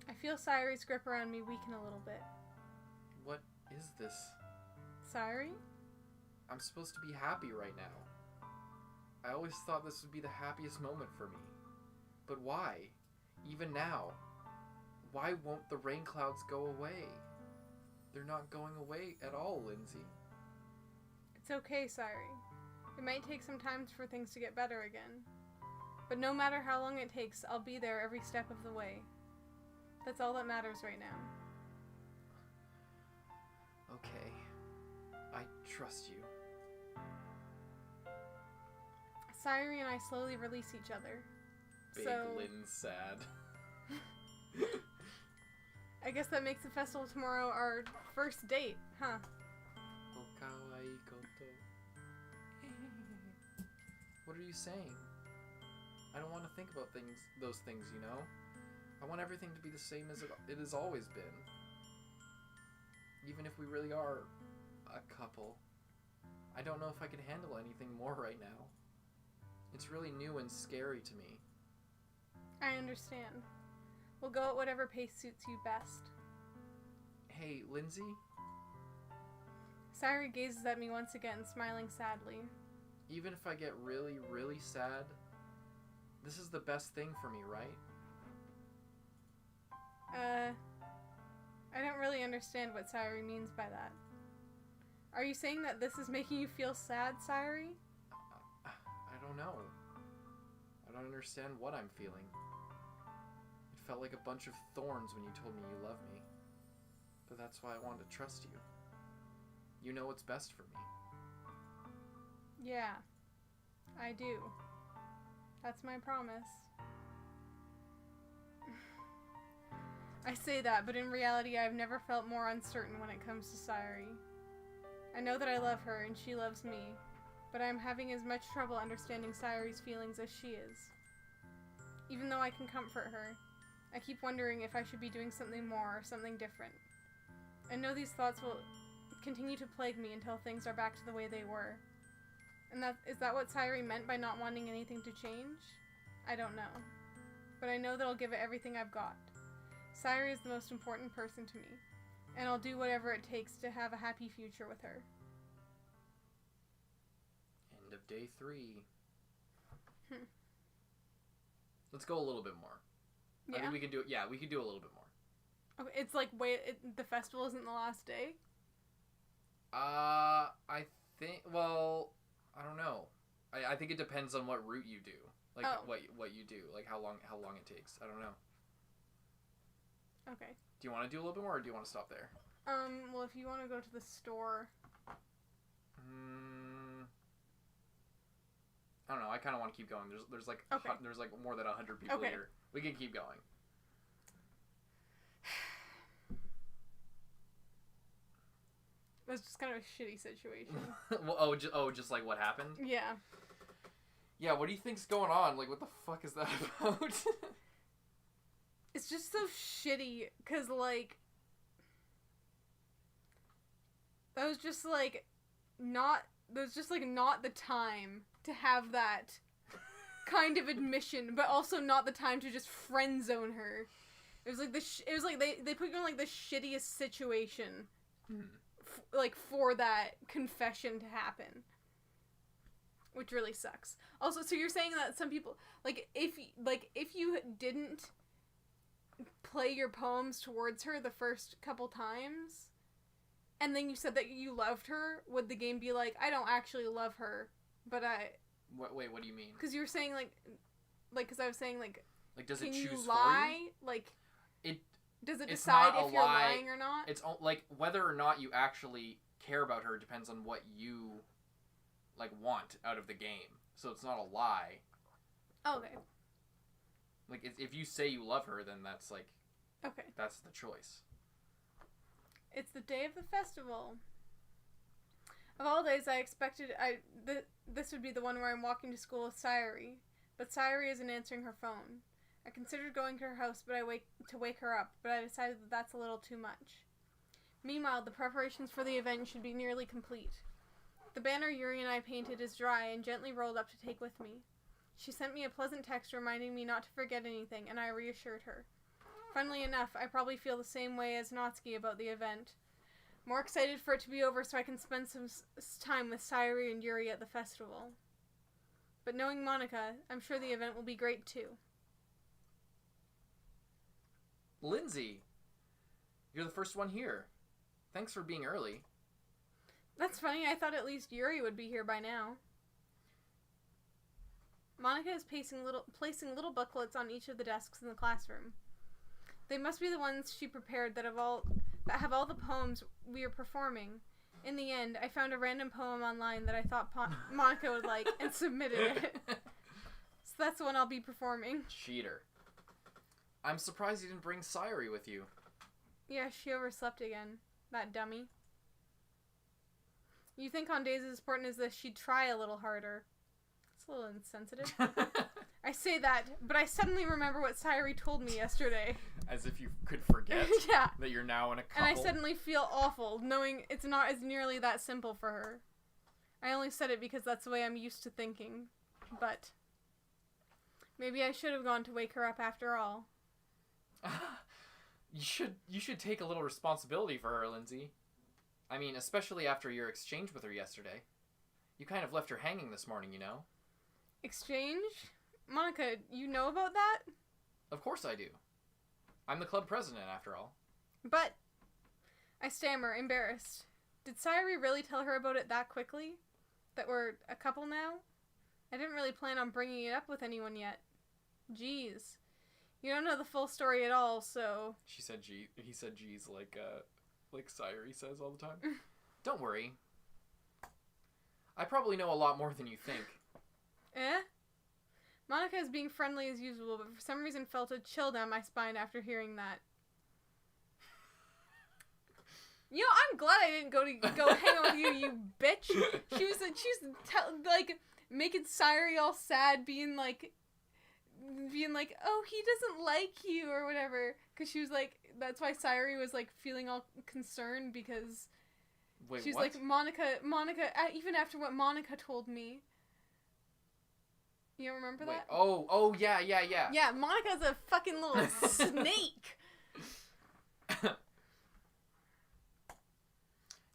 I feel Sayuri's grip around me weaken a little bit. What is this? Sayuri? I'm supposed to be happy right now. I always thought this would be the happiest moment for me. But why? Even now. Why won't the rain clouds go away? They're not going away at all, Lindsay. It's okay, Sayuri. It might take some time for things to get better again. But no matter how long it takes, I'll be there every step of the way. That's all that matters right now. Okay. I trust you. Sayuri and I slowly release each other. Big So, Lynn's sad. I guess that makes the festival tomorrow our first date, huh? What are you saying? I don't want to think about those things, you know? I want everything to be the same as it has always been. Even if we really are a couple. I don't know if I can handle anything more right now. It's really new and scary to me. I understand. We'll go at whatever pace suits you best. Hey, Lindsay? Sayuri gazes at me once again, smiling sadly. Even if I get really, really sad, this is the best thing for me, right? I don't really understand what Sayuri means by that. Are you saying that this is making you feel sad, Sayuri? I don't know. I don't understand what I'm feeling. It felt like a bunch of thorns when you told me you love me. But that's why I wanted to trust you. You know what's best for me. Yeah, I do. That's my promise. I say that, but in reality I've never felt more uncertain when it comes to Sayuri. I know that I love her and she loves me, but I'm having as much trouble understanding Sayuri's feelings as she is. Even though I can comfort her, I keep wondering if I should be doing something more or something different. I know these thoughts will continue to plague me until things are back to the way they were. And is that what Sayuri meant by not wanting anything to change? I don't know. But I know that I'll give it everything I've got. Sayuri is the most important person to me, and I'll do whatever it takes to have a happy future with her. End of day 3. Let's go a little bit more. Yeah. I think we can do it. Yeah, we can do a little bit more. Okay, it's like, the festival isn't the last day? I think. Well, I don't know. I think it depends on what route you do. Like what you do. Like how long it takes. I don't know. Okay. Do you want to do a little bit more, or do you want to stop there? Well, if you want to go to the store. I don't know. I kind of want to keep going. There's like more than 100 people here. We can keep going. That's just kind of a shitty situation. well, just like what happened? Yeah. Yeah, what do you think's going on? Like, what the fuck is that about? It's just so shitty, because, like, that was just, like, not the time to have that kind of admission, but also not the time to just friend zone her. It was like they put you in, like, the shittiest situation, for that confession to happen. Which really sucks. Also, so you're saying that some people, if you didn't play your poems towards her the first couple times, and then you said that you loved her, would the game be like, I don't actually love her, but I... Wait, what do you mean? Because you were saying, because I was saying, does can it choose you lie? For you? Does it it's decide not if a you're lie. lying or not? It's, whether or not you actually care about her depends on what you, want out of the game. So it's not a lie. Oh, okay. If you say you love her, then that's, okay. That's the choice. It's the day of the festival. Of all days, I expected this would be the one where I'm walking to school with Sayuri, but Sayuri isn't answering her phone. I considered going to her house to wake her up, but I decided that that's a little too much. Meanwhile, the preparations for the event should be nearly complete. The banner Yuri and I painted is dry and gently rolled up to take with me. She sent me a pleasant text reminding me not to forget anything, and I reassured her. Funnily enough, I probably feel the same way as Natsuki about the event. More excited for it to be over so I can spend some time with Sayuri and Yuri at the festival. But knowing Monica, I'm sure the event will be great too. Lindsay, you're the first one here. Thanks for being early. That's funny, I thought at least Yuri would be here by now. Monica is placing little booklets on each of the desks in the classroom. They must be the ones she prepared that have all the poems we are performing. In the end, I found a random poem online that I thought Monica would like and submitted it. So that's the one I'll be performing. Cheater. I'm surprised you didn't bring Sayuri with you. Yeah, she overslept again. That dummy. You think on days as important as this, she'd try a little harder. It's a little insensitive. I say that, but I suddenly remember what Sayuri told me yesterday. As if you could forget yeah. that you're now in a couple. And I suddenly feel awful, knowing it's not as nearly that simple for her. I only said it because that's the way I'm used to thinking. But maybe I should have gone to wake her up after all. You should take a little responsibility for her, Lindsay. I mean, especially after your exchange with her yesterday. You kind of left her hanging this morning, you know? Exchange? Monica, you know about that? Of course I do. I'm the club president, after all. But, I stammer, embarrassed. Did Sayuri really tell her about it that quickly? That we're a couple now? I didn't really plan on bringing it up with anyone yet. Jeez. You don't know the full story at all, so... He said geez like Sayuri says all the time. Don't worry. I probably know a lot more than you think. Eh? Monica is being friendly as usual, but for some reason felt a chill down my spine after hearing that. You know, I'm glad I didn't go hang out with you, you bitch. She was making Sayuri all sad, being like, oh, he doesn't like you or whatever. Because she was like, that's why Sayuri was like feeling all concerned because she's like, Monica, even after what Monica told me. You don't remember that? Oh, yeah. Yeah, Monica's a fucking little snake.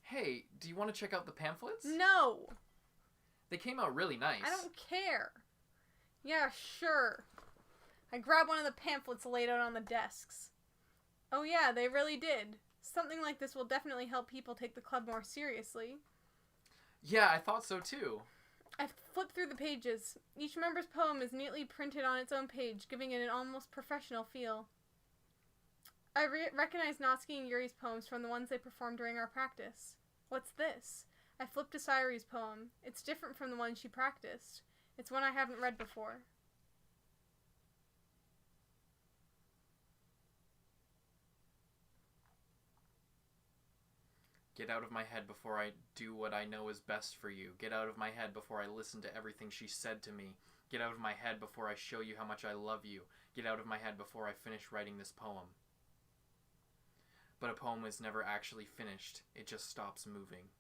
Hey, do you want to check out the pamphlets? No. They came out really nice. I don't care. Yeah, sure. I grabbed one of the pamphlets laid out on the desks. Oh yeah, they really did. Something like this will definitely help people take the club more seriously. Yeah, I thought so too. I've flipped through the pages. Each member's poem is neatly printed on its own page, giving it an almost professional feel. I recognize Natsuki and Yuri's poems from the ones they performed during our practice. What's this? I flipped to Sayuri's poem. It's different from the one she practiced. It's one I haven't read before. Get out of my head before I do what I know is best for you. Get out of my head before I listen to everything she said to me. Get out of my head before I show you how much I love you. Get out of my head before I finish writing this poem. But a poem is never actually finished. It just stops moving.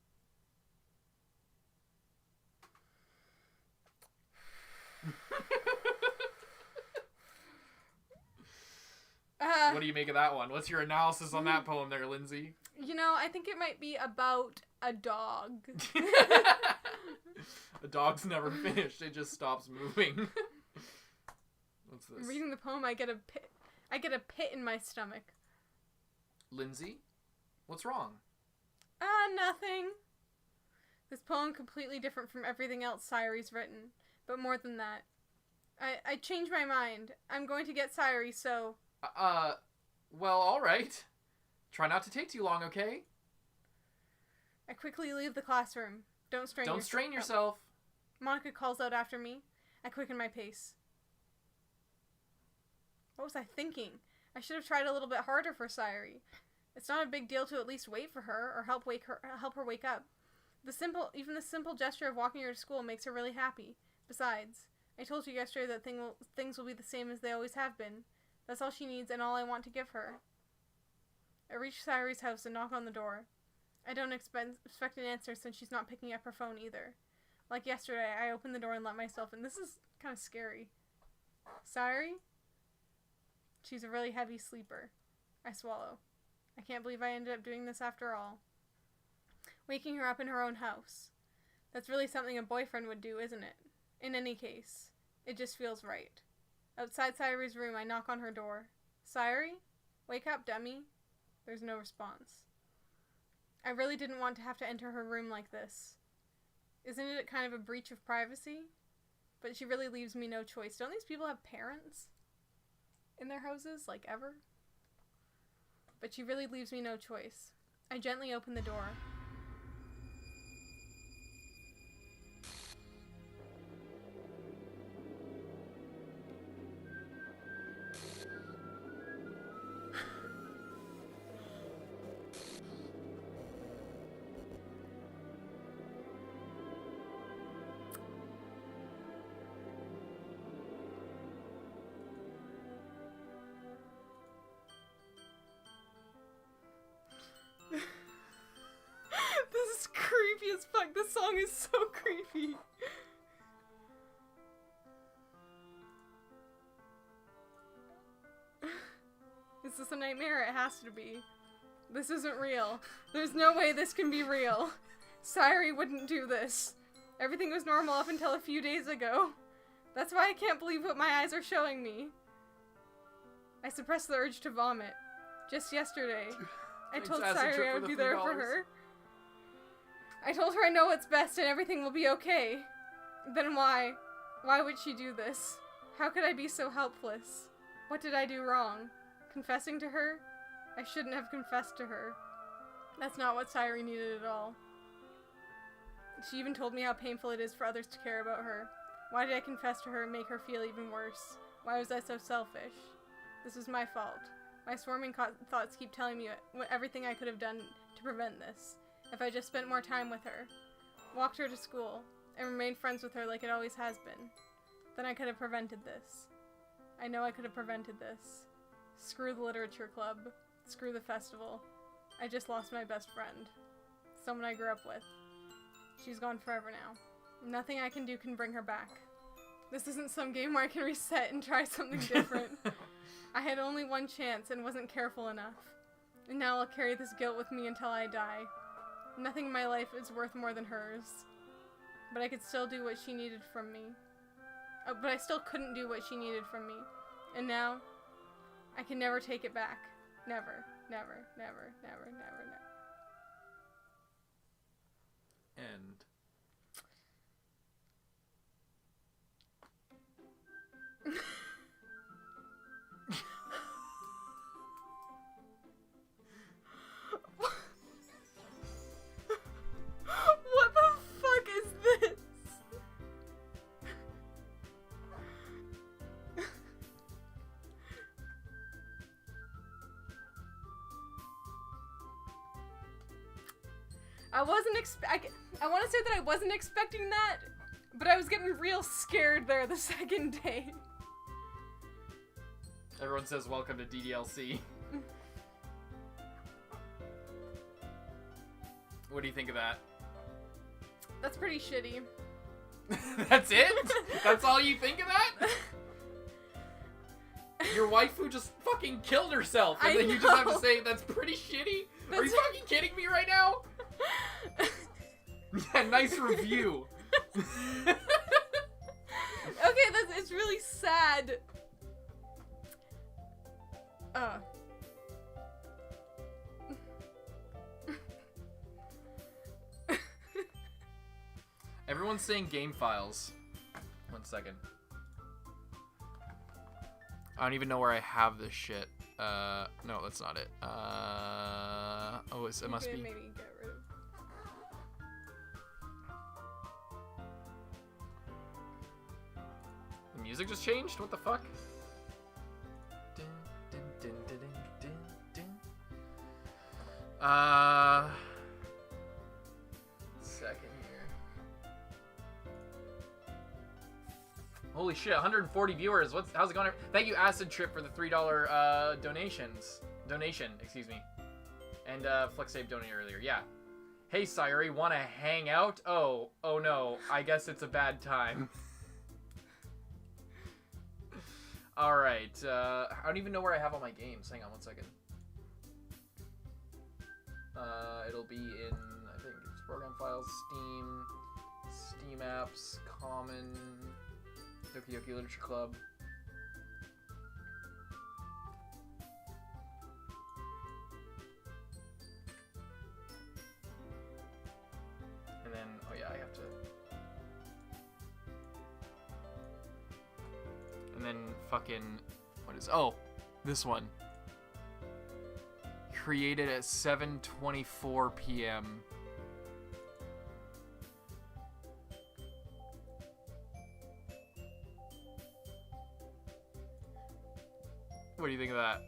What do you make of that one? What's your analysis on that poem there, Lindsay? You know, I think it might be about a dog. The dog's never finished. It just stops moving. What's this? Reading the poem, I get a pit in my stomach. Lindsay? What's wrong? Nothing. This poem completely different from everything else Sayuri's written. But more than that. I changed my mind. I'm going to get Sayuri, so... Well, alright. Try not to take too long, okay? I quickly leave the classroom. Don't strain yourself. Monica calls out after me. I quicken my pace. What was I thinking? I should have tried a little bit harder for Sayuri. It's not a big deal to at least wait for her or help her wake up. Even the simple gesture of walking her to school makes her really happy. Besides, I told you yesterday that things will be the same as they always have been. That's all she needs and all I want to give her. I reach Sayuri's house and knock on the door. I don't expect an answer since she's not picking up her phone either. Like yesterday, I open the door and let myself in. This is kind of scary. Sayuri? She's a really heavy sleeper. I swallow. I can't believe I ended up doing this after all. Waking her up in her own house. That's really something a boyfriend would do, isn't it? In any case, it just feels right. Outside Sayuri's room, I knock on her door. Sayuri? Wake up, dummy. There's no response. I really didn't want to have to enter her room like this. Isn't it kind of a breach of privacy? But she really leaves me no choice. Don't these people have parents in their houses, like ever? But she really leaves me no choice. I gently open the door. This is creepy as fuck. This song is so creepy. Is this a nightmare? It has to be. This isn't real. There's no way this can be real. Sayuri wouldn't do this. Everything was normal up until a few days ago. That's why I can't believe what my eyes are showing me. I suppressed the urge to vomit. Just yesterday, I told Sayuri I would be there for her. I told her I know what's best and everything will be okay. Then why? Why would she do this? How could I be so helpless? What did I do wrong? Confessing to her? I shouldn't have confessed to her. That's not what Sayuri needed at all. She even told me how painful it is for others to care about her. Why did I confess to her and make her feel even worse? Why was I so selfish? This was my fault. My swarming thoughts keep telling me everything I could have done to prevent this. If I just spent more time with her, walked her to school, and remained friends with her like it always has been, then I could have prevented this. I know I could have prevented this. Screw the literature club. Screw the festival. I just lost my best friend. Someone I grew up with. She's gone forever now. Nothing I can do can bring her back. This isn't some game where I can reset and try something different. I had only one chance and wasn't careful enough. And now I'll carry this guilt with me until I die. Nothing in my life is worth more than hers. But I could still do what she needed from me. But I still couldn't do what she needed from me. And now, I can never take it back. Never. Never, never, never, never, never. End. What the fuck is this? I wasn't I want to say that I wasn't expecting that, but I was getting real scared there the second day. Everyone says welcome to DDLC. What do you think of that? That's pretty shitty. That's it? That's all you think of that? Your waifu just fucking killed herself, and I then you just have to know. say that's pretty shitty? Are you That's- fucking kidding me right now? Yeah, nice review. Okay, it's really sad. Everyone's saying game files. 1 second. I don't even know where I have this shit. No, that's not it. Oh, it must be. Maybe get rid of. The music just changed? What the fuck? Second here. Holy shit, 140 viewers. How's it going? Thank you, Acid Trip, for the $3 donation, excuse me. And FlexSave donated earlier. Yeah. Hey, Sayuri, wanna hang out? Oh no. I guess it's a bad time. Alright, I don't even know where I have all my games. Hang on 1 second. It'll be in, I think it's program files, Steam apps, Common, Doki Doki Literature Club. And then, oh yeah, I have to. And then fucking, what is, oh, this one. Created at 7:24 p.m. What do you think of that?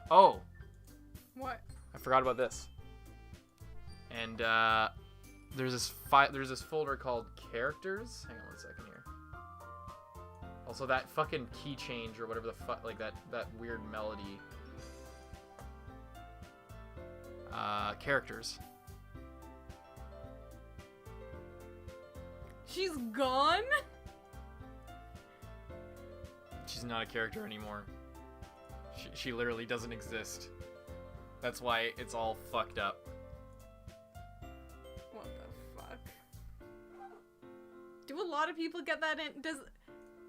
Oh, What? I forgot about this. And there's this folder called characters. Hang on 1 second here. Also, that fucking key change or whatever the fuck, like that weird melody. Characters. She's gone? She's not a character anymore. She literally doesn't exist. That's why it's all fucked up. What the fuck? Do a lot of people get that in? Does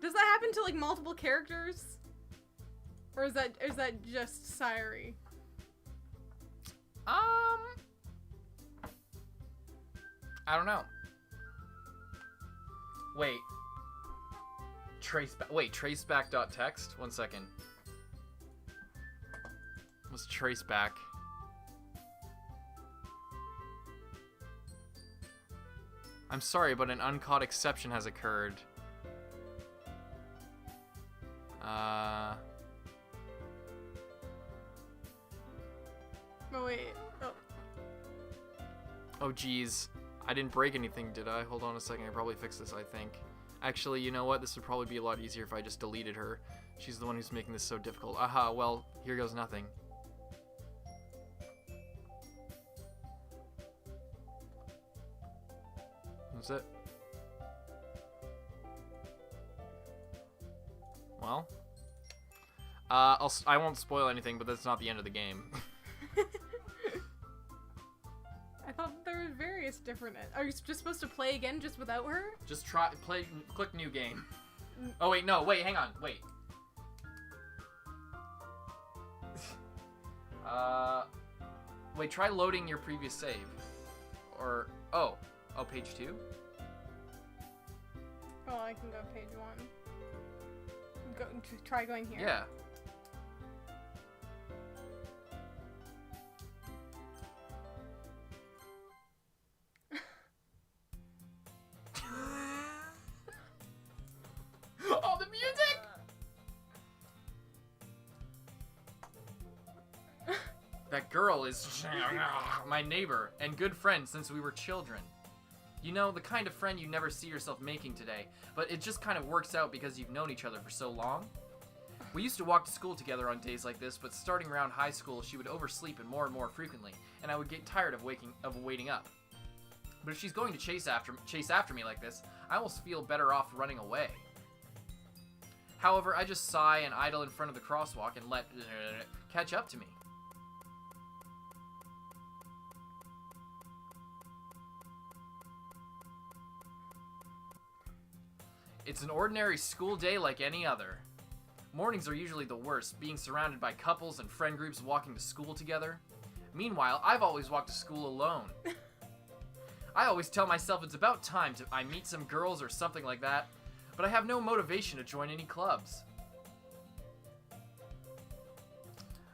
that happen to like multiple characters? Or is that just Sayuri? I don't know. Wait. Traceback.txt? 1 second. Let's trace back. I'm sorry, but an uncaught exception has occurred. Oh wait. Oh. Oh geez. I didn't break anything, did I? Hold on a second, I probably fixed this, I think. Actually, you know what? This would probably be a lot easier if I just deleted her. She's the one who's making this so difficult. Aha, well, here goes nothing. That's it. Well, I won't spoil anything, but that's not the end of the game. I thought there were various different. Are you just supposed to play again just without her? Just click new game. Oh wait, no, wait, hang on, wait. Wait, try loading your previous save. Or, oh, page 2? Oh, I can go page 1. Try going here. Yeah. Oh, the music! That girl is my neighbor and good friend since we were children. You know, the kind of friend you never see yourself making today, but it just kind of works out because you've known each other for so long. We used to walk to school together on days like this, but starting around high school, she would oversleep and more frequently, and I would get tired of waiting up. But if she's going to chase after me like this, I almost feel better off running away. However, I just sigh and idle in front of the crosswalk and let catch up to me. It's an ordinary school day like any other. Mornings are usually the worst, being surrounded by couples and friend groups walking to school together. Meanwhile, I've always walked to school alone. I always tell myself it's about time I meet some girls or something like that, but I have no motivation to join any clubs.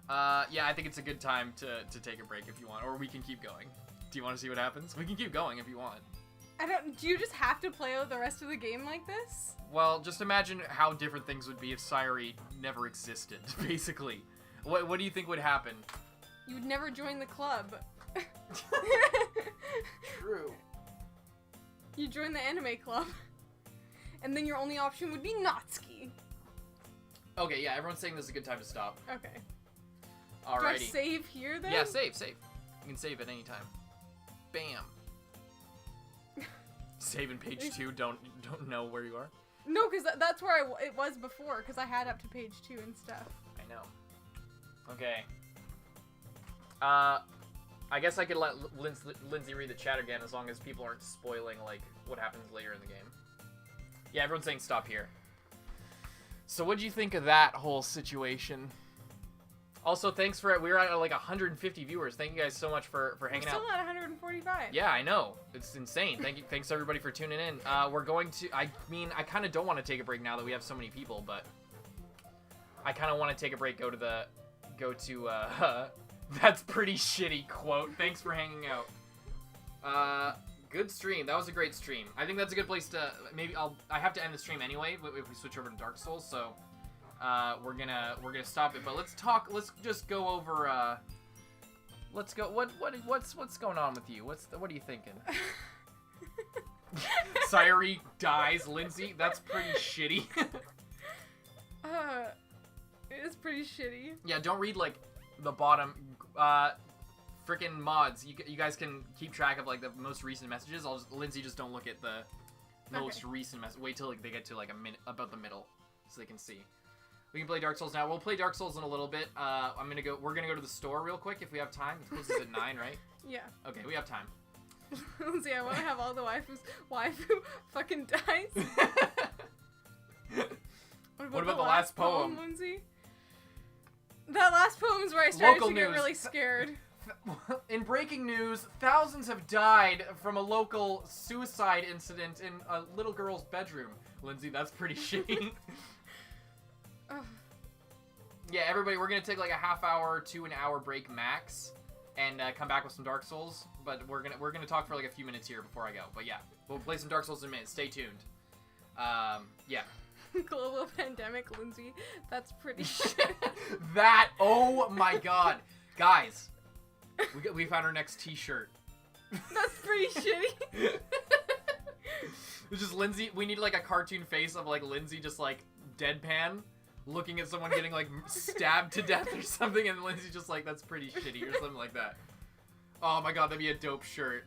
Yeah, I think it's a good time to take a break if you want, or we can keep going. Do you want to see what happens? We can keep going if you want. Do you just have to play out the rest of the game like this? Well, just imagine how different things would be if Sayuri never existed, basically. What do you think would happen? You would never join the club. True. You join the anime club. And then your only option would be Natsuki. Okay, yeah, everyone's saying this is a good time to stop. Okay. Alrighty. Do I save here then? Yeah, save. You can save at any time. Bam. Save in page 2, don't know where you are. No, because that's where it was before, because I had up to page 2 and stuff. I know. Okay. I guess I could let Lindsay read the chat again as long as people aren't spoiling, like, what happens later in the game. Yeah, everyone's saying stop here. So what'd you think of that whole situation? Also, thanks for we're at like 150 viewers. Thank you guys so much for hanging out. Still at 145. Yeah, I know. It's insane. Thanks everybody for tuning in. We're going to. I mean, I kind of don't want to take a break now that we have so many people, but I kind of want to take a break. Go to. That's pretty shitty quote. Thanks for hanging out. Good stream. That was a great stream. I think that's a good place to maybe. I have to end the stream anyway if we switch over to Dark Souls. So. We're gonna stop it, but let's just go over, let's go, what's going on with you? What are you thinking? Sayuri dies, Lindsay? That's pretty shitty. It is pretty shitty. Yeah, don't read, like, the bottom, frickin' mods. You guys can keep track of, like, the most recent messages. Lindsay, just don't look at the most recent message. Wait till, like, they get to, like, about the middle, so they can see. We can play Dark Souls now. We'll play Dark Souls in a little bit. We're gonna go to the store real quick if we have time. It closes at 9, right? Yeah. Okay, we have time. Lindsay, I want to have all the waifu fucking dies. What about the last poem? Lindsay? That last poem is where I started to get news. really scared. In breaking news, thousands have died from a local suicide incident in a little girl's bedroom. Lindsay, that's pretty shitty. Yeah, everybody, we're gonna take like a half hour to an hour break max, and come back with some Dark Souls. But we're gonna talk for like a few minutes here before I go. But yeah, we'll play some Dark Souls in a minute. Stay tuned. Yeah. Global pandemic, Lindsay. That's pretty shit. That. Oh my God, guys, we found our next T-shirt. That's pretty shitty. It's just Lindsay. We need like a cartoon face of like Lindsay, just like deadpan, looking at someone getting like stabbed to death or something, and Lindsay's just like, that's pretty shitty or something like that. Oh my God, that'd be a dope shirt.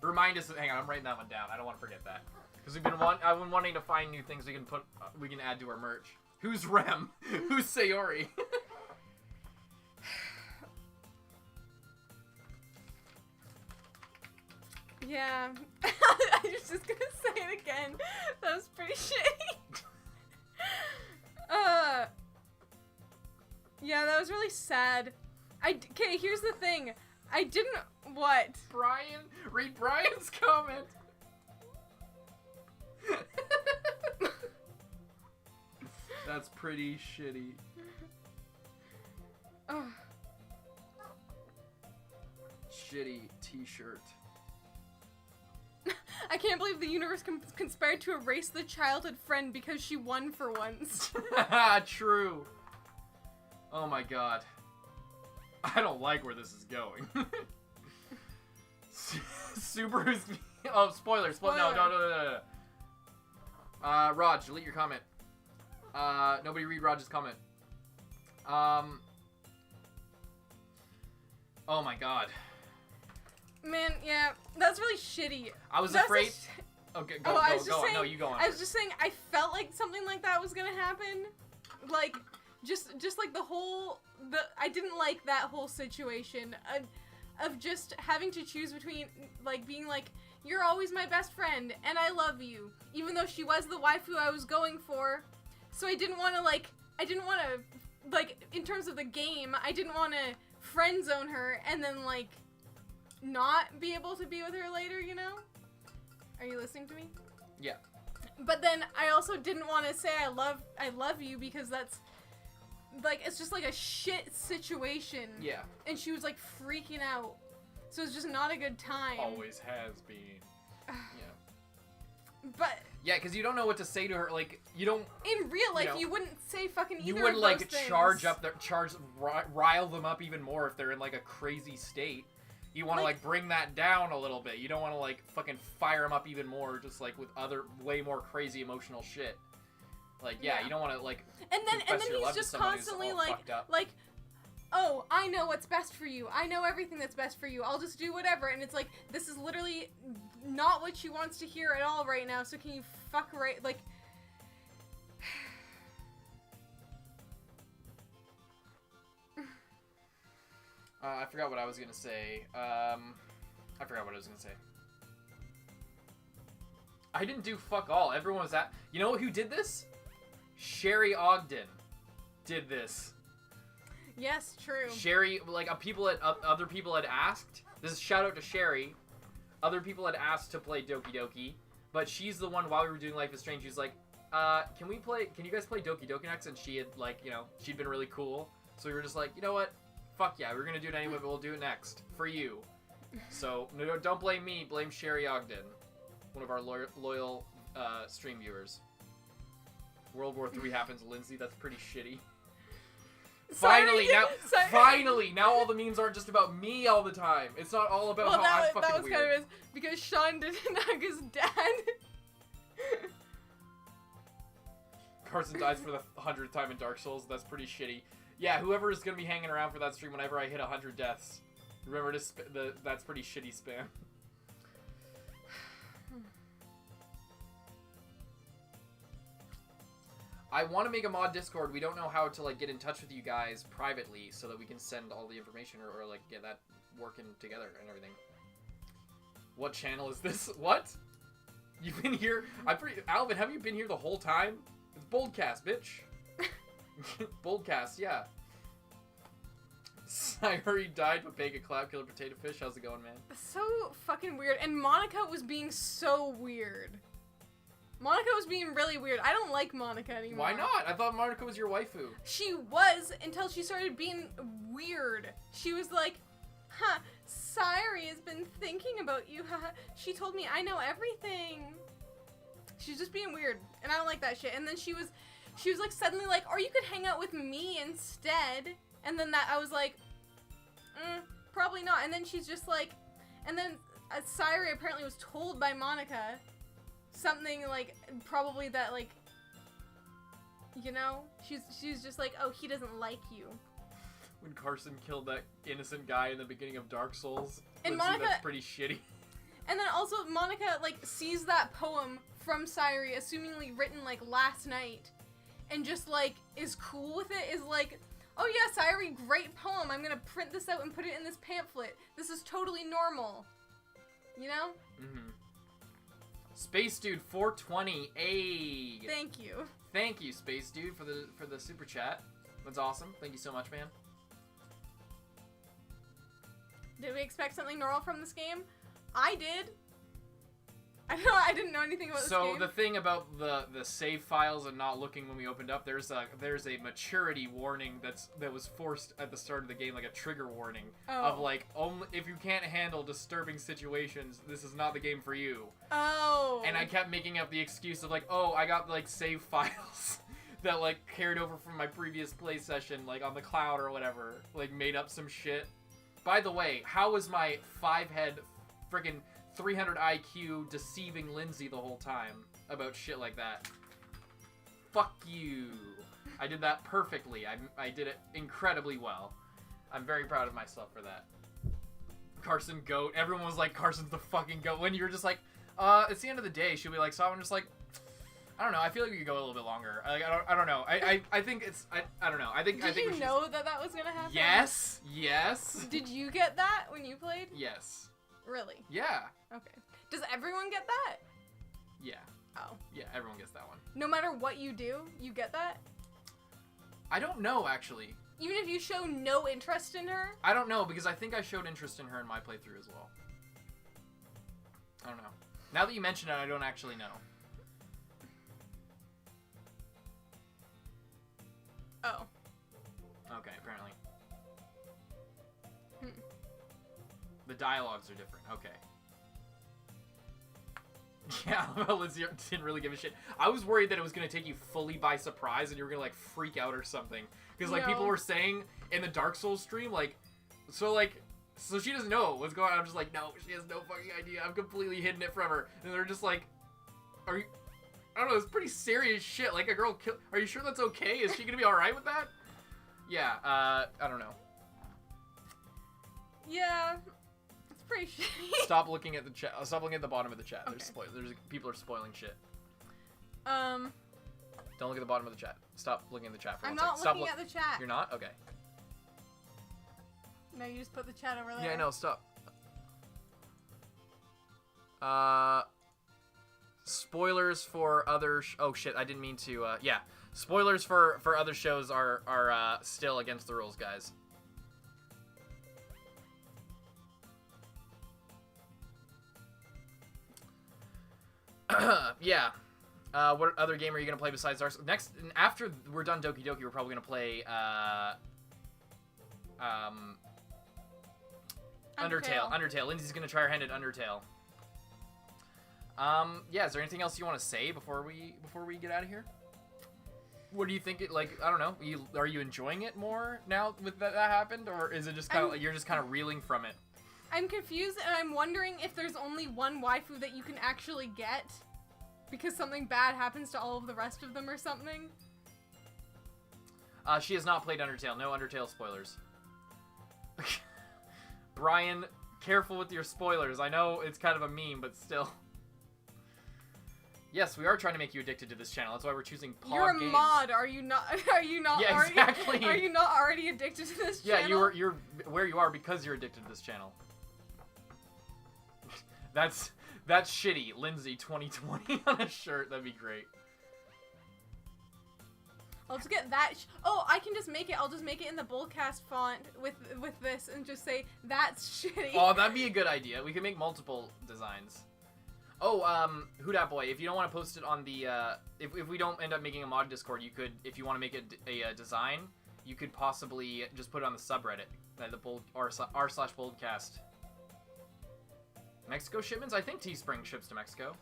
Remind us. Hang on, I'm writing that one down. I don't want to forget that because I've been wanting to find new things we can add to our merch. Who's Rem? Who's Sayori? Yeah. I was just gonna say it again. That was pretty shitty. Yeah, that was really sad. Okay, here's the thing. I didn't... What? Brian? Read Brian's comment. That's pretty shitty. Oh. Shitty t-shirt. I can't believe the universe conspired to erase the childhood friend because she won for once. True. Oh my god. I don't like where this is going. Subaru's... Oh, spoilers. No. Raj, delete your comment. Nobody read Raj's comment. Oh my god. Man, yeah, that's really shitty. I was That's afraid... Okay, go on. No, you go on. I was just saying, I felt like something like that was gonna happen. Like, just like I didn't like that whole situation of just having to choose between, like, being like, you're always my best friend, and I love you, even though she was the waifu I was going for. So I didn't want to, like, in terms of the game, I didn't want to friend zone her and then, like, not be able to be with her later, you know? Are you listening to me? Yeah. But then I also didn't want to say I love you because that's, like, it's just like a shit situation. Yeah. And she was like freaking out. So it's just not a good time. Always has been. Yeah. But yeah, because you don't know what to say to her. Like, you don't... In real life, you know, you wouldn't say fucking either you of wouldn't, those like, things. rile them up even more if they're in, like, a crazy state. You want to, like, bring that down a little bit. You don't want to, like, fucking fire them up even more, just, like, with other, way more crazy emotional shit. Like, yeah. You don't want to, like, and then he's just constantly, like, oh, I know what's best for you. I know everything that's best for you. I'll just do whatever. And it's like, this is literally not what she wants to hear at all right now, so can you fuck right, like... I forgot what I was going to say. I didn't do fuck all. Everyone was at... You know who did this? Sherry Ogden did this. Yes, true. Sherry, like, other people had asked. This is shout out to Sherry. Other people had asked to play Doki Doki, but she's the one, while we were doing Life is Strange, she's like, can you guys play Doki Doki next? And she had, like, you know, she'd been really cool. So we were just like, you know what? Fuck yeah, we're gonna do it anyway, but we'll do it next. For you. So, no, don't blame me, blame Sherry Ogden. One of our loyal stream viewers. World War III happens, Lindsay, that's pretty shitty. Finally, now all the memes aren't just about me all the time. It's not all about how I'm fucking weird. That was kind of because Sean didn't hug his dad. Carson dies for the 100th time in Dark Souls. That's pretty shitty. Yeah, whoever is gonna be hanging around for that stream whenever I hit 100 deaths, remember to that's pretty shitty spam. I want to make a mod Discord. We don't know how to, like, get in touch with you guys privately so that we can send all the information or like, get that working together and everything. What channel is this? What? You've been here? Alvin, have you been here the whole time? It's BOLDcast, bitch. BOLDcast, yeah. Sayori died, but Bacon Cloud Killer Potato Fish. How's it going, man? So fucking weird. And Monica was being so weird. Monica was being really weird. I don't like Monica anymore. Why not? I thought Monica was your waifu. She was, until she started being weird. She was like, huh, Sayori has been thinking about you, haha. She told me I know everything. She's just being weird, and I don't like that shit. And then she was like suddenly like, or you could hang out with me instead. And then I was like, probably not. And then she's just like, and then Sayori apparently was told by Monica something like, probably that, like, you know, she's just like, oh, he doesn't like you. When Carson killed that innocent guy in the beginning of Dark Souls, and Lindsay, Monica, that's pretty shitty. And then also Monica, like, sees that poem from Sayori, assumingly written, like, last night, and just, like, is cool with it, is like, oh yes, I read great poem, I'm gonna print this out and put it in this pamphlet. This is totally normal. You know? Mm-hmm. Space Dude 420, ayy. Thank you. Thank you, Space Dude, for the super chat. That's awesome. Thank you so much, man. Did we expect something normal from this game? I did. I didn't know anything about this game. So the thing about the save files and not looking when we opened up, there's a maturity warning that was forced at the start of the game, like a trigger warning of like, only if you can't handle disturbing situations, this is not the game for you. Oh. And I kept making up the excuse of like, oh, I got like save files that like carried over from my previous play session, like on the cloud or whatever, like made up some shit. By the way, how was my 5-head freaking 300 IQ deceiving Lindsay the whole time about shit like that? Fuck you. I did that perfectly. I did it incredibly well. I'm very proud of myself for that. Carson GOAT. Everyone was like, Carson's the fucking GOAT. When you're just like, it's the end of the day. Should we like stop? I'm just like, I don't know. I feel like we could go a little bit longer. I don't know. I think it's, I don't know. I think Did we you should know that was gonna happen? Yes. Yes. Did you get that when you played? Yes. Really? Yeah. Okay. Does everyone get that? Yeah. Oh. Yeah, everyone gets that one. No matter what you do, you get that? I don't know, actually. Even if you show no interest in her? I don't know, because I think I showed interest in her in my playthrough as well. I don't know. Now that you mention it, I don't actually know. Oh. Okay, apparently. The dialogues are different. Okay. Yeah, well, Lindsay didn't really give a shit. I was worried that it was going to take you fully by surprise and you were going to, like, freak out or something. Because, like, people were saying in the Dark Souls stream, like, so she doesn't know what's going on. I'm just like, no, she has no fucking idea. I've completely hidden it from her. And they're just like, are you... I don't know, it's pretty serious shit. Like, a girl are you sure that's okay? Is she going to be alright with that? Yeah, I don't know. Yeah. Pretty shitty. Stop looking at the chat. Stop looking at the bottom of the chat. Okay. There's people are spoiling shit. Don't Don't look at the bottom of the chat. Stop looking at the chat for I'm one not second. looking at the chat. You're not? Okay. No, you just put the chat over there. Yeah, I know. Stop. Spoilers for other... oh, shit. I didn't mean to... yeah. Spoilers for other shows are still against the rules, guys. Yeah. What other game are you gonna play besides Dark Souls? Next, after we're done Doki Doki, we're probably gonna play Undertale. Lindsay's gonna try her hand at Undertale. Yeah. Is there anything else you want to say before we get out of here? What do you think? I don't know. Are you enjoying it more now with that happened, or is it just kind of like you're just kind of reeling from it? I'm confused, and I'm wondering if there's only one waifu that you can actually get because something bad happens to all of the rest of them or something. She has not played Undertale. No Undertale spoilers. Brian, careful with your spoilers. I know it's kind of a meme, but still. Yes, we are trying to make you addicted to this channel. That's why we're choosing Pog You're a Games. mod. Are you not? Are you not? Yeah, already, exactly. Are you not already addicted to this channel? Yeah, you're where you are because you're addicted to this channel. That's shitty. Lindsay 2020 on a shirt. That'd be great. I'll just get that. Oh, I can just make it. I'll just make it in the BOLDcast font with this and just say that's shitty. Oh, that'd be a good idea. We could make multiple designs. Oh, Who Dat Boy, if you don't want to post it on the, if we don't end up making a mod Discord, you could, if you want to make a design, you could possibly just put it on the subreddit, the r/BOLDcast. Mexico shipments? I think Teespring ships to Mexico.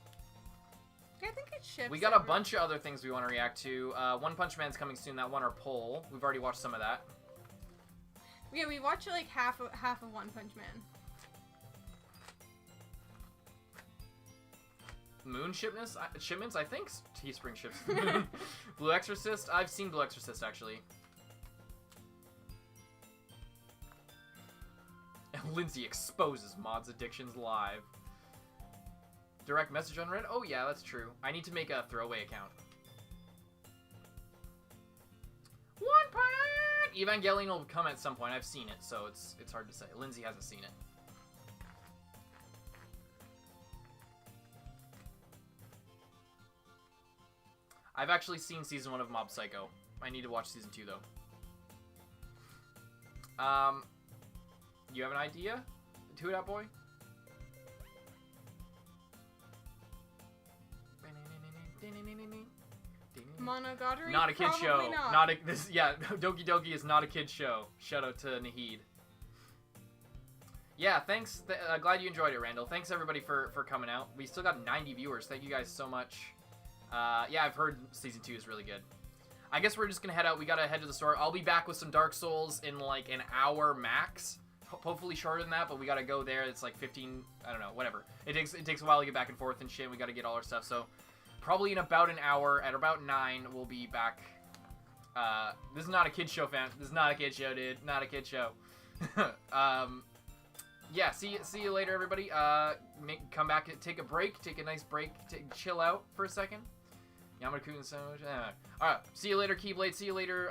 I think it ships. We got a bunch of other things we want to react to. One Punch Man's coming soon. That won our poll. We've already watched some of that. Yeah, we watched like half of One Punch Man. Moon shipments? I think Teespring ships to the Moon. Blue Exorcist? I've seen Blue Exorcist, actually. And Lindsay exposes mods addictions live. Direct message on Reddit? Oh yeah, that's true. I need to make a throwaway account. One Punch! Evangelion will come at some point. I've seen it, so it's hard to say. Lindsay hasn't seen it. I've actually seen season 1 of Mob Psycho. I need to watch season 2 though. You have an idea? To that boy? Monogatari? Not a kid Probably show. Not. Doki Doki is not a kid show. Shout out to Nahid. Yeah, thanks. Glad you enjoyed it, Randall. Thanks everybody for coming out. We still got 90 viewers. Thank you guys so much. Yeah, I've heard season 2 is really good. I guess we're just gonna head out. We gotta head to the store. I'll be back with some Dark Souls in like an hour max. Hopefully shorter than that, but we gotta go there. It's like 15. I don't know. Whatever. It takes a while to get back and forth and shit. We gotta get all our stuff. So probably in about an hour, at about 9, we'll be back. This is not a kid show, fam. This is not a kid show, dude. Not a kid show. Yeah. See you later, everybody. Come back. Take a break. Take a nice break. Chill out for a second. Yamaku and sandwich. Alright, see you later, Keyblade. See you later.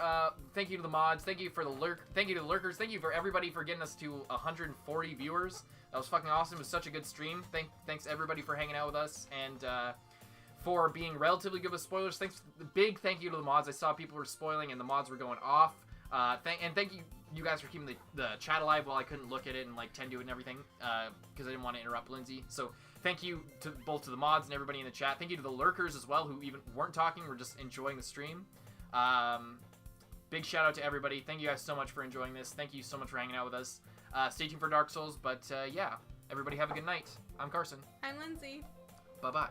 Thank you to the mods. Thank you for the Thank you to the lurkers. Thank you for everybody for getting us to 140 viewers. That was fucking awesome. It was such a good stream. Thanks everybody for hanging out with us and for being relatively good with spoilers. Big thank you to the mods. I saw people were spoiling and the mods were going off. Thank you guys for keeping the chat alive while I couldn't look at it and like tend to it and everything because I didn't want to interrupt Lindsay. So thank you to both to the mods and everybody in the chat. Thank you to the lurkers as well who even weren't talking, were just enjoying the stream. Big shout out to everybody. Thank you guys so much for enjoying this. Thank you so much for hanging out with us. Stay tuned for Dark Souls, but yeah, everybody have a good night. I'm Carson. I'm Lindsay. Bye-bye.